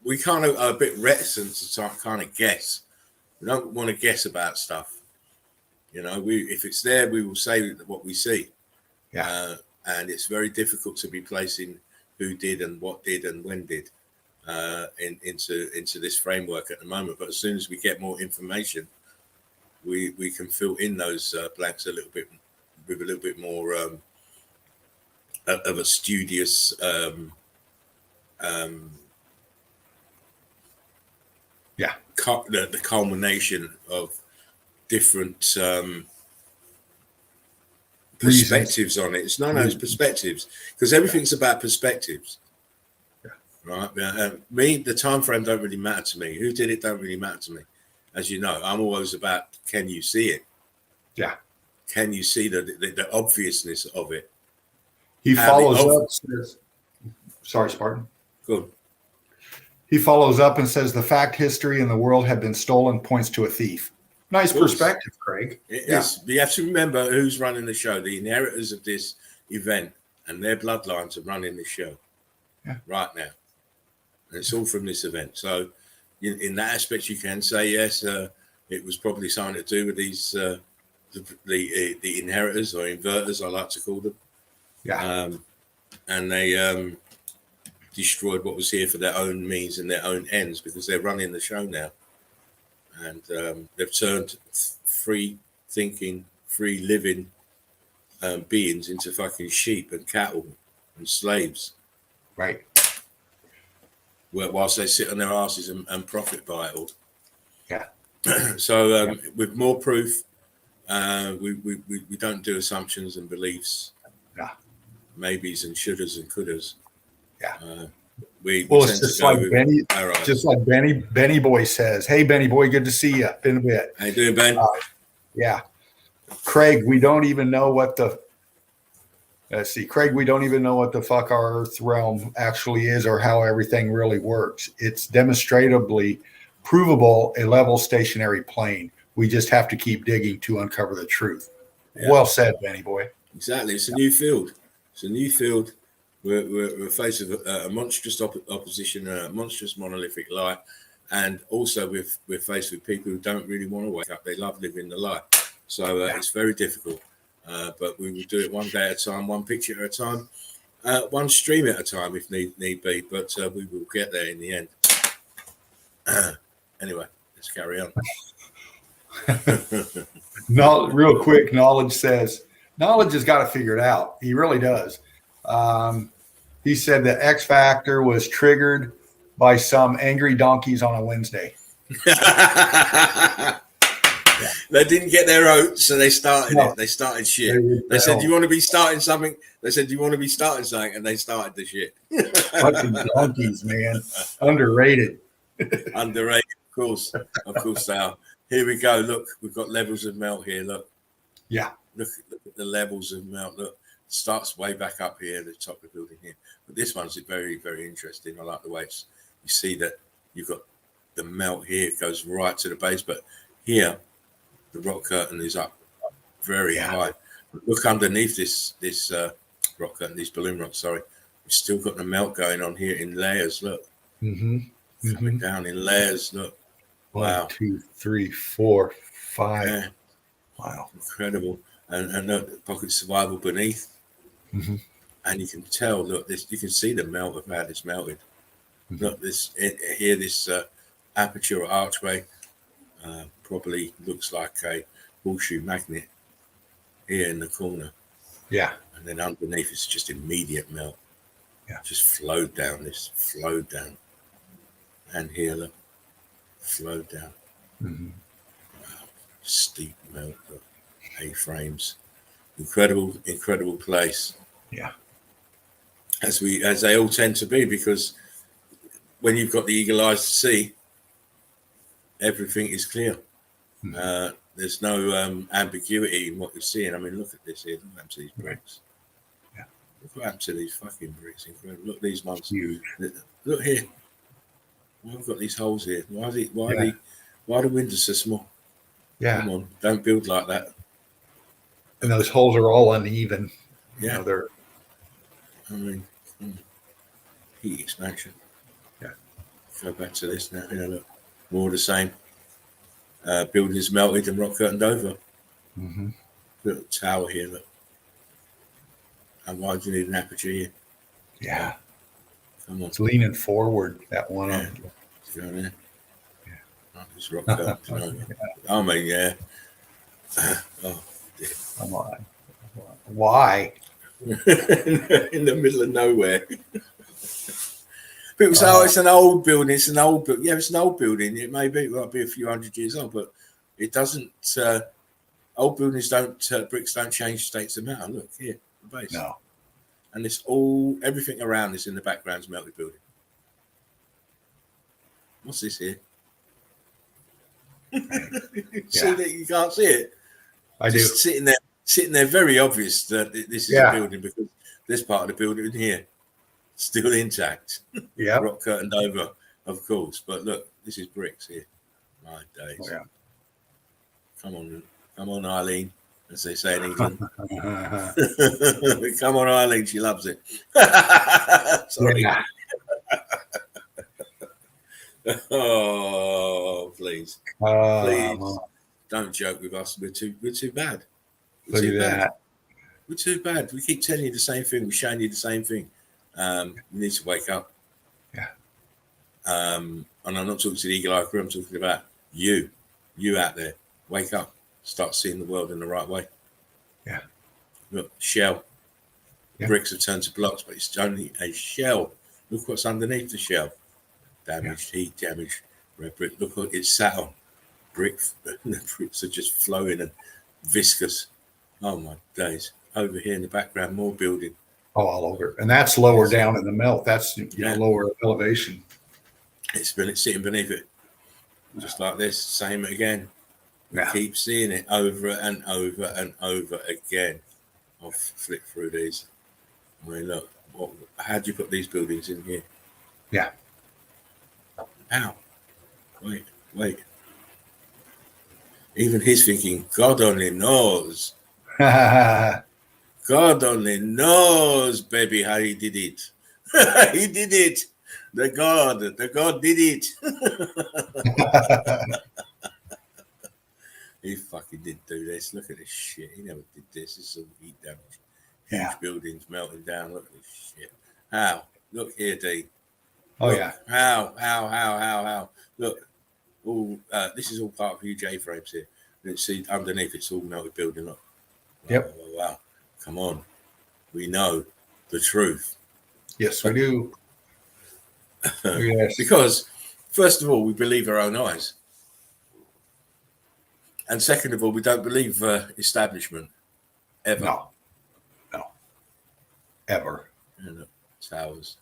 S2: we kind of are a bit reticent to kind of guess. We don't want to guess about stuff. If it's there, we will say what we see. Yeah. And it's very difficult to be placing who did and what did and when did into this framework at the moment. But as soon as we get more information, we can fill in those blanks a little bit with a little bit more of a studious the culmination of different perspectives on it. It's it's perspectives, because everything's about perspectives. Right? Me, the time frame don't really matter to me. Who did it don't really matter to me. As you know, I'm always about, can you see it? Yeah. Can you see the obviousness of it?
S1: He follows up. Says, sorry, Spartan.
S2: Good.
S1: He follows up and says the fact, history, and the world have been stolen points to a thief. Nice perspective, Craig.
S2: Yes. You have to remember who's running the show. The inheritors of this event and their bloodlines are running the show right now. And it's all from this event. So in that aspect, you can say, yes, it was probably something to do with these the inheritors or inverters, I like to call them. Yeah. And they destroyed what was here for their own means and their own ends, because they're running the show now. And they've turned free thinking, free living beings into fucking sheep and cattle and slaves.
S1: Right.
S2: Whilst they sit on their asses and profit by it all.
S1: Yeah.
S2: So with more proof, we don't do assumptions and beliefs. Yeah. Maybes and shouldas and couldas. Yeah.
S1: It's just like Benny Boy says. Hey, Benny Boy, good to see you. Been a bit.
S2: How you doing, Ben?
S1: Yeah. Craig, we don't even know what the Craig, we don't even know what the fuck our Earth realm actually is or how everything really works. It's demonstratively provable a level stationary plane. We just have to keep digging to uncover the truth. Yeah. Well said, Benny Boy.
S2: Exactly. It's a new field. It's a new field. We're faced with a monstrous opposition, a monstrous monolithic lie, and also we're faced with people who don't really want to wake up. They love living the lie. So it's very difficult. But we will do it one day at a time, one picture at a time, one stream at a time if need be. But we will get there in the end. Anyway, let's carry on.
S1: Real quick, Knowledge says, Knowledge has got to figure it out. He really does. He said the X Factor was triggered by some angry donkeys on a Wednesday.
S2: They didn't get their oats, so they started
S1: No.
S2: it. They started shit.
S1: They
S2: They said,
S1: rebelled.
S2: "Do you want to be starting something?" They said, "Do you want to be starting something?" And they started the shit.
S1: Fucking donkeys, man. Underrated.
S2: Underrated, of course they are. Here we go. Look, we've got levels of melt here. Look,
S1: Yeah.
S2: look at the levels of melt. Look, it starts way back up here, the top of the building here. But this one's very, very interesting. I like the way you see that you've got the melt here. It goes right to the base, but here the rock curtain is up very high. Look underneath this rock curtain, these balloon rocks. Sorry, we've still got the melt going on here in layers. Look, coming down in layers. Look, wow.
S1: 1, 2, 3, 4, 5.
S2: Yeah.
S1: Wow,
S2: incredible. And look, pocket survival beneath, and you can tell. Look, you can see the melt of how it's melted. Look, this aperture or archway probably looks like a horseshoe magnet here in the corner.
S1: Yeah.
S2: And then underneath it's just immediate melt.
S1: Yeah.
S2: Just flowed down. And here, look, flowed down. Wow. Steep melt. Look, A-frames. Incredible place.
S1: Yeah.
S2: As they all tend to be, because when you've got the eagle eyes to see, everything is clear. There's no ambiguity in what you're seeing. I mean, look at this here. Look what happened to these bricks.
S1: Yeah.
S2: Look what happened to these fucking bricks. Incredible. Look at these ones.
S1: Huge.
S2: Look here. Why have we got these holes here? Why are the windows so small?
S1: Yeah.
S2: Come on, don't build like that.
S1: And those holes are all uneven.
S2: Yeah.
S1: You know,
S2: I mean, heat expansion.
S1: Yeah.
S2: Go back to this now. Look, more of the same. Buildings melted and rock curtained over. Little tower here, look. And why do you need an aperture here?
S1: Yeah.
S2: Come on.
S1: It's leaning forward, that one.
S2: Yeah. Go there. Yeah. This rock curtained over. I mean, yeah. Oh, dear.
S1: Come on. Why?
S2: In the middle of nowhere. People say, "Oh, it's an old building. It's an old building." Yeah, it's an old building. It might be a few hundred years old, but it doesn't. Old buildings bricks don't change states of matter. Look here, the base.
S1: No.
S2: And it's everything around this in the background's melted building. What's this here? See that you can't see it.
S1: I do.
S2: Sitting there, very obvious that this is a building, because this part of the building here still intact.
S1: Yeah.
S2: Rock curtained over, of course. But look, this is bricks here. My days.
S1: Oh, yeah.
S2: Come on, Eileen, as they say in England. Come on, Eileen, she loves it. Sorry.
S1: Yeah.
S2: Oh, please. Please. Don't joke with us. We're too bad.
S1: Look at that.
S2: We're too bad. We keep telling you the same thing. We're showing you the same thing. You need to wake up.
S1: Yeah.
S2: And I'm not talking to the eagle eye crew. I'm talking about you out there. Wake up. Start seeing the world in the right way.
S1: Yeah.
S2: Look, shell.
S1: Yeah.
S2: Bricks have turned to blocks, but it's only a shell. Look what's underneath the shell. Damaged, heat damage, red brick. Look what it's sat on. Bricks. The bricks are just flowing and viscous. Oh my days. Over here in the background, more building.
S1: Oh, all over. And that's lower down in the melt. That's lower elevation.
S2: It's sitting beneath it. Just like this. Same again. We keep seeing it over and over and over again. I'll flip through these. I mean, look. How do you put these buildings in here?
S1: Yeah.
S2: Ow. Wait. Even he's thinking, God only knows. God only knows, baby, how he did it. He did it. The God did it. He fucking didn't do this. Look at this shit. He never did this. This is all heat damage. Huge buildings melting down. Look at this shit. How? Look here, D.
S1: Oh,
S2: look,
S1: yeah.
S2: How? Look. All this is all part of huge A-frames here. You see underneath it's all melted building up.
S1: Yep.
S2: Wow. Come on. We know the truth.
S1: Yes, we do. Yes.
S2: Because, first of all, we believe our own eyes. And second of all, we don't believe establishment ever.
S1: No, ever.
S2: And towers.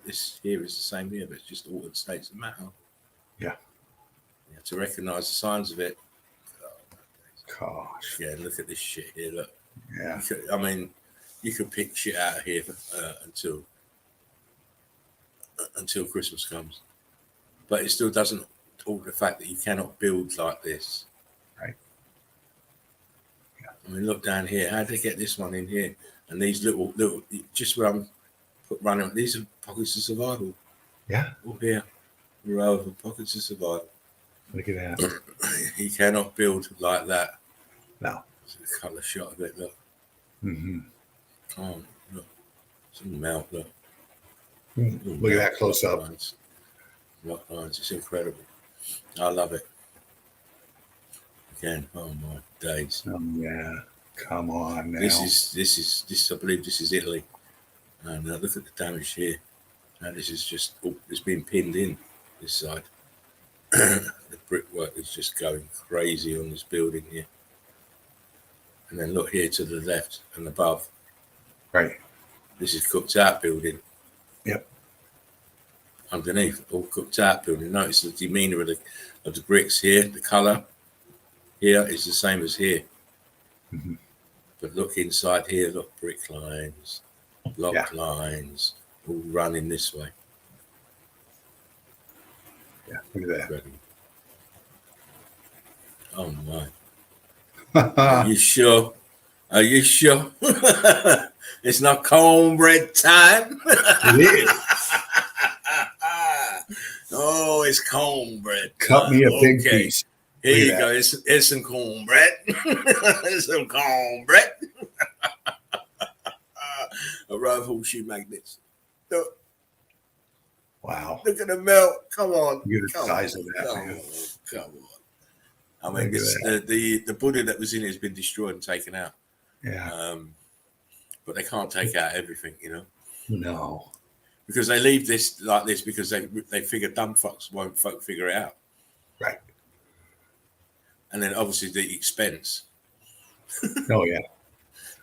S2: This here is the same here, but it's just altered states of matter.
S1: Yeah.
S2: To recognise the signs of it.
S1: Gosh.
S2: Yeah, look at this shit here. Look.
S1: Yeah.
S2: You could pick shit out of here until Christmas comes, but it still doesn't alter the fact that you cannot build like this.
S1: Right.
S2: Yeah. I mean, look down here. How did they get this one in here? And these little, just where I'm running. These are pockets of survival.
S1: Yeah.
S2: All here, a row of pockets of survival.
S1: Look at that.
S2: You cannot build like that.
S1: No.
S2: It's a colour shot of it. Look.
S1: Mm-hmm.
S2: Oh, look. It's a melt. Look.
S1: Look at that close up.
S2: Rock lines. It's incredible. I love it. Again, oh my days.
S1: Oh, yeah. Come on now.
S2: This is. I believe this is Italy. And look at the damage here. Now this is just. It's been pinned in this side. The brickwork is just going crazy on this building here. And then look here to the left and above.
S1: Right.
S2: This is cooked out building.
S1: Yep.
S2: Underneath, all cooked out building. Notice the demeanor of the bricks here. The colour here is the same as here.
S1: Mm-hmm.
S2: But look inside here. Look, brick lines, block lines, all running this way.
S1: Yeah, look at that.
S2: Oh my. Are you sure? Are you sure? It's not cornbread time.
S1: It is.
S2: Oh, it's cornbread.
S1: Cut me a big piece.
S2: Here you go. It's some cornbread. It's some cornbread. A row of horseshoe magnets. Look.
S1: Wow.
S2: Look at the melt. Come on.
S1: Look at the size of that.
S2: Come on. I mean, the Buddha that was in it has been destroyed and taken out.
S1: Yeah.
S2: But they can't take out everything, you know.
S1: No.
S2: Because they leave this like this because they figure dumb fucks won't figure it out.
S1: Right.
S2: And then obviously the expense.
S1: Oh yeah.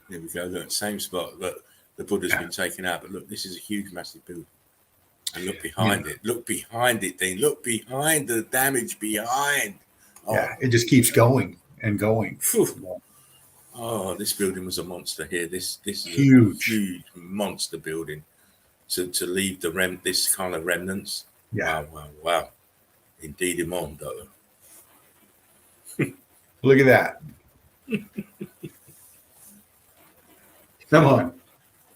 S2: There we go. Look, same spot. Look, the Buddha's been taken out, but look, this is a huge, massive building. And look behind it. Look behind it, Dean. Look behind the damage behind. Oh.
S1: Yeah, it just keeps going and going.
S2: Oh, this building was a monster here. This is
S1: huge.
S2: A huge monster building to leave this kind of remnants.
S1: Yeah.
S2: Wow. Indeed, Imondo.
S1: Look at that. Come on.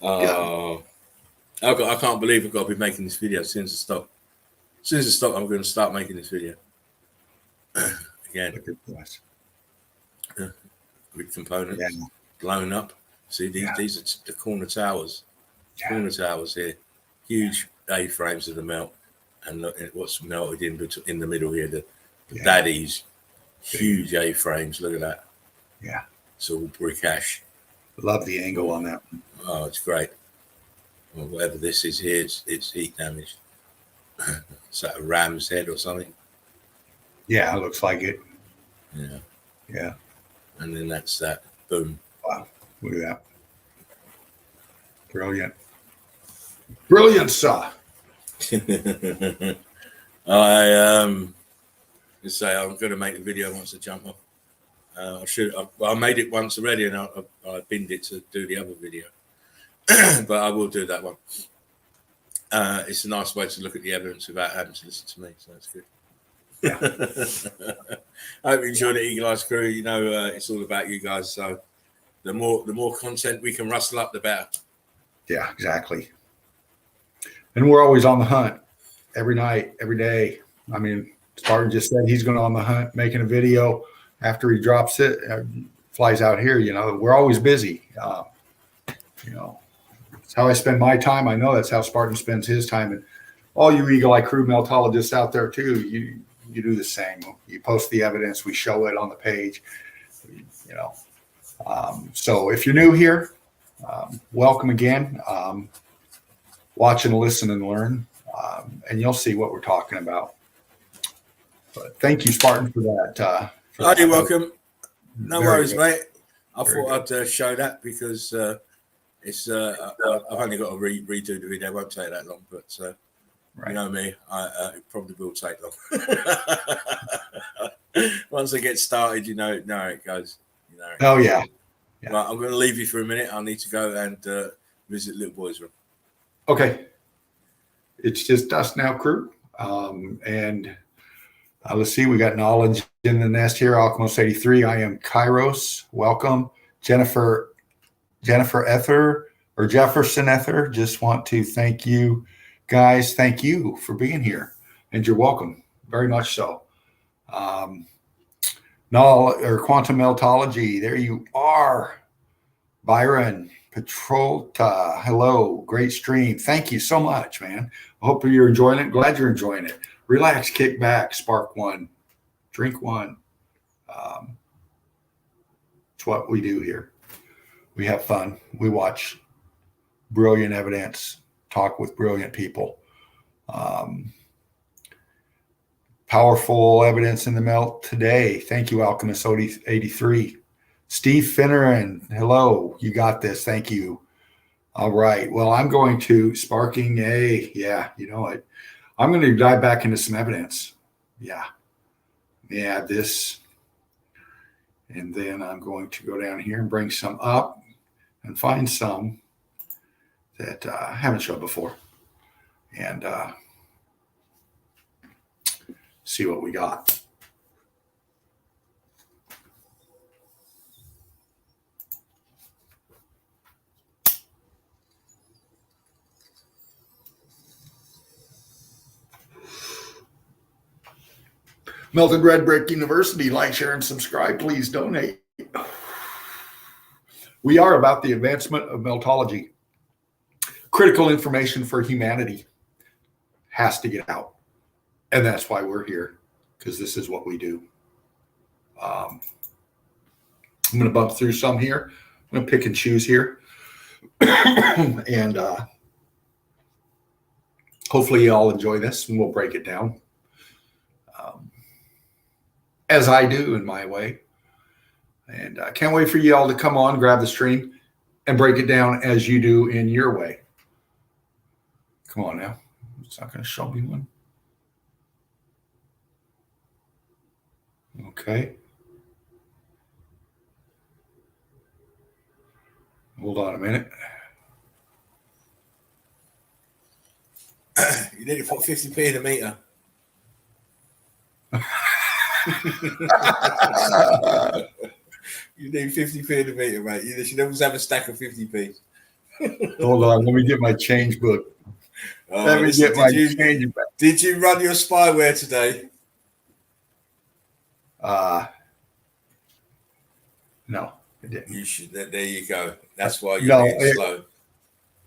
S2: I can't believe I've got to be making this video as soon as I stop. As soon as I stop, I'm going to start making this video. Again.
S1: Look at this.
S2: With components blown up. See, these are the corner towers. Yeah. Corner towers here. Huge A-frames of the melt. And look at what's melted in the middle here. The daddies. Huge A-frames. Look at that.
S1: Yeah.
S2: It's all brick ash.
S1: Love the angle on that one.
S2: Oh, it's great. Well, whatever this is here, it's heat damaged. Is that a ram's head or something?
S1: Yeah, it looks like it.
S2: Yeah.
S1: Yeah.
S2: And then that's that. Boom.
S1: Wow. Look at that. Brilliant. Brilliant, sir.
S2: I'm going to make the video once I jump off. I made it once already, and I binned it to do the other video. But I will do that one. It's a nice way to look at the evidence without having to listen to me, so that's good.
S1: Yeah.
S2: I hope you enjoyed the Eagle Eyes crew. You know, it's all about you guys. So the more content we can rustle up, the better.
S1: Yeah, exactly. And we're always on the hunt every night, every day. I mean, Spartan just said he's going on the hunt, making a video after he drops it, flies out here. You know, we're always busy. You know, it's how I spend my time. I know that's how Spartan spends his time. And all you Eagle Eye crew meltologists out there too, you do the same. You post the evidence, we show it on the page. You know, so if you're new here, welcome again. Watch and listen and learn, and you'll see what we're talking about. But thank you, Spartan, for that.
S2: You're welcome. No
S1: Very
S2: worries,
S1: good.
S2: mate. I
S1: Very
S2: thought I'd show that because it's I've only got to redo the video. It won't take that long, but
S1: Right.
S2: you know me, it probably will take long. Once I get started, you know how it goes. You know.
S1: Oh yeah.
S2: Right, I'm going to leave you for a minute. I need to go and visit little boy's room.
S1: Okay. It's just us now, crew. And let's see, we got knowledge in the nest here. Alchemist 83. I am Kairos. Welcome. Jennifer Ether or Jefferson Ether. Just want to thank you guys. Thank you for being here. And you're welcome. Very much so. Quantum Meltology. There you are. Byron Petrolta. Hello. Great stream. Thank you so much, man. I hope you're enjoying it. Glad you're enjoying it. Relax, kick back, spark one, drink one. It's what we do here. We have fun. We watch brilliant evidence, talk with brilliant people. Powerful evidence in the melt today. Thank you, Alchemist 83. Steve Finneran, hello. You got this. Thank you. All right. Well, I'm going to sparking a, yeah, you know it. I'm going to dive back into some evidence. Yeah. This. And then I'm going to go down here and bring some up and find some that I haven't showed before. And see what we got. Melted Red Brick University, like, share, and subscribe. Please donate. We are about the advancement of meltology. Critical information for humanity has to get out. And that's why we're here, because this is what we do. I'm going to bump through some here. I'm going to pick and choose here. And hopefully you all enjoy this, and we'll break it down. As I do in my way. And I can't wait for you all to come on, grab the stream, and break it down as you do in your way. Come on now. It's not going to show me one. Okay. Hold on a minute.
S2: You need to put 50p in a meter. You need 50p in a meter, mate. You should always have a stack of 50p.
S1: Hold on, let me get my change book. Let me get my change book.
S2: Did you run your spyware today?
S1: No, I didn't.
S2: You should. There you go. That's why you're being slow.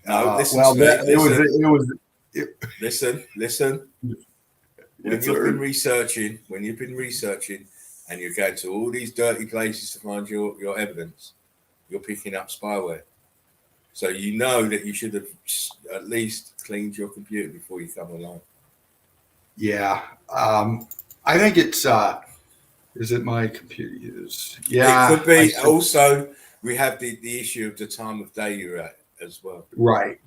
S2: No, listen
S1: well,
S2: to me. Listen. When you've been researching, and you're going to all these dirty places to find your evidence, you're picking up spyware. So you know that you should have at least cleaned your computer before you come along.
S1: Yeah. I think it's, is it my computer? Yeah.
S2: It could be. Also, we have the issue of the time of day you're at as well.
S1: Right.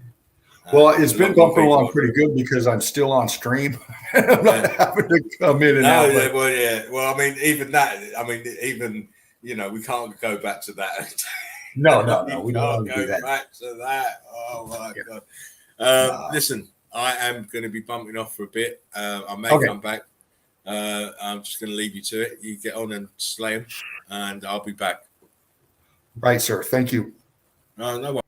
S1: Well, it's been bumping along pretty good because I'm still on stream. I'm not having to come in and out.
S2: Well, I mean, even that. I mean, even we can't go back to that.
S1: No, we don't
S2: go back to that. Oh my god! Listen, I am going to be bumping off for a bit. I may come back. I'm just going to leave you to it. You get on and slay him, and I'll be back.
S1: Right, sir. Thank you.
S2: No worries.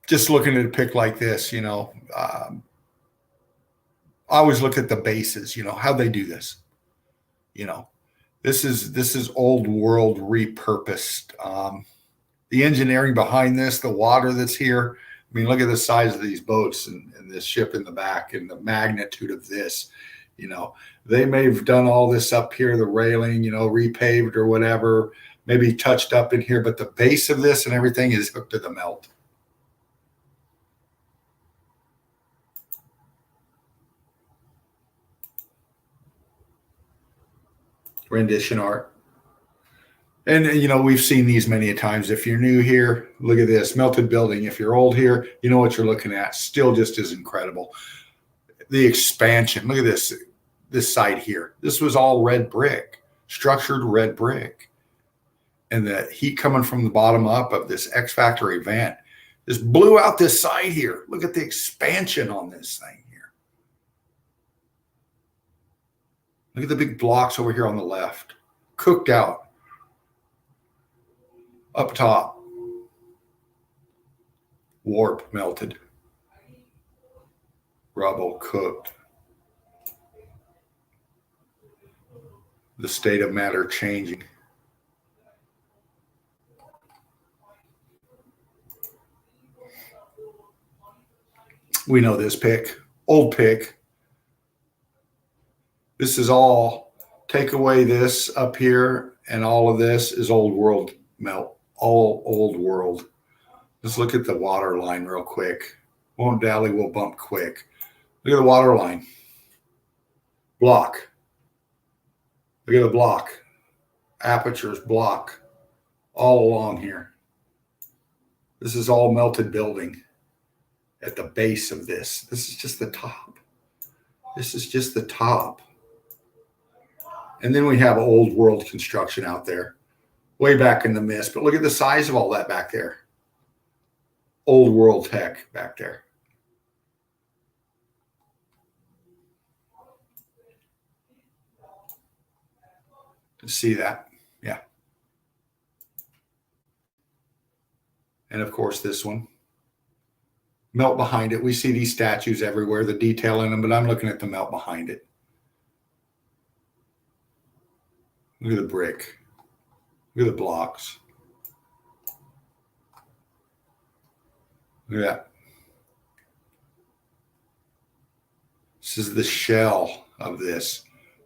S1: Just looking at a pick like this, I always look at the bases, how they do this. This is old world repurposed. The engineering behind this, the water that's here. I mean, look at the size of these boats and this ship in the back and the magnitude of this. They may have done all this up here, the railing, repaved or whatever, maybe touched up in here, but the base of this and everything is hooked to the melt. rendition art. And, you know, we've seen these many a times. If you're new here, look at this melted building. If you're old here, you know what you're looking at. Still just as incredible. The expansion. Look at this side here. This was all red brick, structured red brick. And the heat coming from the bottom up of this X Factory vent just blew out this side here. Look at the expansion on this thing here. Look at the big blocks over here on the left. Cooked out. Up top. Warp melted. Rubble cooked. The state of matter changing. We know this pick, old pick. This is all, take away this up here, and all of this is old world melt, all old world. Let's look at the water line real quick. Won't dally, we'll bump quick. Look at the water line. Block. Look at the block. Apertures, block. All along here. This is all melted building at the base of this. This is just the top. This is just the top. And then we have old world construction out there, way back in the mist. But look at the size of all that back there. Old world tech back there. See that? Yeah. And of course, this one. Melt behind it. We see these statues everywhere, the detail in them, but I'm looking at the melt behind it. Look at the brick. Look at the blocks. Look at that. This is the shell of this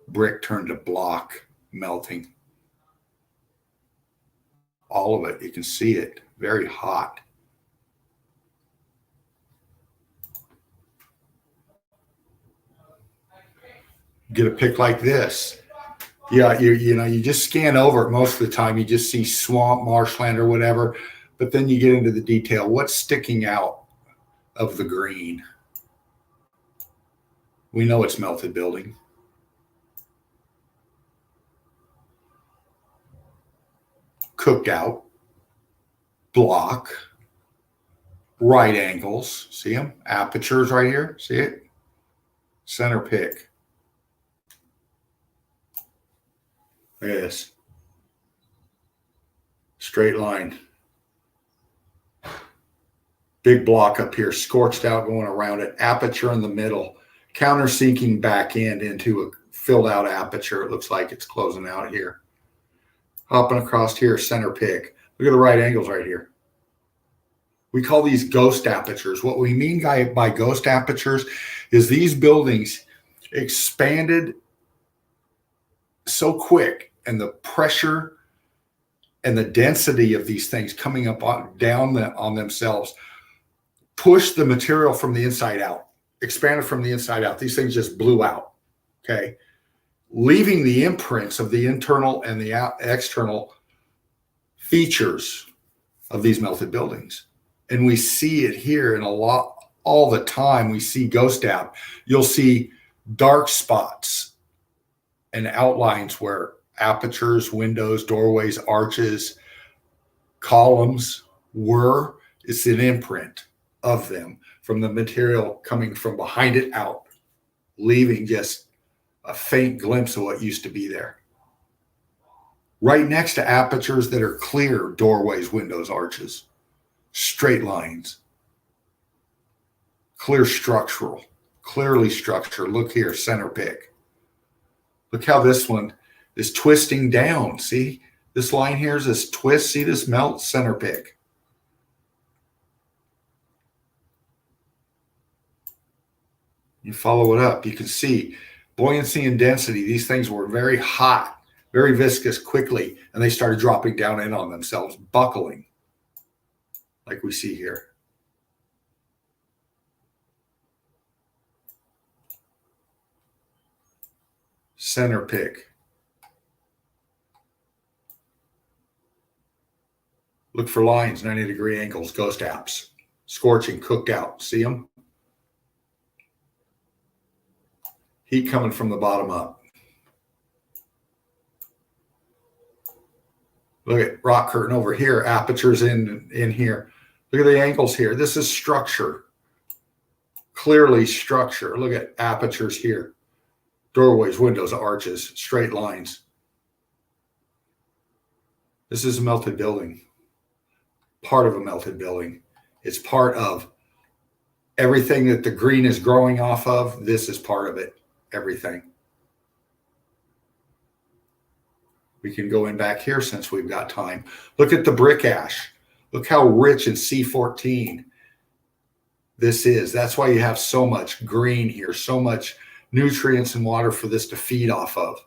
S1: brick turned to block melting. All of it. You can see it. Very hot. Get a pic like this. Yeah, you know, you just scan over it most of the time. You just see swamp, marshland, or whatever. But then you get into the detail. What's sticking out of the green? We know it's melted building. Cooked out. Block. Right angles. See them? Apertures right here. See it? Center pick. Look at this. Straight line. Big block up here, scorched out going around it. Aperture in the middle. Countersinking back end into a filled out aperture. It looks like it's closing out here. Hopping across here, center pick. Look at the right angles right here. We call these ghost apertures. What we mean by ghost apertures is these buildings expanded so quick, and the pressure and the density of these things coming up on themselves push the material from the inside out, expanded from the inside out. These things just blew out, okay? Leaving the imprints of the internal and the external features of these melted buildings. And we see it here in a lot, all the time. We see ghost app. You'll see dark spots and outlines where apertures, windows, doorways, arches, columns were. It's an imprint of them from the material coming from behind it out, leaving just a faint glimpse of what used to be there. Right next to apertures that are clear, doorways, windows, arches, straight lines, clear structural, clearly structured. Look here, center pick. Look how this one is twisting down. See, this line here is this twist. See this melt, center pick. You follow it up, you can see buoyancy and density. These things were very hot, very viscous quickly, and they started dropping down in on themselves, buckling, like we see here. Center pick. Look for lines, 90-degree angles, ghost apps, scorching, cooked out. See them? Heat coming from the bottom up. Look at rock curtain over here, apertures in here. Look at the angles here. This is structure. Clearly structure. Look at apertures here. Doorways, windows, arches, straight lines. This is a melted building. Part of a melted building. It's part of everything that the green is growing off of. This is part of it. Everything. We can go in back here since we've got time. Look at the brick ash. Look how rich in C14 this is. That's why you have so much green here, so much nutrients and water for this to feed off of,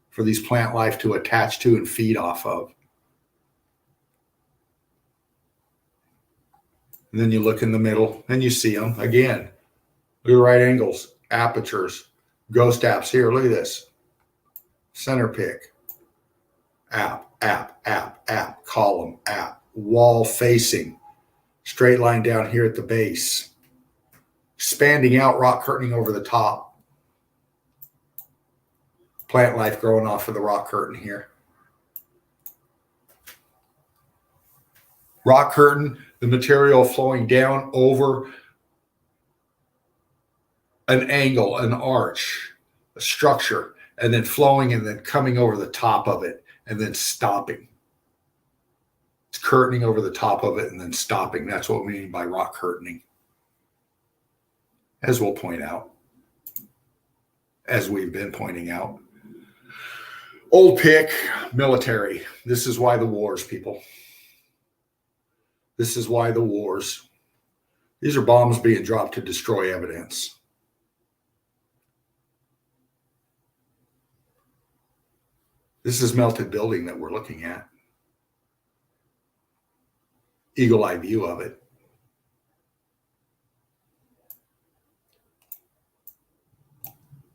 S1: for these plant life to attach to and feed off of. And then you look in the middle and you see them again. Look at the right angles, apertures, ghost apps here. Look at this. Center pick, app, column, app, wall facing, straight line down here at the base, expanding out, rock curtaining over the top. Plant life growing off of the rock curtain here. Rock curtain, the material flowing down over an angle, an arch, a structure, and then flowing and then coming over the top of it and then stopping. It's curtaining over the top of it and then stopping. That's what we mean by rock curtaining. As we'll point out, as we've been pointing out. Old pick, military. This is why the wars, people. This is why the wars. These are bombs being dropped to destroy evidence. This is melted building that we're looking at. Eagle eye view of it.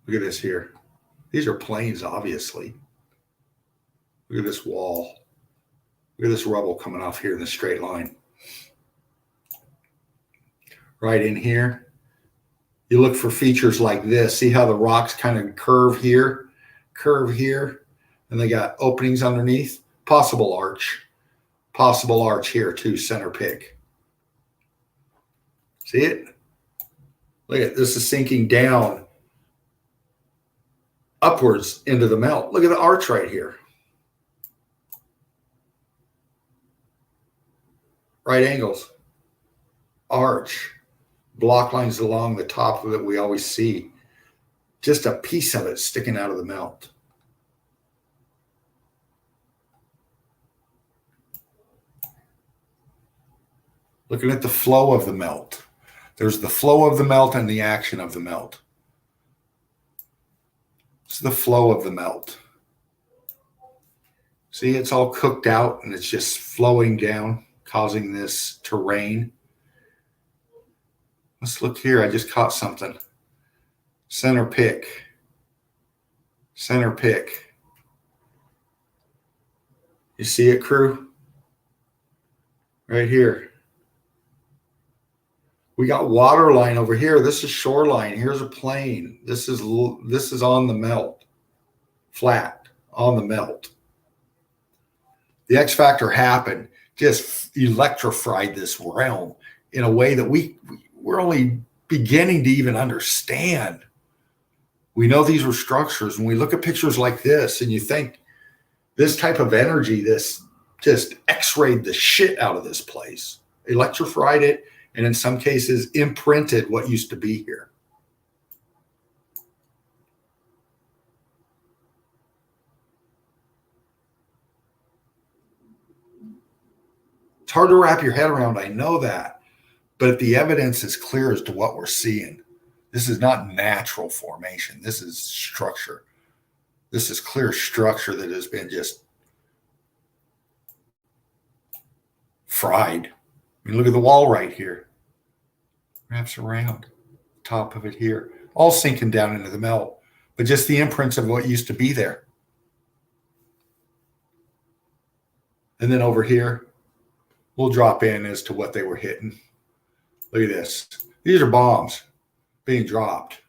S1: Look at this here. These are planes, obviously. Look at this wall. Look at this rubble coming off here in the straight line. Right in here. You look for features like this. See how the rocks kind of curve here, and they got openings underneath? Possible arch. Possible arch here too, center pick. See it? Look at this is sinking down upwards into the melt. Look at the arch right here. Right angles. Arch. Block lines along the top that we always see. Just a piece of it sticking out of the melt. Looking at the flow of the melt. There's the flow of the melt and the action of the melt. It's the flow of the melt. See, it's all cooked out and it's just flowing down, causing this to rain. Let's look here. I just caught something. Center pick. Center pick. You see it, crew? Right here. We got water line over here. This is shoreline. Here's a plane. This is on the melt. Flat on the melt. The X factor happened. Just electrified this realm in a way that we're only beginning to even understand. We know these were structures. When we look at pictures like this and you think this type of energy, this just X-rayed the shit out of this place, electrified it, and in some cases imprinted what used to be here. It's hard to wrap your head around, I know that, but the evidence is clear as to what we're seeing. This is not natural formation. This is structure. This is clear structure that has been just fried. I mean, look at the wall right here. Wraps around top of it here, all sinking down into the melt, but just the imprints of what used to be there. And then over here, we'll drop in as to what they were hitting. Look at this. These are bombs being dropped.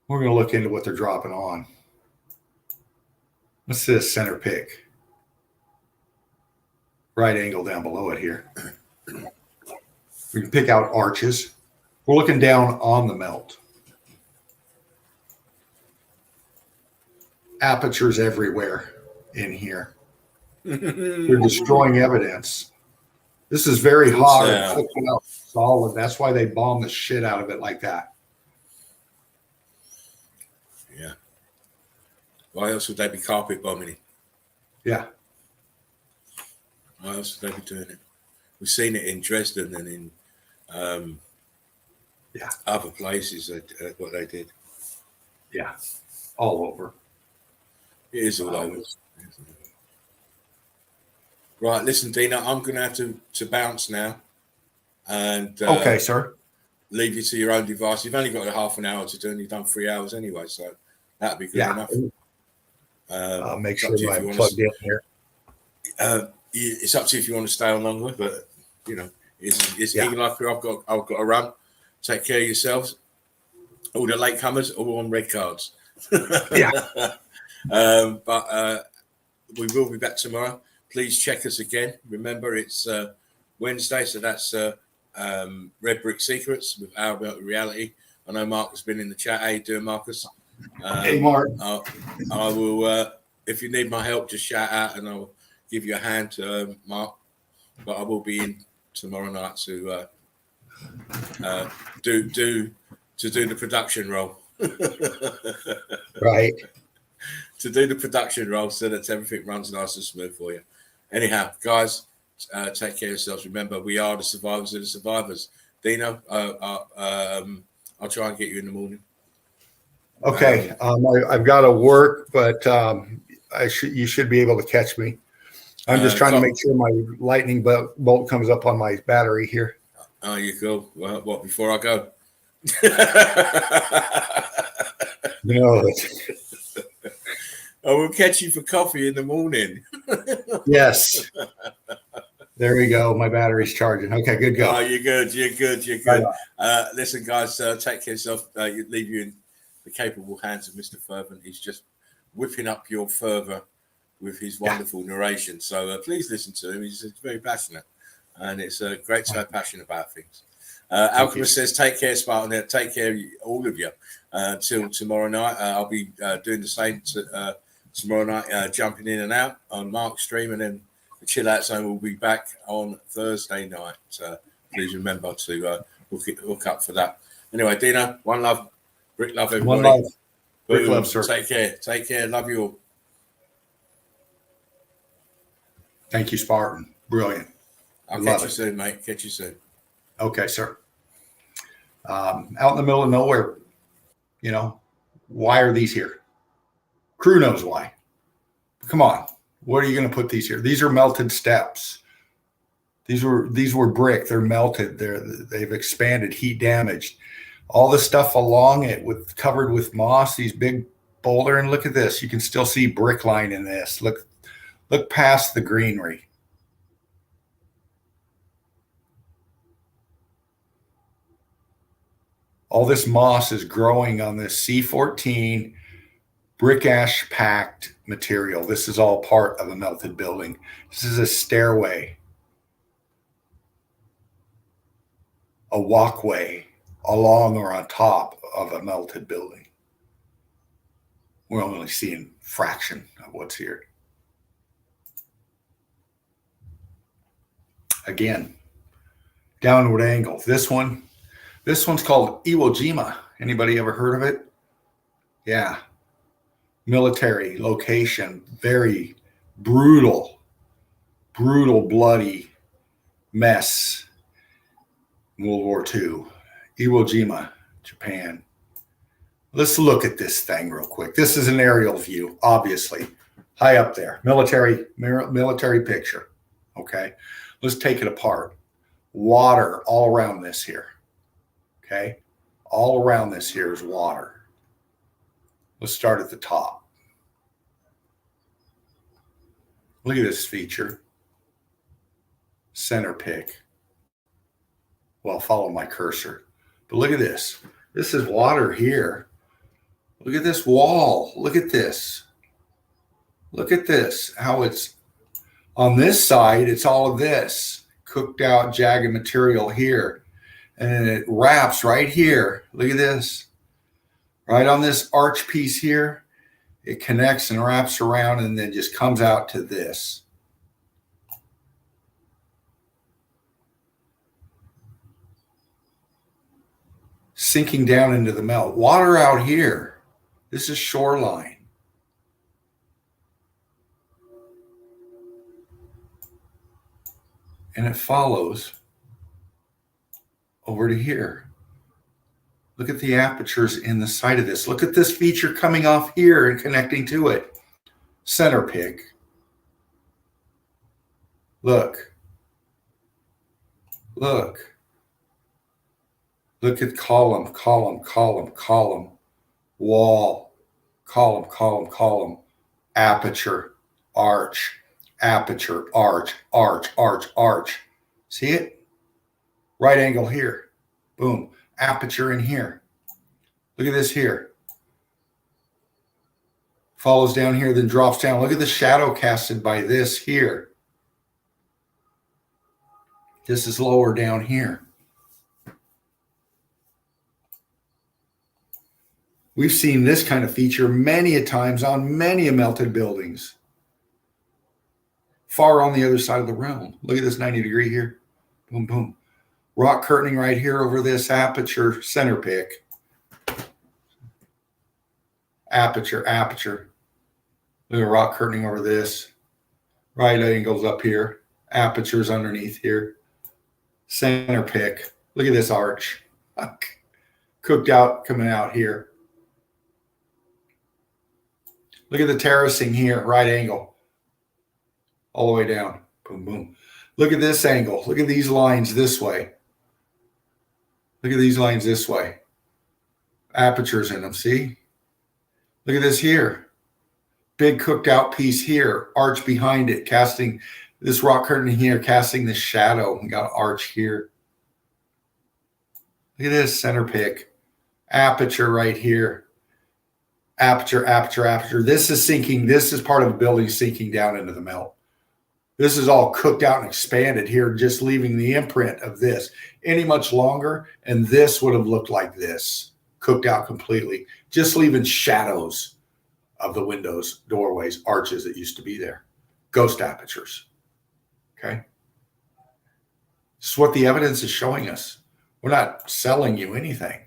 S1: We're going to look into what they're dropping on. What's this center pick? Right angle down below it here. We can pick out arches. We're looking down on the melt. Apertures everywhere in here. They're destroying evidence. This is very hot and flipping out solid. That's why they bomb the shit out of it like that.
S2: Yeah. Why else would they be carpet bombing it?
S1: Yeah.
S2: Why else would they be doing it? We've seen it in Dresden and in other places what they did.
S1: Yeah. All over.
S2: It is all over. Right, listen, Dina, I'm going to have to bounce now. And
S1: okay, sir.
S2: Leave you to your own device. You've only got a half an hour to do, and you've done 3 hours anyway, so that'd be good enough.
S1: I'll make sure I'm plugged in here.
S2: It's up to you if you want to stay on longer, but you know, it's eating like I've got to run. Take care of yourselves. All the latecomers, all on red cards.
S1: Yeah.
S2: But we will be back tomorrow. Please check us again. Remember, it's Wednesday, so that's Red Brick Secrets with Our Reality. I know Mark has been in the chat. How you doing, Marcus?
S1: Hey, Mark.
S2: I will, if you need my help, just shout out and I'll give you a hand, Mark. But I will be in tomorrow night to do the production role.
S1: Right.
S2: To do the production role so that everything runs nice and smooth for you. Anyhow, guys, take care of yourselves. Remember, we are the survivors of the survivors. Dino, I'll try and get you in the morning.
S1: Okay. I've got to work, but you should be able to catch me. I'm just trying to make sure my lightning bolt comes up on my battery here.
S2: Oh, you go. Well, what, before I go?
S1: No.
S2: I will catch you for coffee in the morning.
S1: Yes. There we go. My battery's charging. Okay, good go.
S2: Oh, you're good. You're good. You're good. Listen, guys, take care of yourself. Leave you in the capable hands of Mr. Fervent. He's just whipping up your fervor with his wonderful narration. So please listen to him. He's very passionate. And it's great to have passion about things. Alchemist says, take care, Spartan. Take care, all of you. Till tomorrow night. I'll be doing the same tomorrow night, jumping in and out on Mark's stream. And then the Chill Out Zone will be back on Thursday night. Please remember to hook up for that. Anyway, Dino, one love. Brick love, everybody.
S1: One love.
S2: Boom.
S1: Brick love, sir.
S2: Take care. Take care. Love you all.
S1: Thank you, Spartan. Brilliant.
S2: I'll catch you soon, mate. Catch you soon.
S1: Okay, sir. Out in the middle of nowhere, you know, why are these here? Crew knows why. Come on. What are you going to put these here? These are melted steps. These were brick. They're melted. They've expanded, heat damaged. All the stuff along it covered with moss, these big boulder. And look at this. You can still see brick line in this. Look past the greenery. All this moss is growing on this C14 brick ash packed material. This is all part of a melted building. This is a stairway, a walkway along or on top of a melted building. We're only seeing a fraction of what's here. Again, downward angle. This one's called Iwo Jima. Anybody ever heard of it? Yeah. Military location. Very brutal, bloody mess. World War II. Iwo Jima, Japan. Let's look at this thing real quick. This is an aerial view, obviously. High up there. Military picture. Okay. Let's take it apart. Water all around this here. Okay. All around this here is water. Let's start at the top. Look at this feature. center pick. Well, follow my cursor. But look at this. This is water here. Look at this wall. Look at this. Look at this. How it's on this side, it's all of this cooked out jagged material here. And then it wraps right here. Look at this. Right on this arch piece here. It connects and wraps around and then just comes out to this. Sinking down into the melt. Water out here. This is shoreline. And it follows over to here. Look at the apertures in the side of this. Look at this feature coming off here and connecting to it. Center pick. Look. Look. Look at column, column, column, column, wall, column, column, column, aperture, arch, aperture, arch, arch, arch, arch. See it? Right angle here. Boom. Aperture in here. Look at this here. Follows down here, then drops down. Look at the shadow casted by this here. This is lower down here. We've seen this kind of feature many a times on many a melted buildings. Far on the other side of the realm. Look at this 90 degree here. Boom, boom. Rock curtaining right here over this aperture center pick. Aperture, aperture. Look at rock curtaining over this. Right angles up here. Apertures underneath here. Center pick. Look at this arch. Cooked out, coming out here. Look at the terracing here, right angle. All the way down. Boom, boom. Look at this angle. Look at these lines this way. Look at these lines this way. Apertures in them, see? Look at this here. Big cooked out piece here. Arch behind it, casting this rock curtain here, casting this shadow. We got an arch here. Look at this center pick. Aperture right here. Aperture, aperture, aperture. This is sinking. This is part of the building sinking down into the melt. This is all cooked out and expanded here, just leaving the imprint of this. Any much longer, and this would have looked like this, cooked out completely, just leaving shadows of the windows, doorways, arches that used to be there. Ghost apertures. Okay? This is what the evidence is showing us. We're not selling you anything.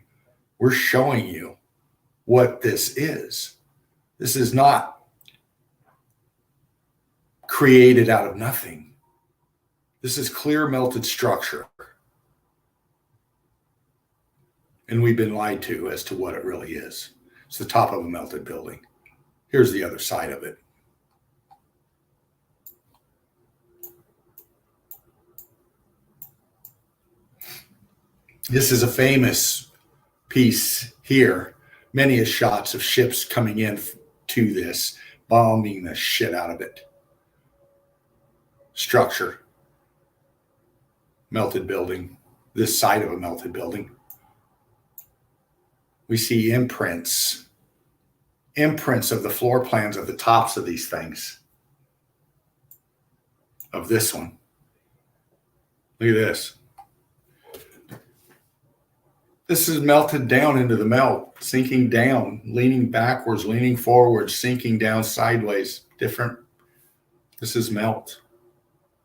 S1: We're showing you what this is. This is not created out of nothing. This is clear melted structure. And we've been lied to as to what it really is. It's the top of a melted building. Here's the other side of it. This is a famous piece here. Many shots of ships coming in to this, bombing the shit out of it. Structure. Melted building. This side of a melted building. We see imprints. Imprints of the floor plans of the tops of these things. Of this one. Look at this. This is melted down into the melt, sinking down, leaning backwards, leaning forwards, sinking down sideways. Different. This is melt.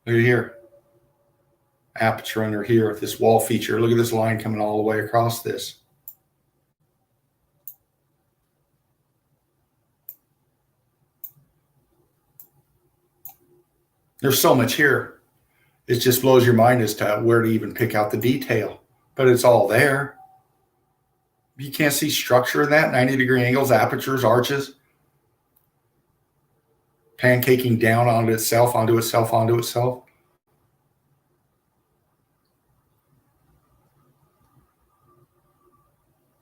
S1: Look at here. Aperture under here, this wall feature. Look at this line coming all the way across this. There's so much here. It just blows your mind as to where to even pick out the detail. But it's all there. You can't see structure in that. 90 degree angles, apertures, arches. Pancaking down onto itself, onto itself, onto itself.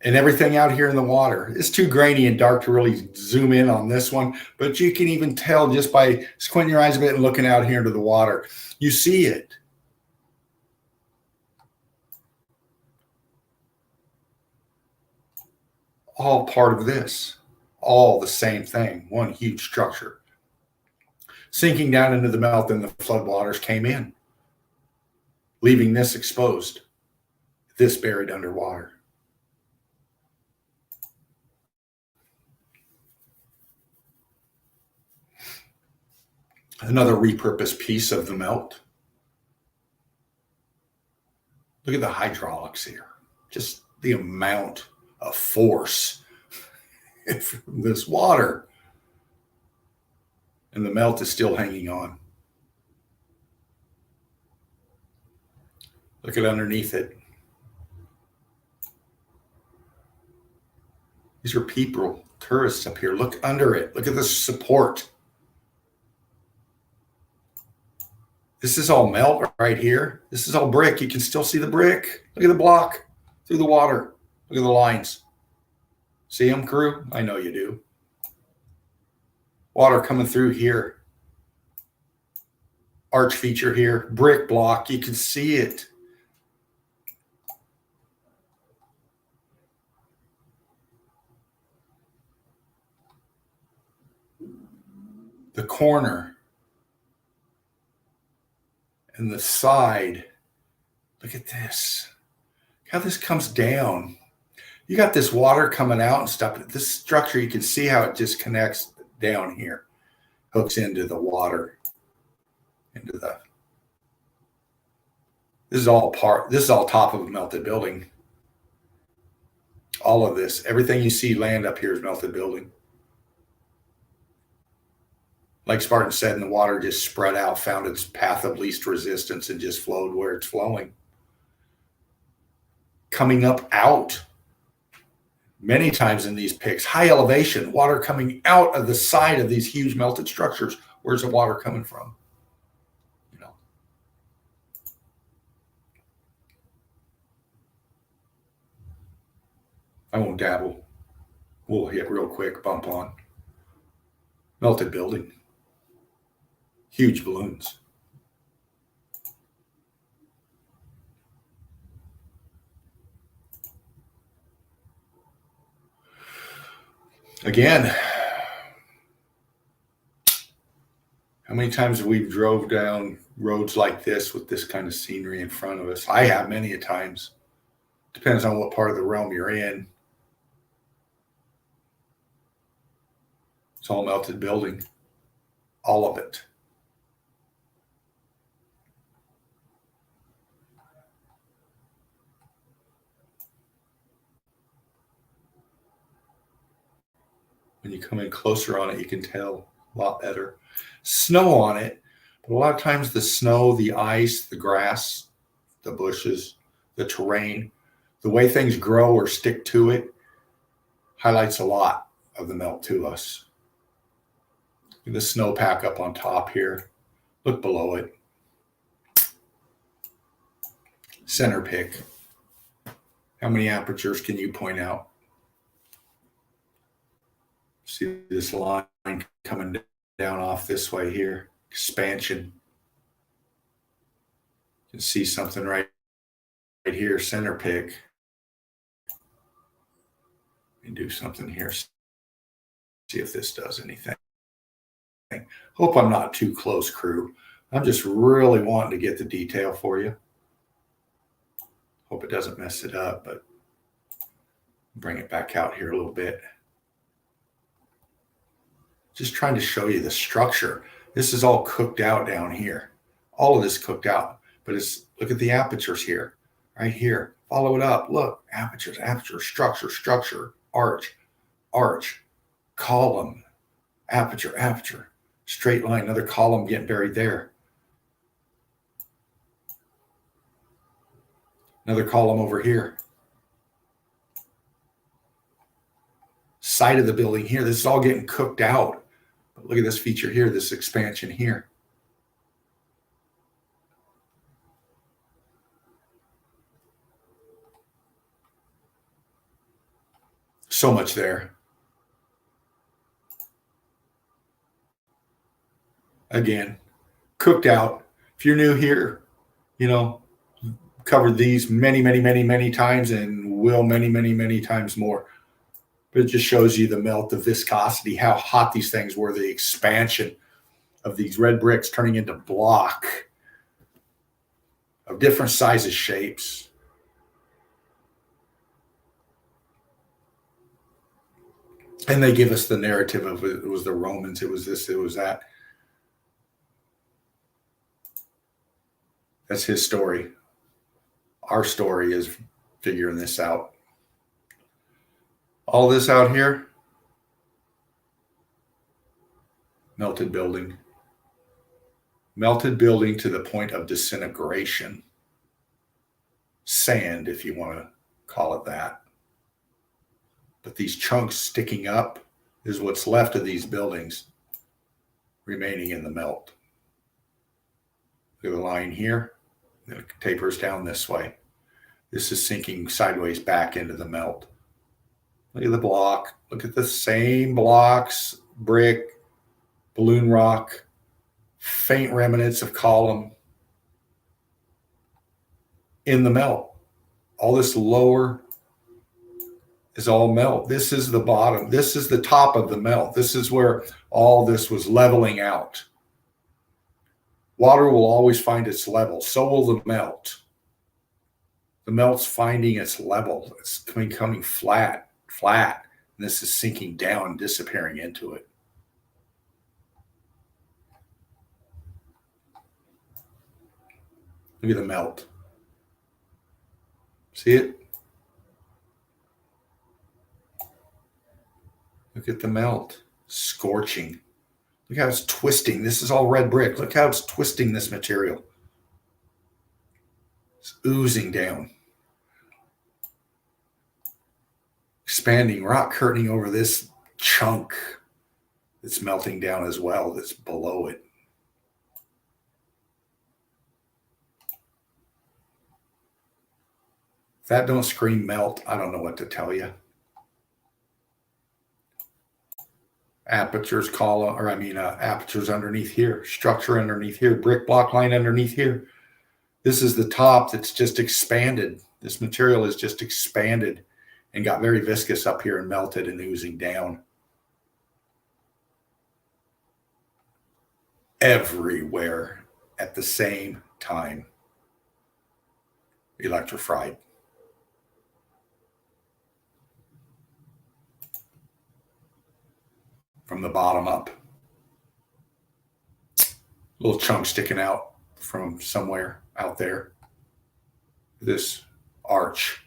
S1: And everything out here in the water. It's too grainy and dark to really zoom in on this one, but you can even tell just by squinting your eyes a bit and looking out here into the water. You see it. all part of this, all the same thing, one huge structure. Sinking down into the melt, and the floodwaters came in, leaving this exposed, this buried underwater. Another repurposed piece of the melt. Look at the hydraulics here. Just the amount of force from this water. And the melt is still hanging on. Look at underneath it. These are people, tourists up here. Look under it. Look at the support. This is all melt right here. This is all brick. You can still see the brick. Look at the block through the water. Look at the lines. See them, crew? I know you do. Water coming through here. Arch feature here. Brick block. You can see it. The corner. And the side, look at this. How this comes down. You got this water coming out and stuff. This structure, you can see how it just connects down here. Hooks into the water. This is all top of a melted building. All of this, everything you see land up here is melted building. Like Spartan said, and the water just spread out, found its path of least resistance, and just flowed where it's flowing. Coming up out, many times in these pics, high elevation, water coming out of the side of these huge melted structures. Where's the water coming from? You know. I won't dabble. We'll hit real quick, bump on. Melted building. Huge balloons. Again, how many times have we drove down roads like this with this kind of scenery in front of us? I have many a times. Depends on what part of the realm you're in. It's all melted building. All of it. When you come in closer on it, you can tell a lot better. Snow on it, but a lot of times the snow, the ice, the grass, the bushes, the terrain, the way things grow or stick to it highlights a lot of the melt to us. The snowpack up on top here. Look below it. Center pick. How many apertures can you point out? See this line coming down off this way here. Expansion. You can see something right here, center pick. And do something here. See if this does anything. Hope I'm not too close, crew. I'm just really wanting to get the detail for you. Hope it doesn't mess it up, but bring it back out here a little bit. Just trying to show you the structure. This is all cooked out down here. All of this cooked out. But it's, look at the apertures here. Right here. Follow it up. Look. Apertures, aperture, structure, structure, arch, arch, column, aperture, aperture, straight line, another column getting buried there. Another column over here. Side of the building here. This is all getting cooked out. But look at this feature here, this expansion here. So much there. Again, cooked out. If you're new here, you know, covered these many, many, many, many times and will many, many, many times more. But it just shows you the melt, the viscosity, how hot these things were, the expansion of these red bricks turning into block of different sizes, shapes. And they give us the narrative of it was the Romans, it was this, it was that. That's his story. Our story is figuring this out. All this out here, melted building. Melted building to the point of disintegration. Sand, if you want to call it that. But these chunks sticking up is what's left of these buildings remaining in the melt. Look at the line here. It tapers down this way. This is sinking sideways back into the melt. Look at the block. Look at the same blocks, brick, balloon rock, faint remnants of column in the melt. All this lower is all melt. This is the bottom. This is the top of the melt. This is where all this was leveling out. Water will always find its level. So will the melt. The melt's finding its level. It's becoming flat. And this is sinking down and disappearing into it. Look at the melt. See it? Look at the melt. Scorching. Look how it's twisting. This is all red brick. Look how it's twisting this material. It's oozing down. Expanding, rock curtaining over this chunk that's melting down as well, that's below it. If that don't scream melt, I don't know what to tell you. Apertures apertures underneath here, structure underneath here, brick block line underneath here. This is the top that's just expanded. This material is just expanded and got very viscous up here and melted and oozing down. Everywhere at the same time. Electrified. From the bottom up. Little chunk sticking out from somewhere out there. This arch.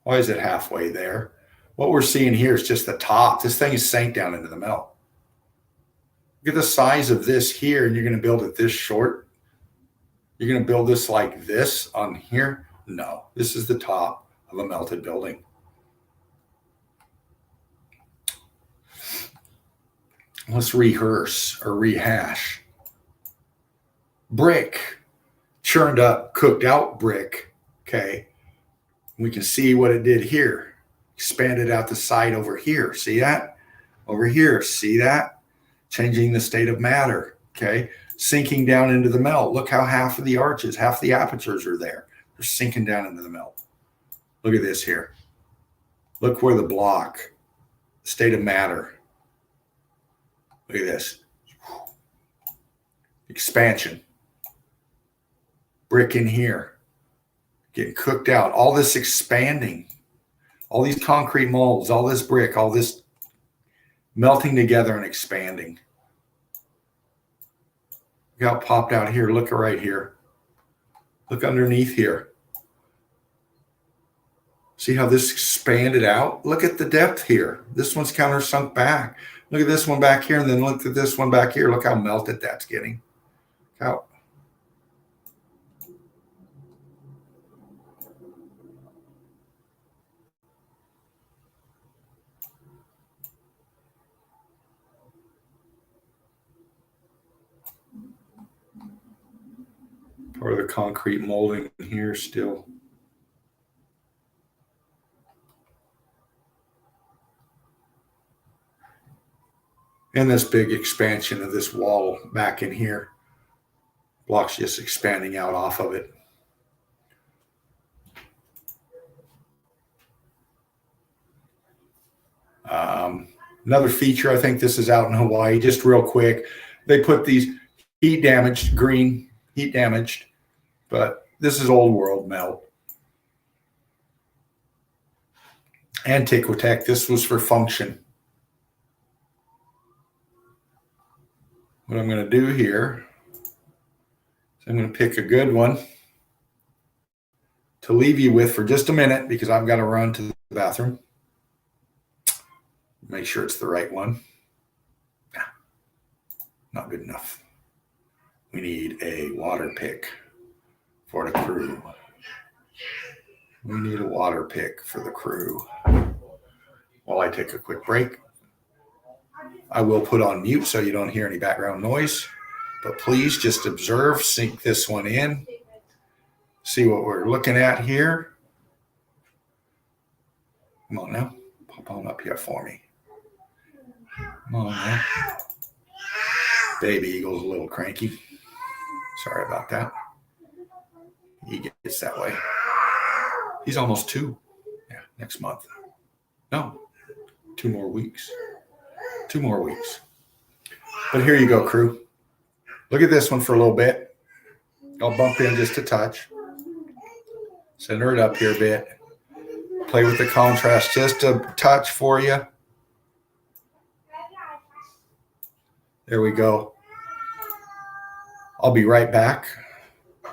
S1: Why is it halfway there? What we're seeing here is just the top. This thing is sank down into the melt. Look at the size of this here, and you're going to build it this short. You're going to build this like this on here? No, this is the top of a melted building. Let's rehearse or rehash. Brick, churned up, cooked out brick, okay? We can see what it did here. Expanded out the side over here. See that? Over here. See that? Changing the state of matter. Okay. Sinking down into the melt. Look how half of the arches, half the apertures are there. They're sinking down into the melt. Look at this here. Look where the block, state of matter. Look at this. Expansion. Brick in here. Getting cooked out, all this expanding, all these concrete molds, all this brick, all this melting together and expanding. Look how it popped out here. Look right here. Look underneath here. See how this expanded out? Look at the depth here. This one's countersunk back. Look at this one back here, and then look at this one back here. Look how melted that's getting. How part of the concrete molding here still. And this big expansion of this wall back in here. Block's just expanding out off of it. Another feature, I think this is out in Hawaii, just real quick. They put these heat damaged, green, heat damaged, but this is old world melt. Antiquitech, this was for function. What I'm going to do here is I'm going to pick a good one to leave you with for just a minute because I've got to run to the bathroom. Make sure it's the right one. Not good enough. We need a water pick for the crew. We need a water pick for the crew. While I take a quick break, I will put on mute so you don't hear any background noise, but please just observe, sink this one in, see what we're looking at here. Come on now, pop on up here for me. Come on now. Baby Eagle's a little cranky. Sorry about that. He gets that way. He's almost 2. Yeah, next month. No, 2 more weeks. 2 more weeks. But here you go, crew. Look at this one for a little bit. I'll bump in just a touch. Center it up here a bit. Play with the contrast just a touch for you. There we go. I'll be right back.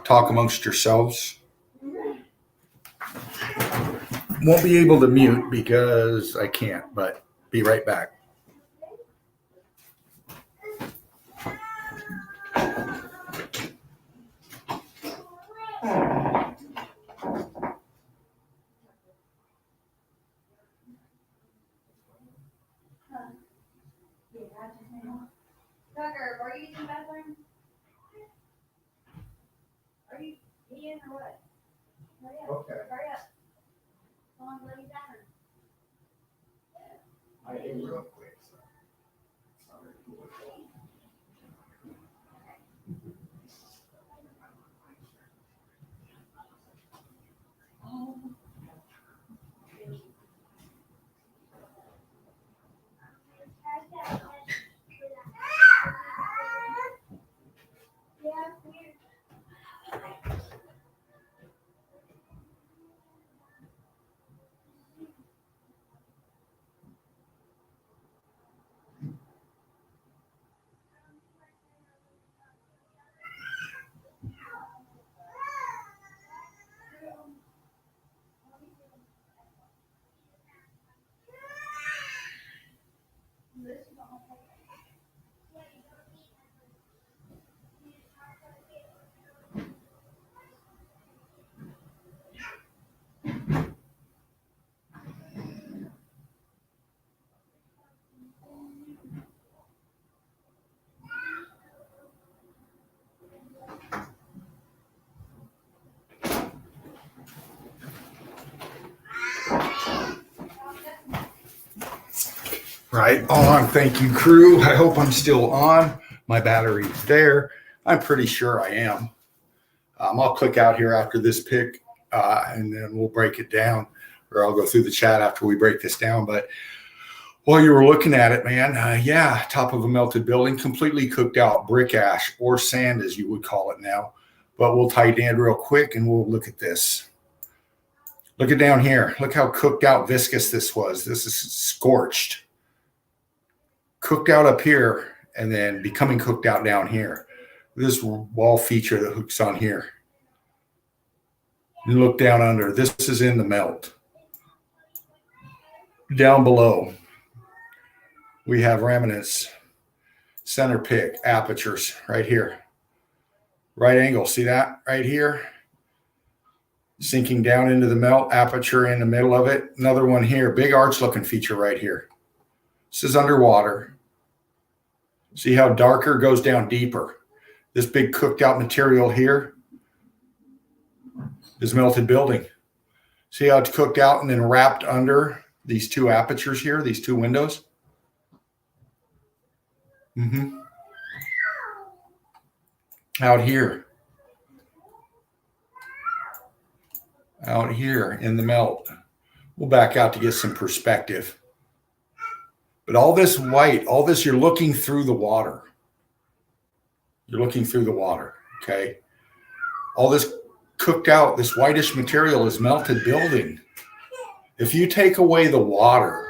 S1: Talk amongst yourselves. Won't be able to mute because I can't, but be right back.
S3: Tucker, are you using the bathroom? Are you peeing or what? Hurry up.
S1: Okay.
S3: Hurry up. Come on, go to the bathroom.
S1: I ate real quick. Right on. Thank you, crew. I hope I'm still on. My battery's there. I'm pretty sure I am. I'll click out here after this pick, and then we'll break it down, or I'll go through the chat after we break this down. But while you were looking at it, man, yeah, top of a melted building, completely cooked out brick ash or sand, as you would call it now. But we'll tighten it real quick, and we'll look at this. Look at down here. Look how cooked out viscous this was. This is scorched. Cooked out up here and then becoming cooked out down here. This wall feature that hooks on here. You look down under. This is in the melt. Down below, we have remnants, center pick, apertures right here. Right angle. See that right here? Sinking down into the melt, aperture in the middle of it. Another one here. Big arch looking feature right here. This is underwater. See how darker goes down deeper. This big cooked out material here is melted building. See how it's cooked out and then wrapped under these 2 apertures here, these 2 windows? Out here. Out here in the melt. We'll back out to get some perspective. But all this white, all this, you're looking through the water. You're looking through the water, okay? All this cooked out, this whitish material is melted building. If you take away the water,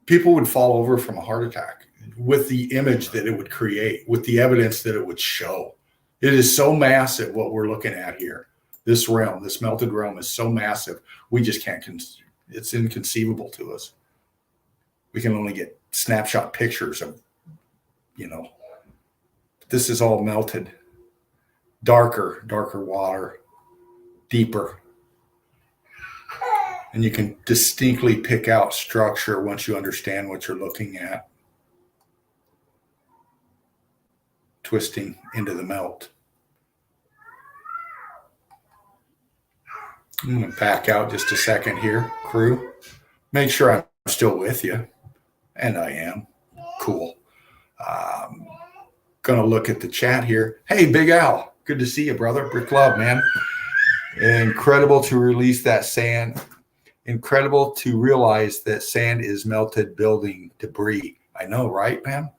S1: people would fall over from a heart attack with the image that it would create, with the evidence that it would show. It is so massive what we're looking at here. This realm, this melted realm is so massive, we just can't, it's inconceivable to us. We can only get snapshot pictures of, this is all melted. Darker water, deeper. And you can distinctly pick out structure once you understand what you're looking at. Twisting into the melt. I'm going to back out just a second here, crew. Make sure I'm still with you. And I am. Cool. Going to look at the chat here. Hey, Big Al. Good to see you, brother. Brick love, man. Incredible to release that sand. Incredible to realize that sand is melted building debris. I know, right, man?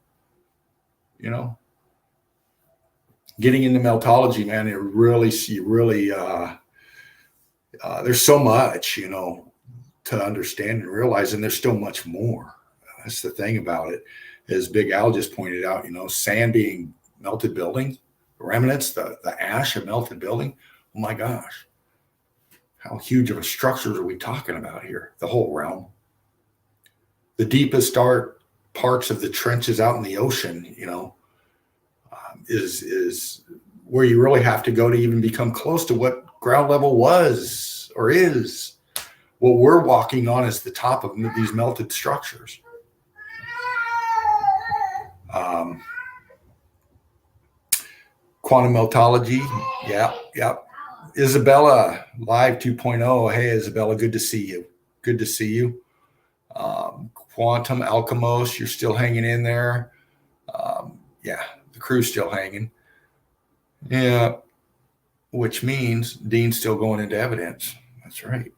S1: Getting into meltology, man, there's so much, to understand and realize, and there's still much more. That's the thing about it. As Big Al just pointed out, sand being melted building, remnants, the ash of melted building. Oh my gosh. How huge of a structure are we talking about here? The whole realm. The deepest dark parts of the trenches out in the ocean, is where you really have to go to even become close to what ground level was or is. What we're walking on is the top of these melted structures. Quantum meltology. Yeah. Isabella, Live 2.0. Hey, Isabella, good to see you. Good to see you. Quantum Alchemos, you're still hanging in there. Yeah, the crew's still hanging. Yeah, which means Dean's still going into evidence. That's right.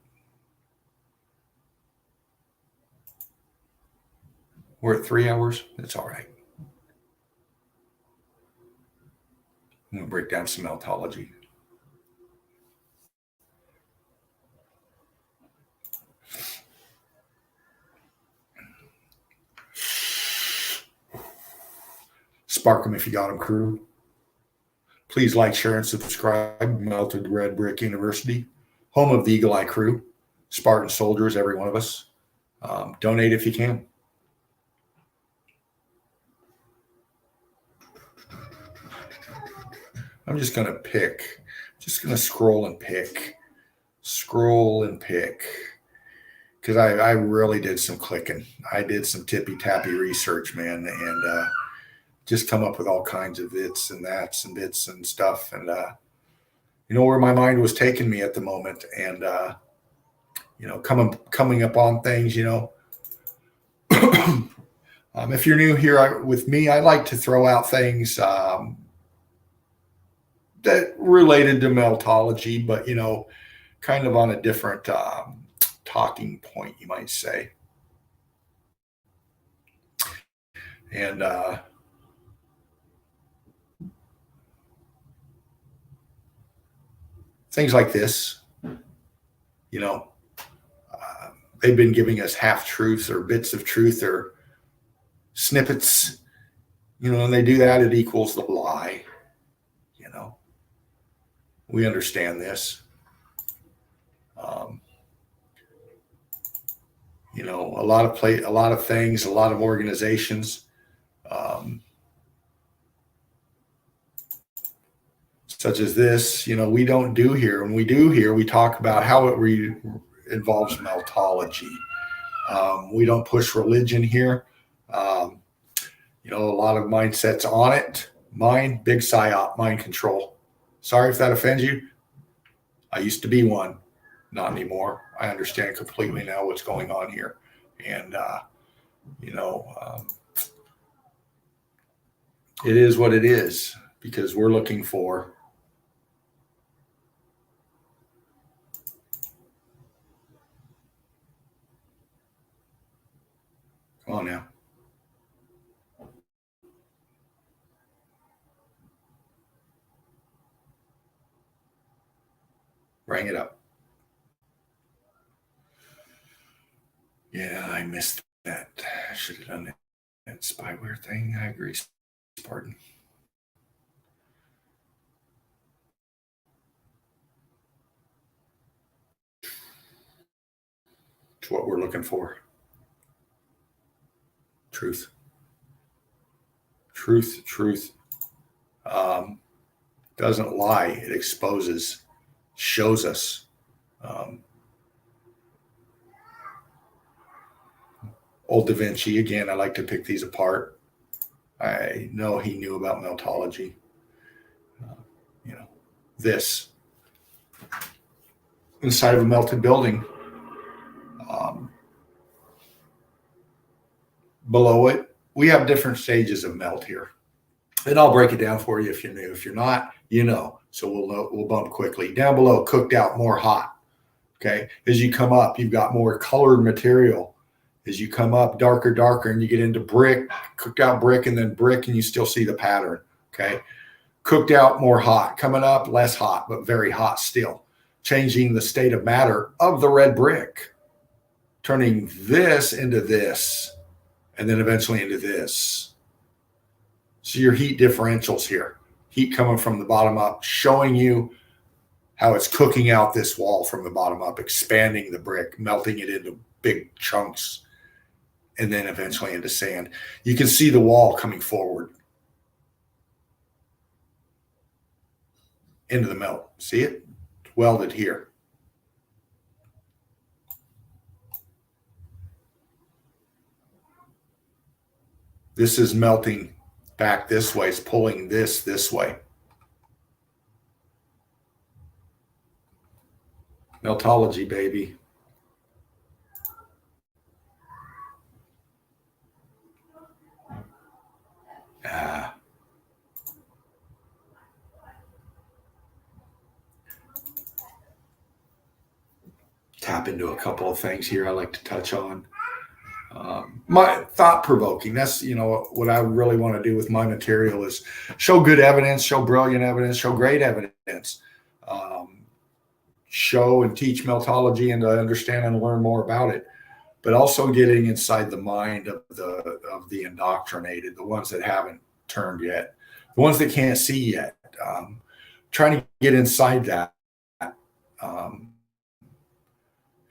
S1: We're at 3 hours. That's all right. I'm going to break down some meltology. Spark them if you got them, crew. Please like, share, and subscribe. Melted Red Brick University, home of the Eagle Eye crew, Spartan soldiers, every one of us. Donate if you can. I'm just going to pick. Just going to scroll and pick. Because I really did some clicking. I did some tippy-tappy research, man, and just come up with all kinds of its and that's and bits and stuff. And, where my mind was taking me at the moment. And, coming up on things, if you're new here with me, I like to throw out things that related to meltology, but, kind of on a different talking point, you might say. And things like this, they've been giving us half-truths or bits of truth or snippets, and they do that, it equals the lie. We understand this. A lot of things, a lot of organizations, such as this, we don't do here. When we do here, we talk about how it involves meltology. We don't push religion here. A lot of mindsets on it. Mine, big psyop, mind control. Sorry if that offends you. I used to be one, not anymore. I understand completely now what's going on here. And, it is what it is, because we're looking for Bring it up. Yeah, I missed that. I should have done that spyware thing. I agree. Pardon. It's what we're looking for. Truth. Truth. Doesn't lie. It exposes, shows us. Old Da Vinci, again, I like to pick these apart. I know he knew about meltology. This inside of a melted building. Below it, we have different stages of melt here. And I'll break it down for you if you're new. If you're not, you know. So we'll bump quickly. Down below, cooked out, more hot. Okay. As you come up, you've got more colored material. As you come up, darker, and you get into brick, cooked out brick, and then brick, and you still see the pattern. Okay. Cooked out, more hot. Coming up, less hot, but very hot still. Changing the state of matter of the red brick. Turning this into this, and then eventually into this. So your heat differentials here. Heat coming from the bottom up, showing you how it's cooking out this wall from the bottom up, expanding the brick, melting it into big chunks, and then eventually into sand. You can see the wall coming forward into the melt. See it? Welded here. This is melting back this way. It's pulling this way. Meltology, baby. Tap into a couple of things here I like to touch on. My thought-provoking, that's, what I really want to do with my material is show good evidence, show brilliant evidence, show great evidence, show and teach meltology and to understand and learn more about it, but also getting inside the mind of the indoctrinated, the ones that haven't turned yet, the ones that can't see yet, trying to get inside that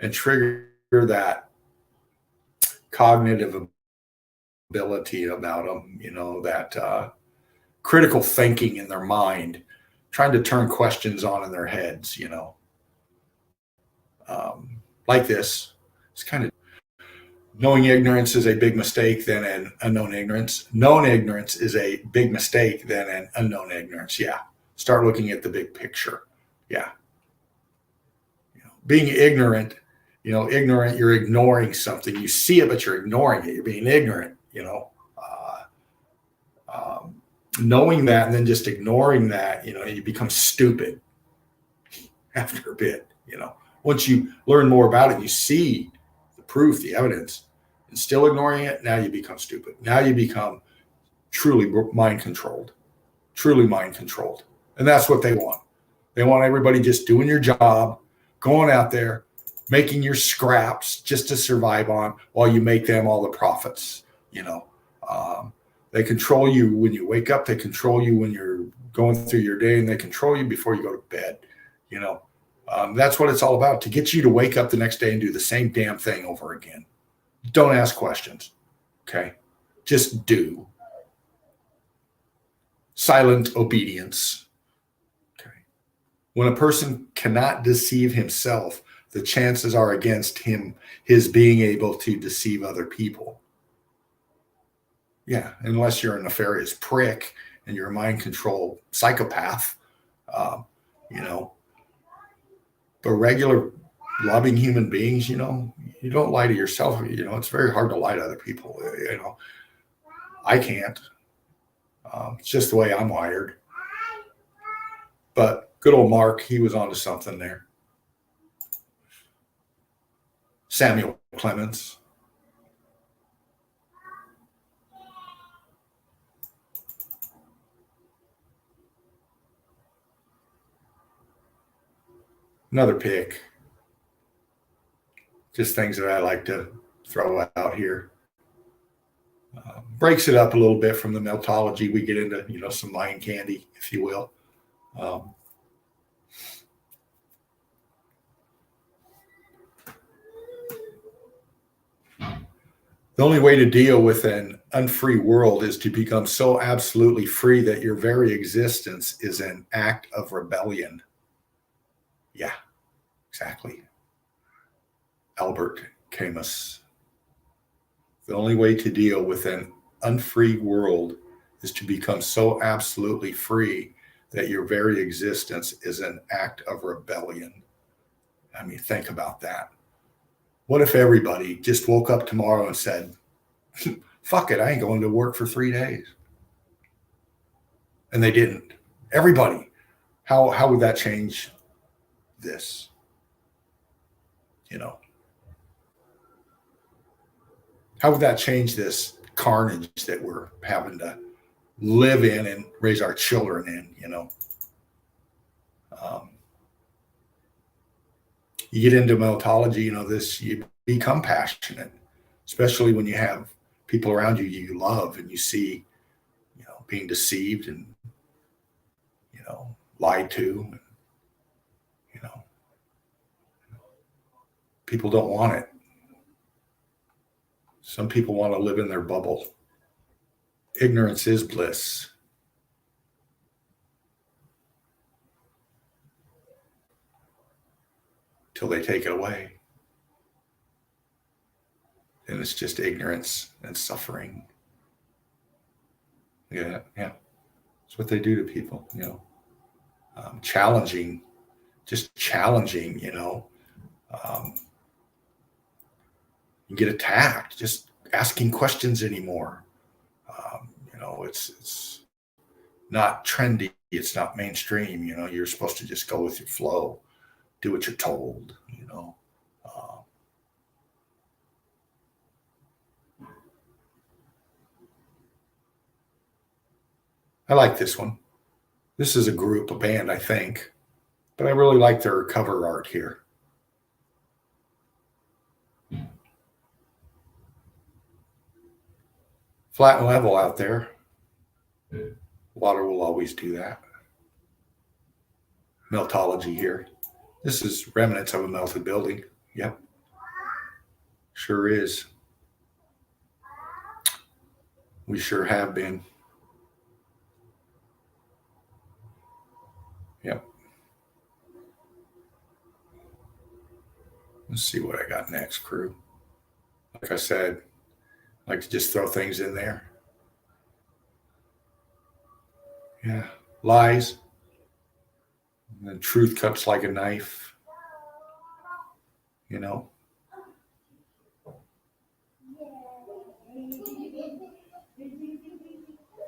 S1: and trigger that cognitive ability about them, that critical thinking in their mind, trying to turn questions on in their heads, like this. It's kind of knowing ignorance is a big mistake than an unknown ignorance. Known ignorance is a big mistake than an unknown ignorance. Yeah. Start looking at the big picture. Yeah. Being ignorant, ignorant, you're ignoring something. You see it, but you're ignoring it. You're being ignorant, knowing that and then just ignoring that, you become stupid after a bit, Once you learn more about it, you see the proof, the evidence, and still ignoring it, now you become stupid. Now you become truly mind controlled. And that's what they want. They want everybody just doing your job, going out there, making your scraps just to survive on while you make them all the profits. They control you when you wake up. They control you when you're going through your day, and they control you before you go to bed. That's what it's all about, to get you to wake up the next day and do the same damn thing over again. Don't ask questions. Okay. Just do. Silent obedience. Okay. When a person cannot deceive himself, the chances are against him, his being able to deceive other people. Yeah, unless you're a nefarious prick and you're a mind control psychopath, But regular loving human beings, you don't lie to yourself. It's very hard to lie to other people. I can't. It's just the way I'm wired. But good old Mark, he was onto something there. Samuel Clemens. Another pick. Just things that I like to throw out here. Breaks it up a little bit from the meltology. We get into, some mind candy, if you will. The only way to deal with an unfree world is to become so absolutely free that your very existence is an act of rebellion. Yeah, exactly. Albert Camus. The only way to deal with an unfree world is to become so absolutely free that your very existence is an act of rebellion. I mean, think about that. What if everybody just woke up tomorrow and said, fuck it, I ain't going to work for 3 days? And they didn't. Everybody. How would that change this? How would that change this carnage that we're having to live in and raise our children in, you get into meltology, you become passionate, especially when you have people around you love and you see, being deceived and, lied to. And, people don't want it. Some people want to live in their bubble. Ignorance is bliss. Till they take it away. And it's just ignorance and suffering. Yeah. It's what they do to people, challenging, you get attacked, just asking questions anymore. It's not trendy. It's not mainstream. You're supposed to just go with your flow, do what you're told, I like this one. This is a band, I think, but I really like their cover art here. Flat and level out there. Water will always do that. Meltology here. This is remnants of a melted building. Yep. Sure is. We sure have been. Yep. Let's see what I got next, crew. Like I said, I like to just throw things in there. Yeah. Lies. And then truth cuts like a knife. We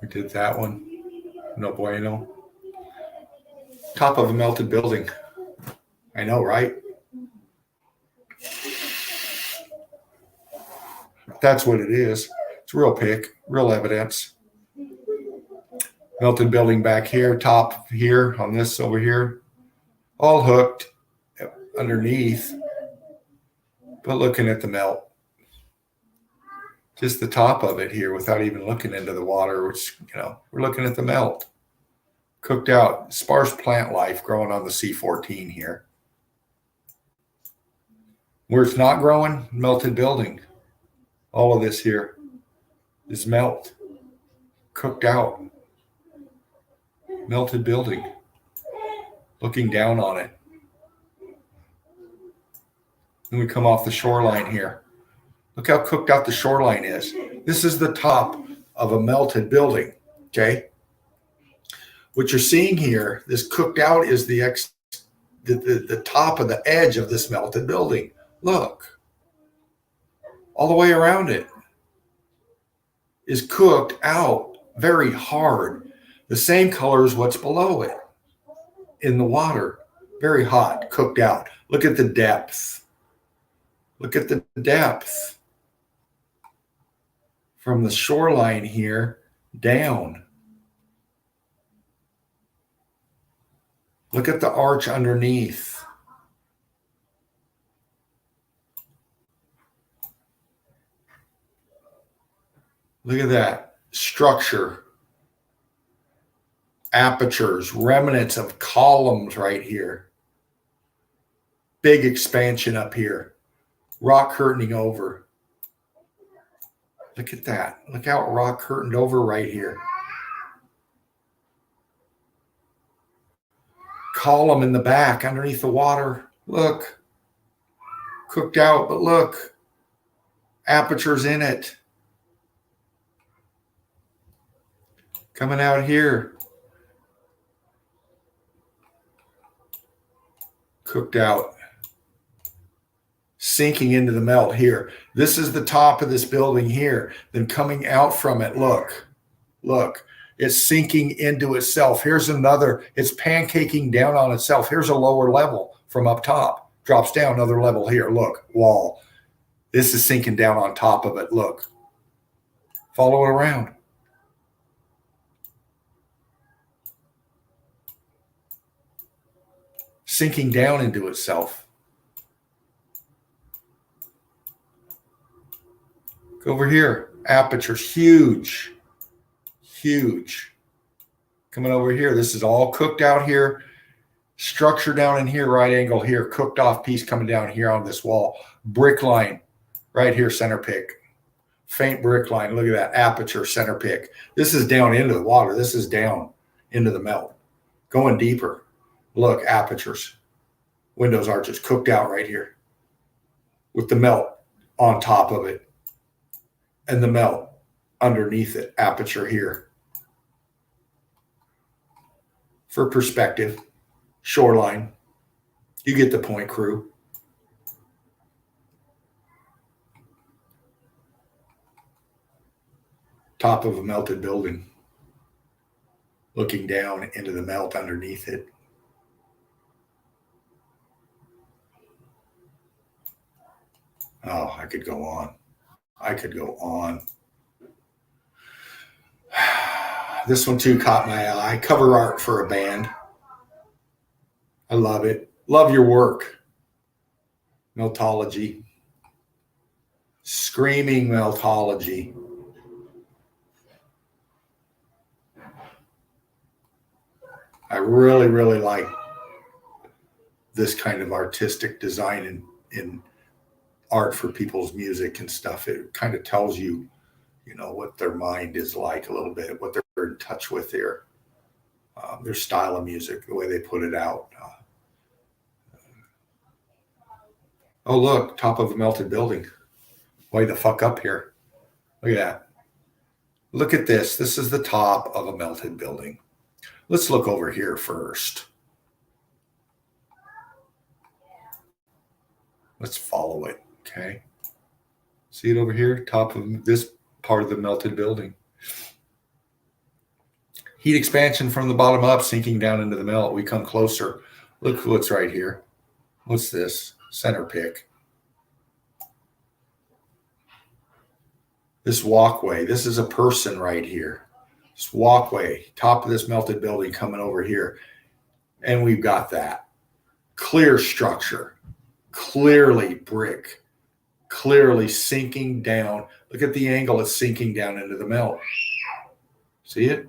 S1: did that one. No bueno. Top of a melted building. I know, right? That's what it is. It's real pick, real evidence. Melted building back here, top here, on this over here. All hooked underneath, but looking at the melt. Just the top of it here without even looking into the water, which, we're looking at the melt. Cooked out, sparse plant life growing on the C14 here. Where it's not growing, melted building. All of this here is melt. Cooked out. Melted building. Looking down on it. Then we come off the shoreline here. Look how cooked out the shoreline is. This is the top of a melted building, okay? What you're seeing here, this cooked out is the top of the edge of this melted building. Look. All the way around it is cooked out very hard. The same color as what's below it in the water. Very hot, cooked out. Look at the depth. Look at the depth from the shoreline here down. Look at the arch underneath. Look at that. Structure. Apertures. Remnants of columns right here. Big expansion up here. Rock curtaining over. Look at that. Look how it rock curtained over right here. Column in the back underneath the water. Look. Cooked out, but look. Apertures in it. Coming out here. Cooked out. Sinking into the melt here. This is the top of this building here. Then coming out from it, look. Look. It's sinking into itself. Here's another. It's pancaking down on itself. Here's a lower level from up top. Drops down another level here. Look. Wall. This is sinking down on top of it. Look. Follow it around. Sinking down into itself. Go over here. Apertures. Huge. Huge. Coming over here. This is all cooked out here. Structure down in here. Right angle here. Cooked off piece coming down here on this wall. Brick line. Right here. Center pick. Faint brick line. Look at that. Aperture. Center pick. This is down into the water. This is down into the melt. Going deeper. Look. Apertures. Windows arches. Cooked out right here. With the melt on top of it. And the melt underneath it. Aperture here. For perspective. Shoreline. You get the point, crew. Top of a melted building. Looking down into the melt underneath it. Oh, I could go on. I could go on. This one too caught my eye. Cover art for a band. I love it. Love your work. Meltology. Screaming meltology. I really, really like this kind of artistic design in art for people's music and stuff. It kind of tells you, you know, what their mind is like a little bit, what they're in touch with their style of music, the way they put it out. Oh, look, top of a melted building. Way the fuck up here. Look at that. Look at this. This is the top of a melted building. Let's look over here first. Let's follow it, okay? See it over here? Top of this part of the melted building. Heat expansion from the bottom up, sinking down into the melt. We come closer. Look what's right here. What's this? Center pick. This walkway. This is a person right here. This walkway, top of this melted building coming over here. And we've got that. Clear structure. Clearly brick. Clearly sinking down. Look at the angle it's sinking down into the melt. See it?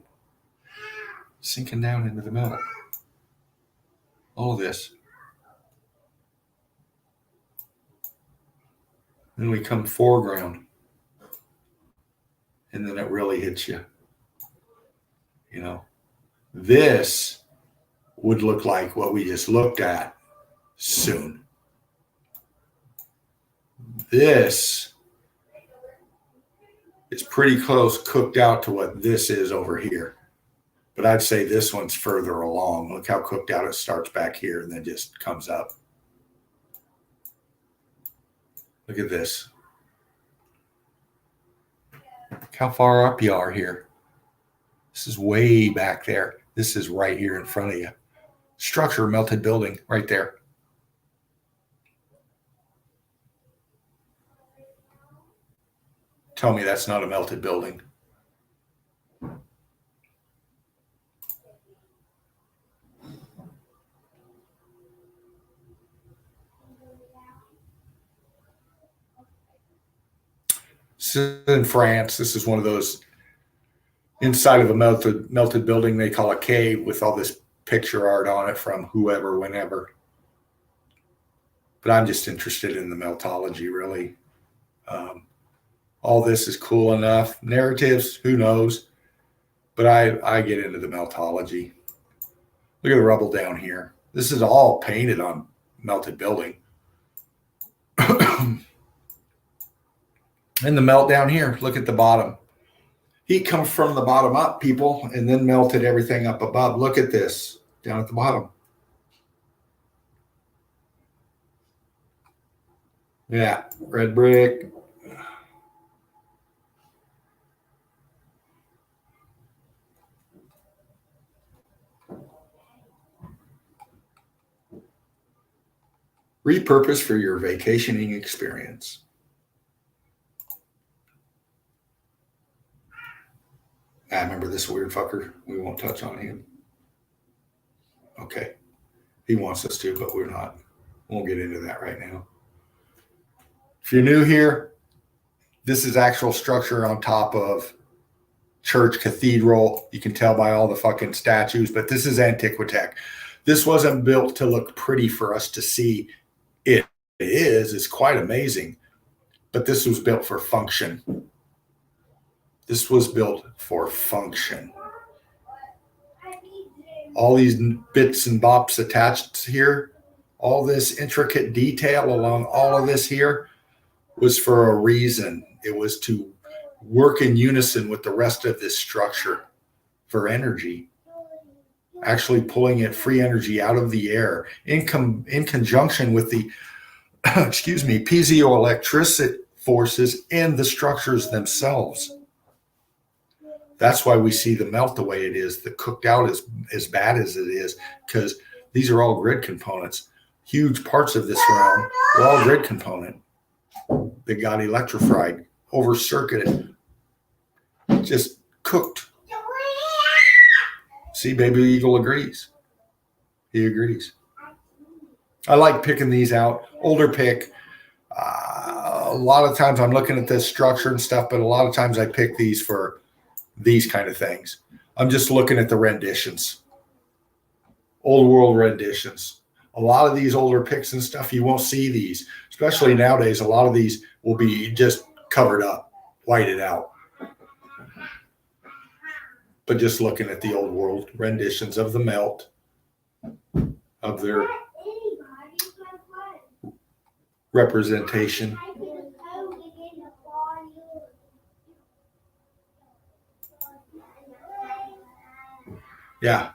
S1: Sinking down into the melt. All of this. Then we come foreground. And then it really hits you. You know, this would look like what we just looked at soon. This is pretty close cooked out to what this is over here. But I'd say this one's further along. Look how cooked out it starts back here and then just comes up. Look at this. Look how far up you are here. This is way back there. This is right here in front of you. Structure, melted building, right there. Tell me that's not a melted building. This is in France. This is one of those inside of a melted building they call a cave with all this picture art on it from whoever, whenever. But I'm just interested in the meltology, really. All this is cool enough. Narratives, who knows? But I get into the meltology. Look at the rubble down here. This is all painted on melted building. And the melt down here, look at the bottom. Heat comes from the bottom up, people, and then melted everything up above. Look at this down at the bottom. Yeah, red brick. Repurpose for your vacationing experience. I remember this weird fucker. We won't touch on him. Okay. He wants us to, but we're not. Won't get into that right now. If you're new here, this is actual structure on top of church cathedral. You can tell by all the fucking statues, but this is Antiquitech. This wasn't built to look pretty for us to see. It is. It's quite amazing. But this was built for function. This was built for function. All these bits and bops attached here, all this intricate detail along all of this here was for a reason. It was to work in unison with the rest of this structure for energy, actually pulling it free energy out of the air in conjunction with the, piezoelectric forces in the structures themselves. That's why we see the melt the way it is, the cooked out as bad as it is, because these are all grid components. Huge parts of this realm are all grid component. They got electrified, over circuited, just cooked. See, Baby Eagle agrees. He agrees. I like picking these out. Older pick. A lot of times I'm looking at this structure and stuff, but a lot of times I pick these for these kind of things. I'm just looking at the renditions. Old world renditions. A lot of these older picks and stuff, you won't see these. Especially nowadays, a lot of these will be just covered up, whited out. But just looking at the old world renditions of the melt, of their representation. Yeah,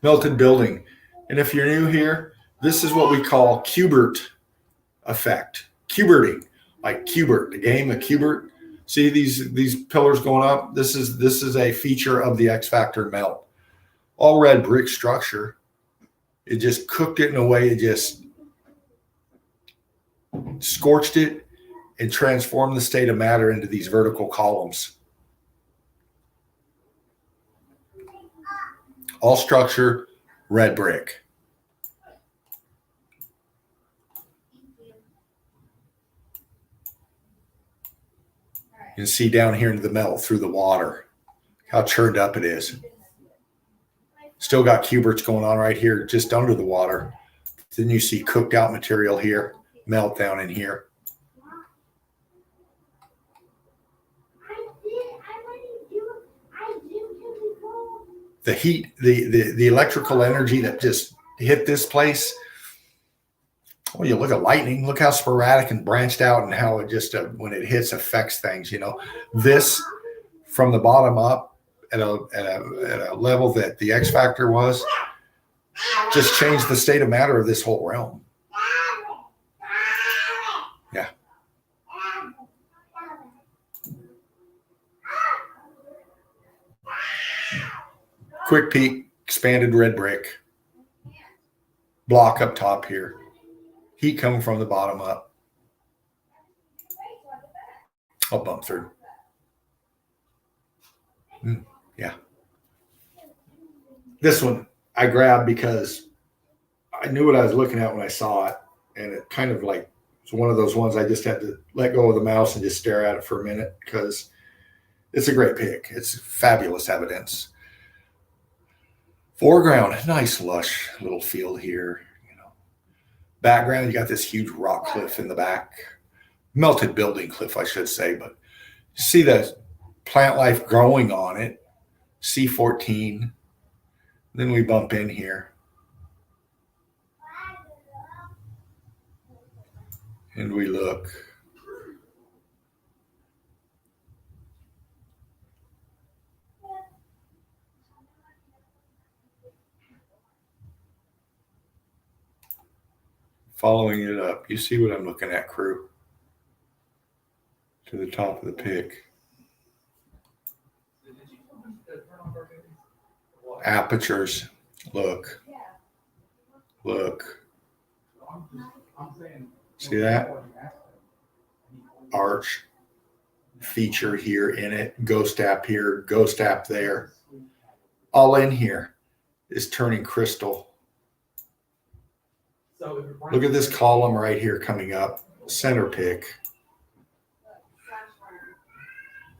S1: melted building. And if you're new here, this is what we call Cubert effect. Cuberting, like Cubert, the game of Cubert. See these pillars going up? This is a feature of the X Factor melt. All red brick structure. It just cooked it in a way, it just scorched it and transformed the state of matter into these vertical columns. All structure, red brick. You can see down here into the melt through the water, how churned up it is. Still got cuberts going on right here, just under the water. Then you see cooked out material here, melt down in here. The heat, the electrical energy that just hit this place. Well, you look at lightning, look how sporadic and branched out and how it just, when it hits, affects things, you know. This, from the bottom up at a level that the X Factor was, just changed the state of matter of this whole realm. Yeah. Quick peek, expanded red brick. Block up top here. Heat coming from the bottom up. I'll bump through. Yeah. This one I grabbed because I knew what I was looking at when I saw it, and it kind of like It's one of those ones I just had to let go of the mouse and just stare at it for a minute because it's a great pick. It's fabulous evidence. Foreground, nice lush little field here. Background, you got this huge rock cliff in the back. Melted building cliff, I should say, but you see the plant life growing on it. C14. Then we bump in here. And we look. Following it up. You see what I'm looking at, crew? To the top of the pick. Apertures. Look. Look. See that? Arch feature here in it. Ghost app here. Ghost app there. All in here is turning crystal. Look at this column right here coming up. Center pick.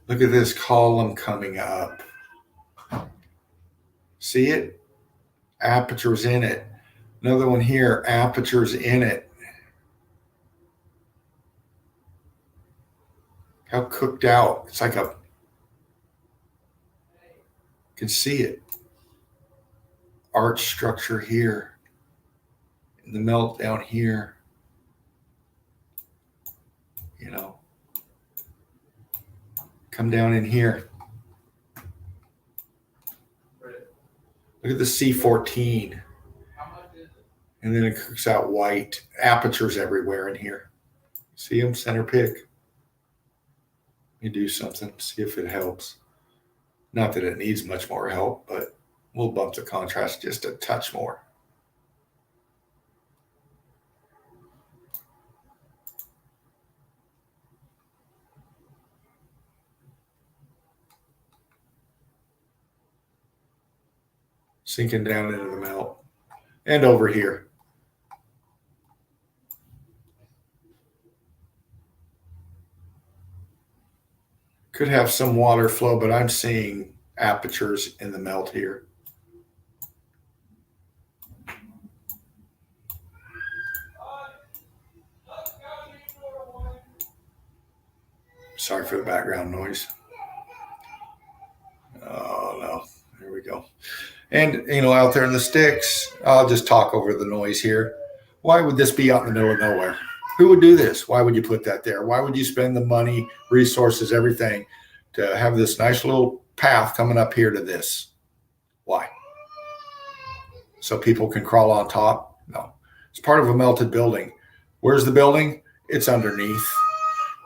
S1: Look at this column coming up. See it? Apertures in it. Another one here. Apertures in it. How cooked out. It's like a... You can see it. Arch structure here. The melt down here, come down in here. Look at the C14. And then it cooks out white. Apertures everywhere in here. See them? Center pick. Let me do something, see if it helps. Not that it needs much more help, but we'll bump the contrast just a touch more. Sinking down into the melt. And over here. Could have some water flow, but I'm seeing apertures in the melt here. Sorry for the background noise. Oh, no. Here we go. And, out there in the sticks, I'll just talk over the noise here. Why would this be out in the middle of nowhere? Who would do this? Why would you put that there? Why would you spend the money, resources, everything to have this nice little path coming up here to this? Why? So people can crawl on top? No. It's part of a melted building. Where's the building? It's underneath.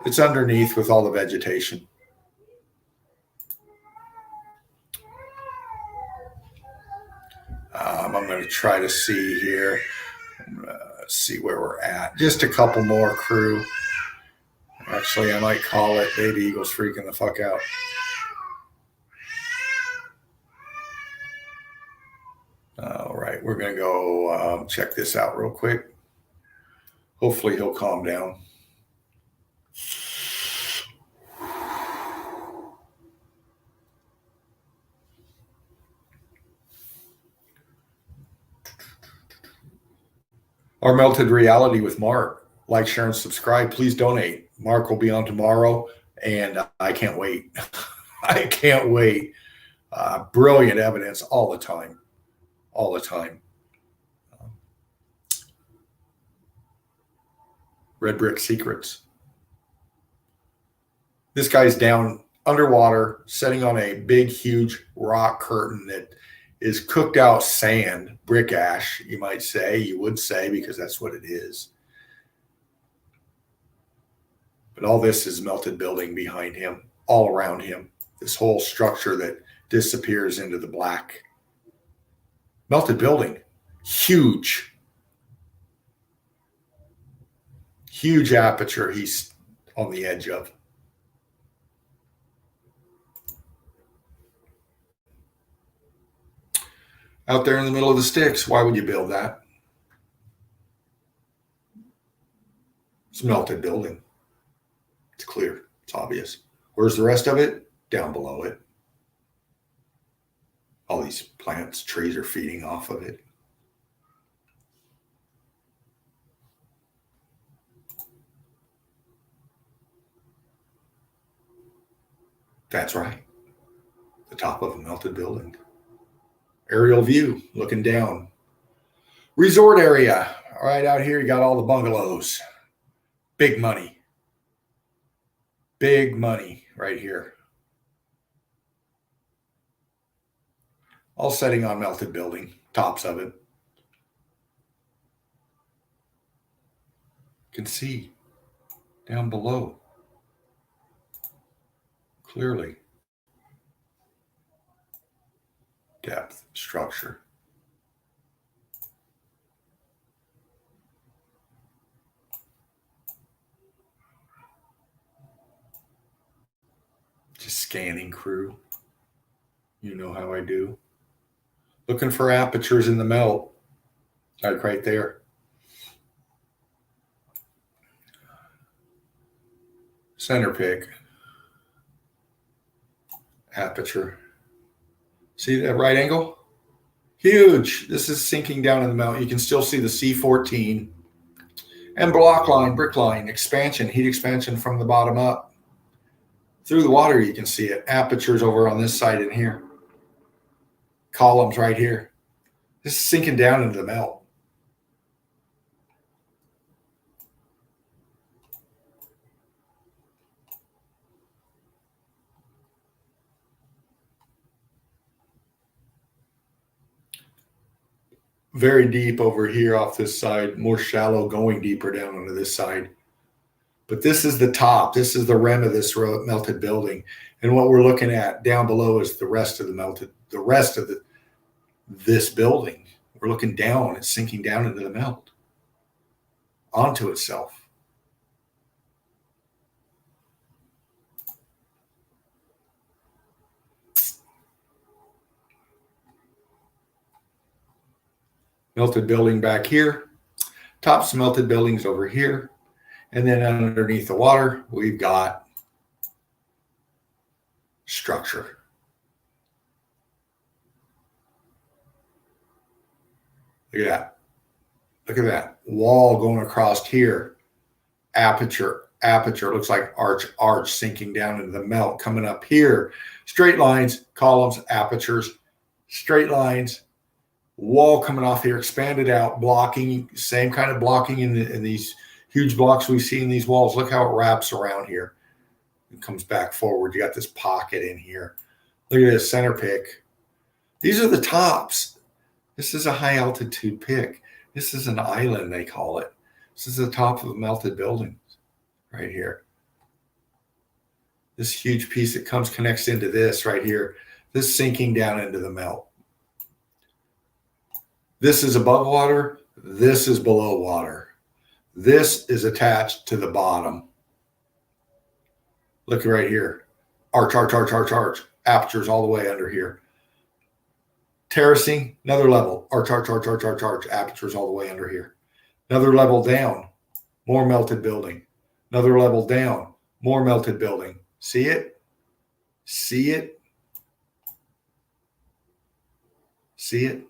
S1: It's underneath with all the vegetation. I'm going to try to see here. See where we're at. Just a couple more, crew. Actually, I might call it Baby Eagle's freaking the fuck out. All right, we're going to go check this out real quick. Hopefully he'll calm down. Our Melted Reality with Mark. Like, share, and subscribe. Please donate. Mark will be on tomorrow, and I can't wait. I can't wait. Brilliant evidence all the time. All the time. Red Brick Secrets. This guy's down underwater, sitting on a big, huge rock curtain that is cooked out sand, brick ash, you might say. You would say, because that's what it is. But all this is melted building behind him, all around him. This whole structure that disappears into the black. Melted building. Huge. Huge aperture he's on the edge of. Out there in the middle of the sticks, why would you build that? It's a melted building. It's clear. It's obvious. Where's the rest of it? Down below it. All these plants, trees are feeding off of it. That's right. The top of a melted building. Aerial view, looking down. Resort area. Right out here, you got all the bungalows. Big money. Big money right here. All setting on melted building, tops of it. You can see down below clearly. Depth, structure. Just scanning crew. You know how I do. Looking for apertures in the melt. Like right there. Center pick. Aperture. See that right angle? Huge. This is sinking down in the melt. You can still see the C14 and block line, brick line, expansion, heat expansion from the bottom up. Through the water, you can see it. Apertures over on this side in here. Columns right here. This is sinking down into the melt. Very deep over here off this side, more shallow, going deeper down onto this side. But this is the top. This is the rim of this melted building. And what we're looking at down below is the rest of this building. We're looking down. It's sinking down into the melt, onto itself. Melted building back here. Tops melted buildings over here. And then underneath the water, we've got structure. Look at that. Look at that. Wall going across here. Aperture. Looks like arch sinking down into the melt. Coming up here. Straight lines, columns, apertures. Straight lines. Wall coming off here, expanded out, blocking, same kind of blocking in these huge blocks we see in these walls. Look how it wraps around here. It comes back forward. You got this pocket in here. Look at this center pick. These are the tops. This is a high altitude pick. This is an island, they call it. This is the top of the melted buildings right here. This huge piece that connects into this right here. This sinking down into the melt. This is above water. This is below water. This is attached to the bottom. Look right here. Arch. Apertures all the way under here. Terracing, another level. Arch. Apertures all the way under here. Another level down. More melted building. Another level down. More melted building. See it? See it? See it?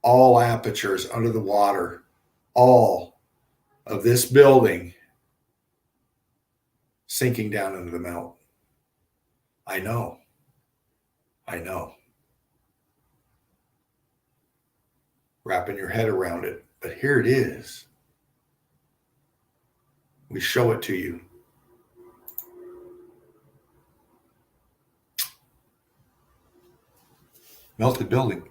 S1: All apertures under the water, all of this building sinking down into the melt. I know. Wrapping your head around it, but here it is. We show it to you. Melted building.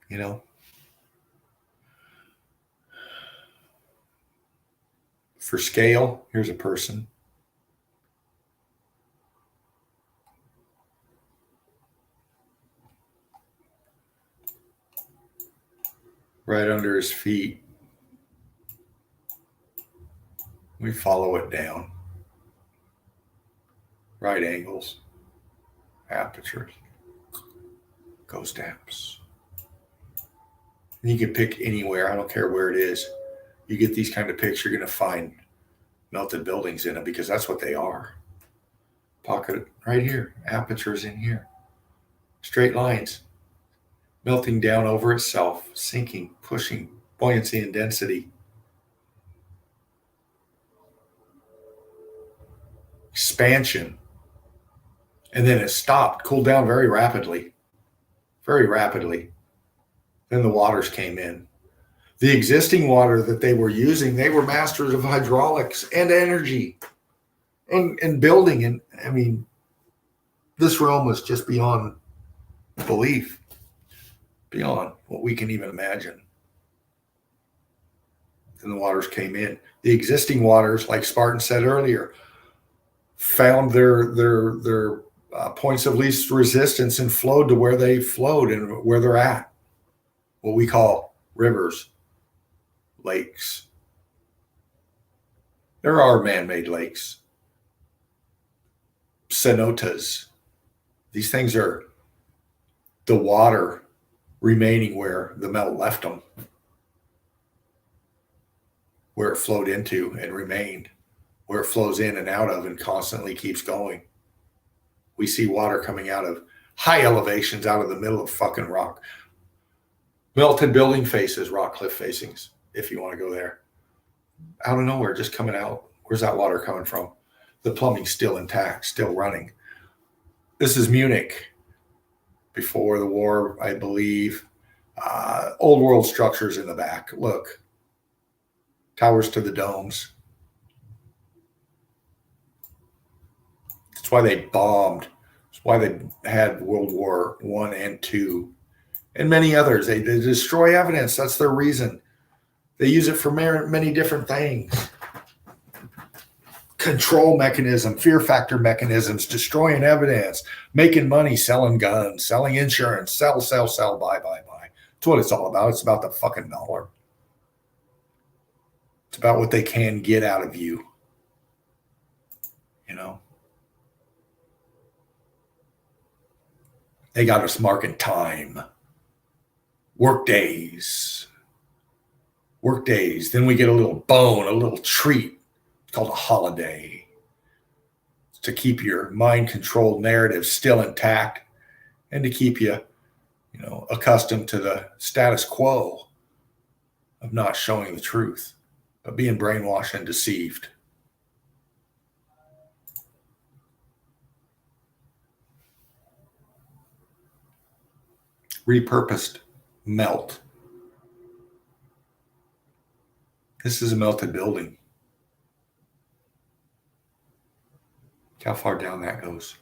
S1: You know, for scale, here's a person. Right under his feet. We follow it down. right angles, apertures, ghost apps. And you can pick anywhere. I don't care where it is. You get these kind of pics, you're going to find melted buildings in them because that's what they are. Pocket right here, apertures in here, straight lines, melting down over itself, sinking, pushing, buoyancy and density. Expansion. And then it stopped, cooled down very rapidly. Very rapidly. Then the waters came in. The existing water that they were using, they were masters of hydraulics and energy and building. And I mean, this realm was just beyond belief, beyond what we can even imagine. And the waters came in. The existing waters, like Spartan said earlier, found their points of least resistance and flowed to where they flowed and where they're at. What we call rivers, lakes. There are man-made lakes, cenotes. These things are the water remaining where the melt left them, where it flowed into and remained, where it flows in and out of and constantly keeps going. We see water coming out of high elevations out of the middle of fucking rock. Melted building faces, rock cliff facings, if you want to go there. Out of nowhere, just coming out. Where's that water coming from? The plumbing's still intact, still running. This is Munich. Before the war, I believe. Old world structures in the back. Look. Towers to the domes. That's why they bombed. That's why they had World War I and II. And many others. They destroy evidence. That's their reason. They use it for many different things. Control mechanism, fear factor mechanisms, destroying evidence, making money, selling guns, selling insurance, sell, buy. That's what it's all about. It's about the fucking dollar. It's about what they can get out of you. You know? They got us marking time. Work days. Then we get a little bone, a little treat. It's called a holiday. It's to keep your mind-controlled narrative still intact and to keep you, accustomed to the status quo of not showing the truth, but being brainwashed and deceived. Repurposed melt. This is a melted building. Look how far down that goes.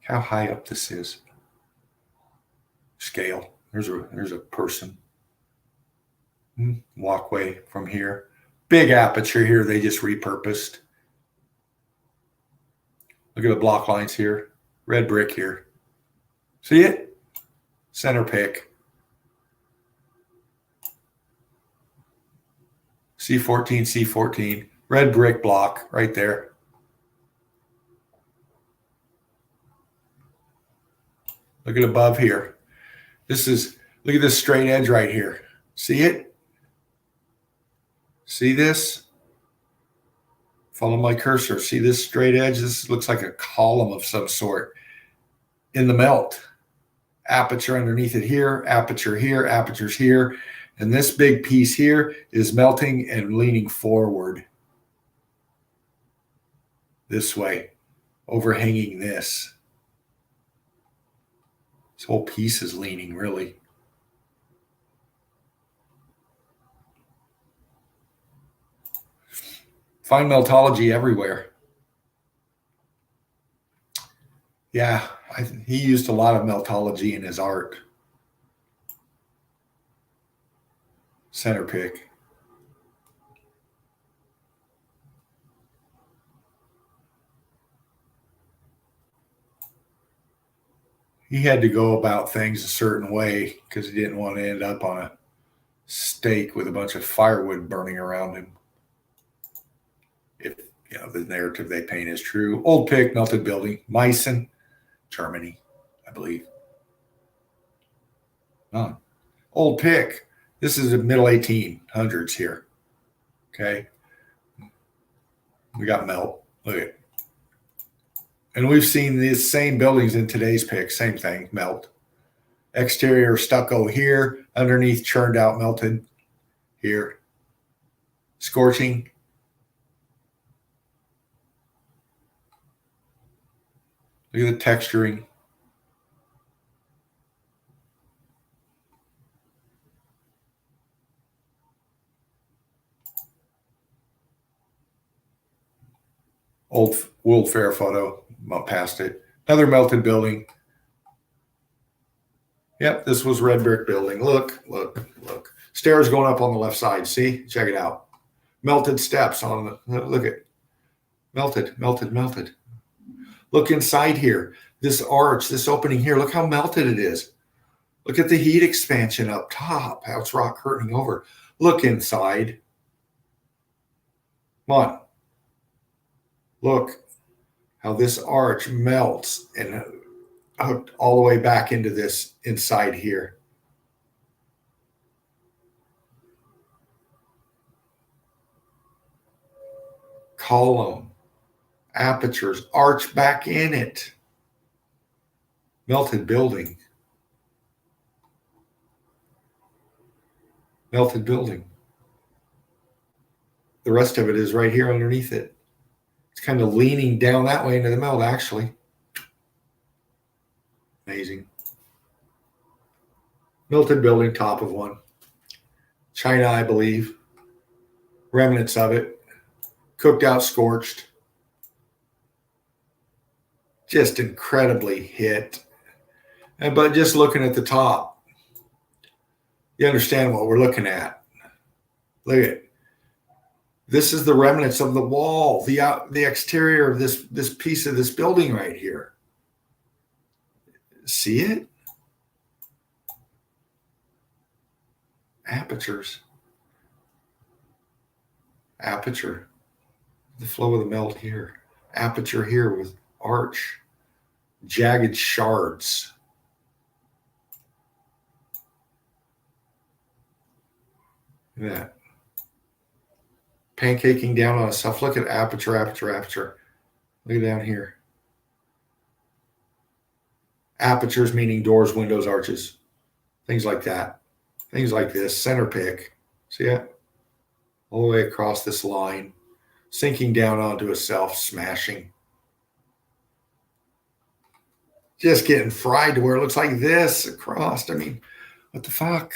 S1: How high up this is. Scale. There's a person. Walkway from here. Big aperture here they just repurposed. Look at the block lines here. Red brick here. See it? Center pick. C14. Red brick block right there. Look at above here. Look at this straight edge right here. See it? See this? Follow my cursor. See this straight edge? This looks like a column of some sort in the melt. Aperture underneath it here, aperture here, apertures here. And this big piece here is melting and leaning forward this way, overhanging this. This whole piece is leaning, really. Find meltology everywhere. Yeah, he used a lot of meltology in his art. Center pick. He had to go about things a certain way because he didn't want to end up on a stake with a bunch of firewood burning around him. If the narrative they paint is true. Old pick, melted building, Meissen, Germany, I believe. Oh, old pick. This is the middle 1800s here. Okay. We got melt. Look at it. And we've seen these same buildings in today's pick. Same thing, melt. Exterior stucco here, underneath churned out melted here. Scorching. Look at the texturing. Old World Fair photo. I'm up past it. Another melted building. Yep, this was red brick building. Look. Stairs going up on the left side. See? Check it out. Melted steps on the, look at melted. Look inside here. This arch, this opening here, look how melted it is. Look at the heat expansion up top, how it's rock curtaining over. Look inside. Come on. Look how this arch melts and hooked all the way back into this inside here. Column, apertures, arch back in it. Melted building. Melted building. The rest of it is right here underneath it. It's kind of leaning down that way into the melt, actually. Amazing. Melted building, top of one. China, I believe. Remnants of it. Cooked out, scorched. Just incredibly hit. But just looking at the top, you understand what we're looking at. Look at it. This is the remnants of the wall, the exterior of this piece of this building right here. See it? Apertures. Aperture. The flow of the melt here. Aperture here with arch. Jagged shards. Look at that. Pancaking down on itself. Look at aperture. Look at down here. Apertures meaning doors, windows, arches. Things like that. Things like this. Center pick. See it? All the way across this line. Sinking down onto itself. Smashing. Just getting fried to where it looks like this across. I mean, what the fuck?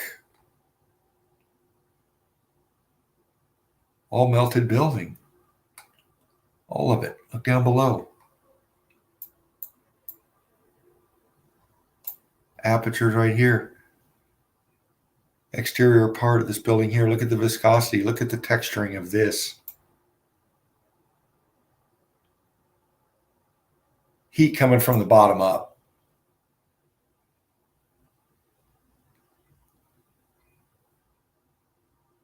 S1: All melted building. All of it. Look down below. Apertures right here. Exterior part of this building here. Look at the viscosity. Look at the texturing of this. Heat coming from the bottom up.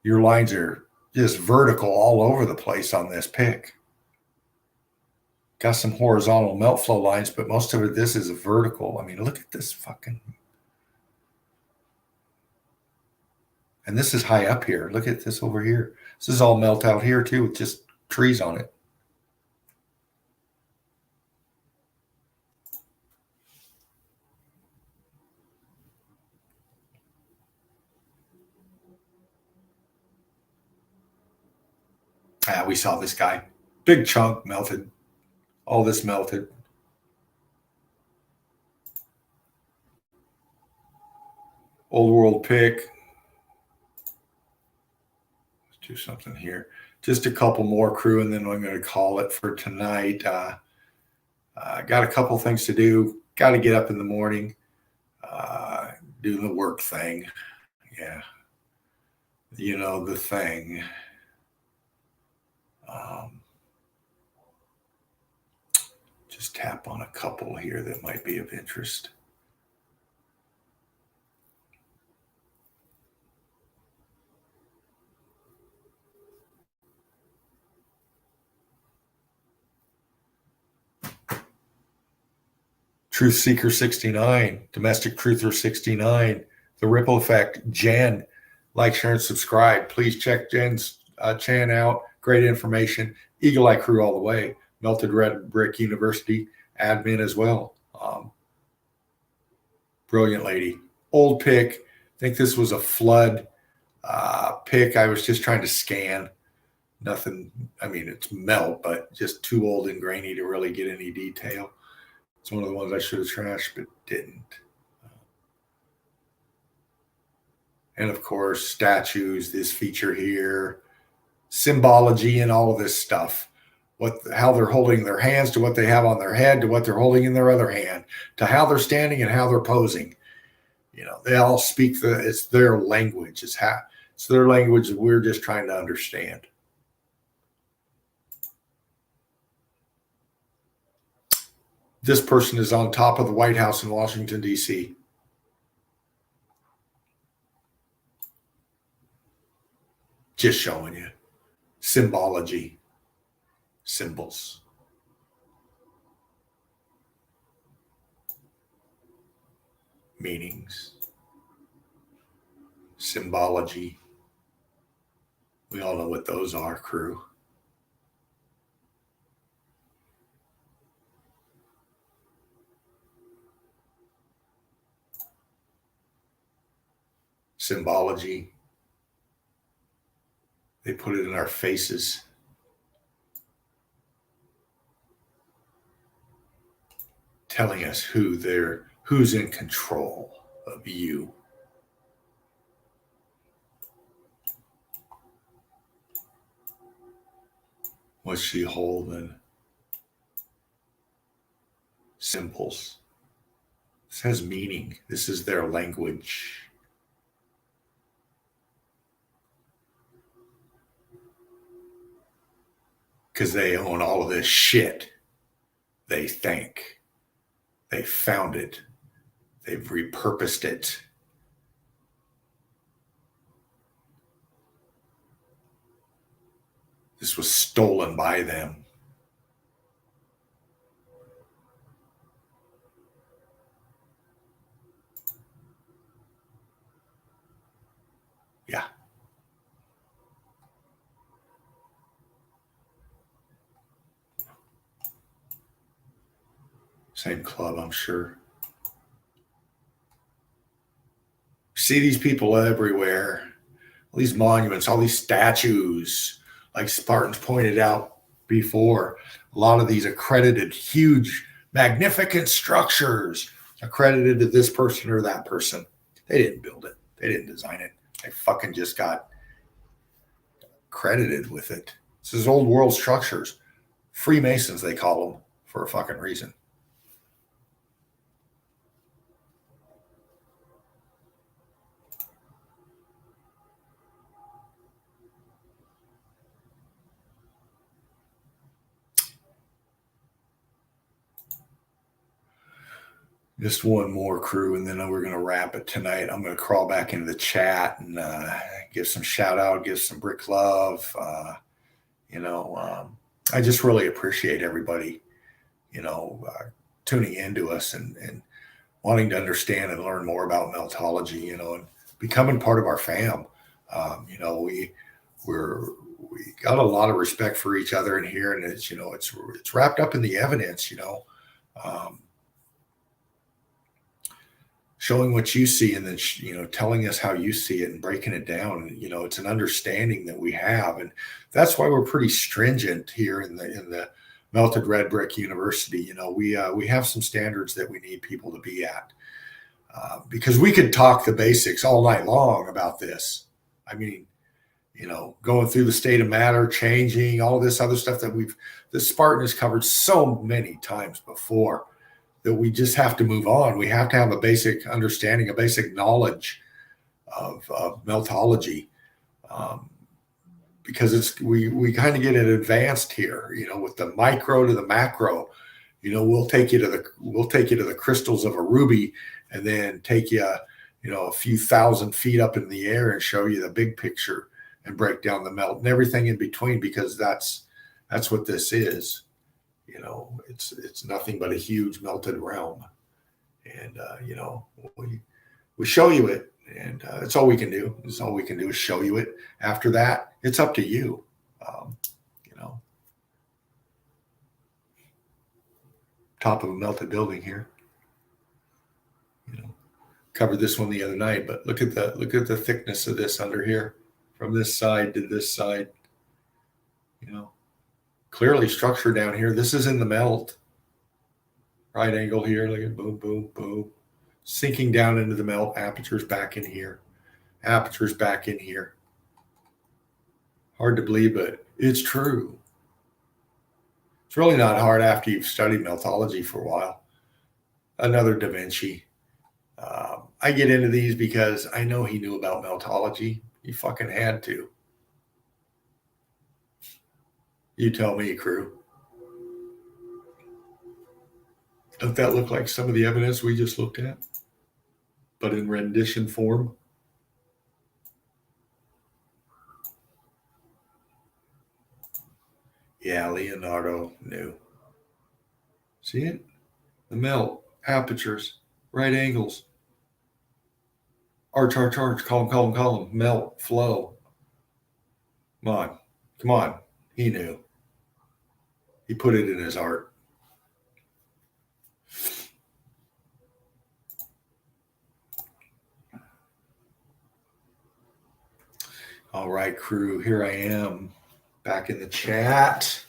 S1: Your lines are just vertical all over the place on this pick. Got some horizontal melt flow lines, but most of it, this is a vertical. I mean, look at this fucking. And this is high up here. Look at this over here. This is all melt out here too with just trees on it. We saw this guy. Big chunk melted. All this melted. Old world pick. Let's do something here. Just a couple more crew, and then I'm going to call it for tonight. Got a couple things to do. Got to get up in the morning. Do the work thing. Yeah. You know, the thing. Just tap on a couple here that might be of interest. Truth Seeker 69, Domestic Truther 69, The Ripple Effect, Jen. Like, share, and subscribe. Please check Jen's Chan out. Great information. Eagle Eye Crew all the way. Melted Red Brick University admin as well. Brilliant lady. Old pick. I think this was a flood pick. I was just trying to scan. Nothing. I mean, it's melt, but just too old and grainy to really get any detail. It's one of the ones I should have trashed, but didn't. And of course, statues, this feature here, symbology and all of this stuff. How they're holding their hands to what they have on their head, to what they're holding in their other hand, to how they're standing and how they're posing. You know, they all speak it's their language. It's their language that we're just trying to understand. This person is on top of the White House in Washington, D.C. Just showing you symbology, symbols. Meanings, symbology. We all know what those are, crew. Symbology. They put it in our faces. Telling us who's in control of you. What's she holding? Symbols. This has meaning. This is their language. Because they own all of this shit. They think. They found it. They've repurposed it. This was stolen by them. Yeah. Same club, I'm sure. See these people everywhere. All these monuments, all these statues, like Spartans pointed out before. A lot of these accredited, huge, magnificent structures accredited to this person or that person. They didn't build it. They didn't design it. They fucking just got credited with it. This is old world structures. Freemasons, they call them, for a fucking reason. Just one more, crew, and then we're going to wrap it tonight. I'm going to crawl back into the chat and give some shout out, give some brick love. I just really appreciate everybody, tuning into us and wanting to understand and learn more about meltology, and becoming part of our fam. We got a lot of respect for each other in here, and it's wrapped up in the evidence, showing what you see and then, telling us how you see it and breaking it down. It's an understanding that we have. And that's why we're pretty stringent here in the Melted Red Brick University. We have some standards that we need people to be at because we could talk the basics all night long about this. I mean, going through the state of matter, changing all this other stuff that the Spartan has covered so many times before. That we just have to move on. We have to have a basic understanding, a basic knowledge of meltology, because we kind of get it advanced here. With the micro to the macro. We'll take you to the crystals of a ruby, and then take you, a few thousand feet up in the air and show you the big picture and break down the melt and everything in between, because that's what this is. It's nothing but a huge melted realm. And, we show you it, and it's all we can do. It's all we can do is show you it. After that, it's up to you. Top of a melted building here. Covered this one the other night, but look at the thickness of this under here, from this side to this side. Clearly structure down here. This is in the melt. Right angle here. Look at boom, boom, boom. Sinking down into the melt. Apertures back in here. Apertures back in here. Hard to believe, but it's true. It's really not hard after you've studied meltology for a while. Another Da Vinci. I get into these because I know he knew about meltology. He fucking had to. You tell me, crew. Doesn't that look like some of the evidence we just looked at? But in rendition form? Yeah, Leonardo knew. See it? The melt, apertures, right angles. Arch, column, melt, flow. Come on. He knew. He put it in his art. All right, crew, here I am back in the chat.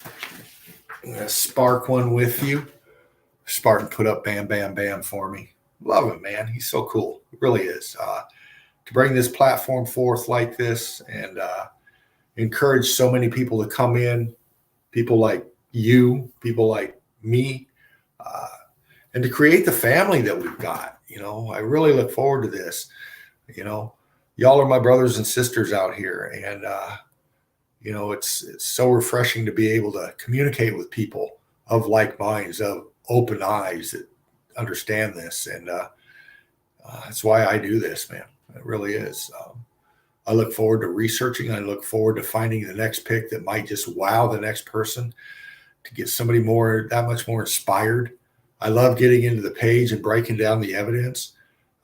S1: I'm going to spark one with you. Spartan put up bam, bam, bam for me. Love him, man. He's so cool. It really is. To bring this platform forth like this and encourage so many people to come in, people like you, people like me, and to create the family that we've got. I really look forward to this. Y'all are my brothers and sisters out here. And, it's so refreshing to be able to communicate with people of like minds, of open eyes that understand this. And that's why I do this, man. It really is. I look forward to researching. I look forward to finding the next pick that might just wow the next person, to get somebody that much more inspired. I love getting into the page and breaking down the evidence.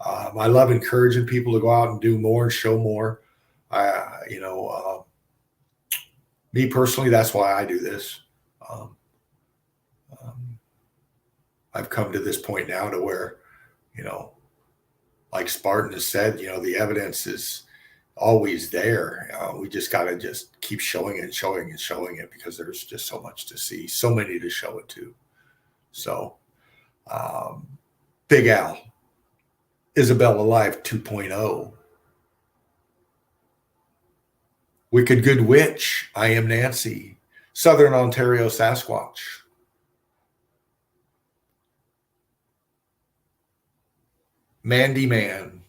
S1: I love encouraging people to go out and do more and show more. Me personally, that's why I do this. I've come to this point now to where, like Spartan has said, the evidence is always there. We just got to just keep showing it because there's just so much to see, so many to show it to. So, Big Al, Isabella Live 2.0. Wicked Good Witch, I Am Nancy, Southern Ontario Sasquatch. Mandy Man.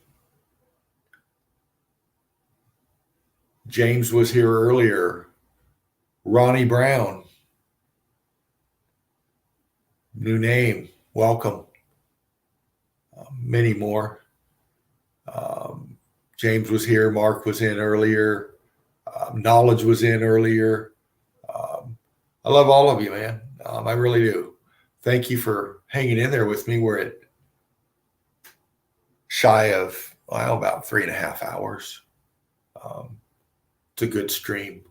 S1: James was here earlier. Ronnie Brown. New name. Welcome. Many more. James was here. Mark was in earlier. Knowledge was in earlier. I love all of you, man. I really do. Thank you for hanging in there with me. We're at shy of, about 3.5 hours. It's a good stream.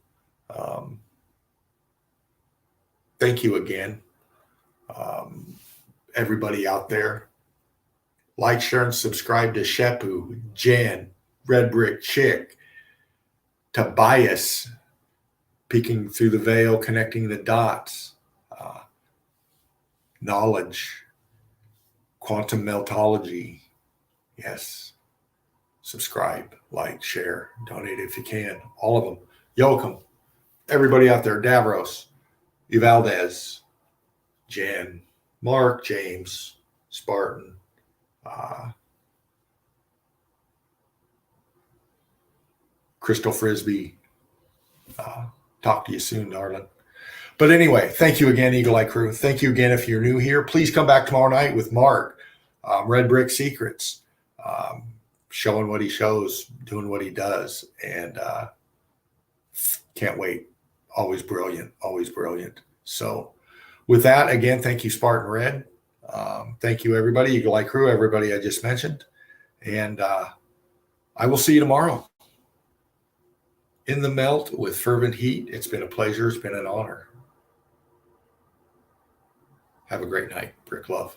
S1: Thank you again. Everybody out there. Like, share, and subscribe to Shepu, Jen, Red Brick Chick, Tobias, peeking through the veil, connecting the dots, knowledge, quantum meltology. Yes. Subscribe, like, share, donate if you can. All of them. Yoakum. Everybody out there. Davros, Evaldez, Jen, Mark, James, Spartan, Crystal Frisbee. Talk to you soon, darling. But anyway, thank you again, Eagle Eye Crew. Thank you again if you're new here. Please come back tomorrow night with Mark, Red Brick Secrets, showing what he shows, doing what he does. And can't wait. Always brilliant, always brilliant. So with that, again, thank you, Spartan Red. Thank you, everybody. Eagle Eye Crew, everybody I just mentioned. And I will see you tomorrow in the melt with fervent heat. It's been a pleasure. It's been an honor. Have a great night. Brick love.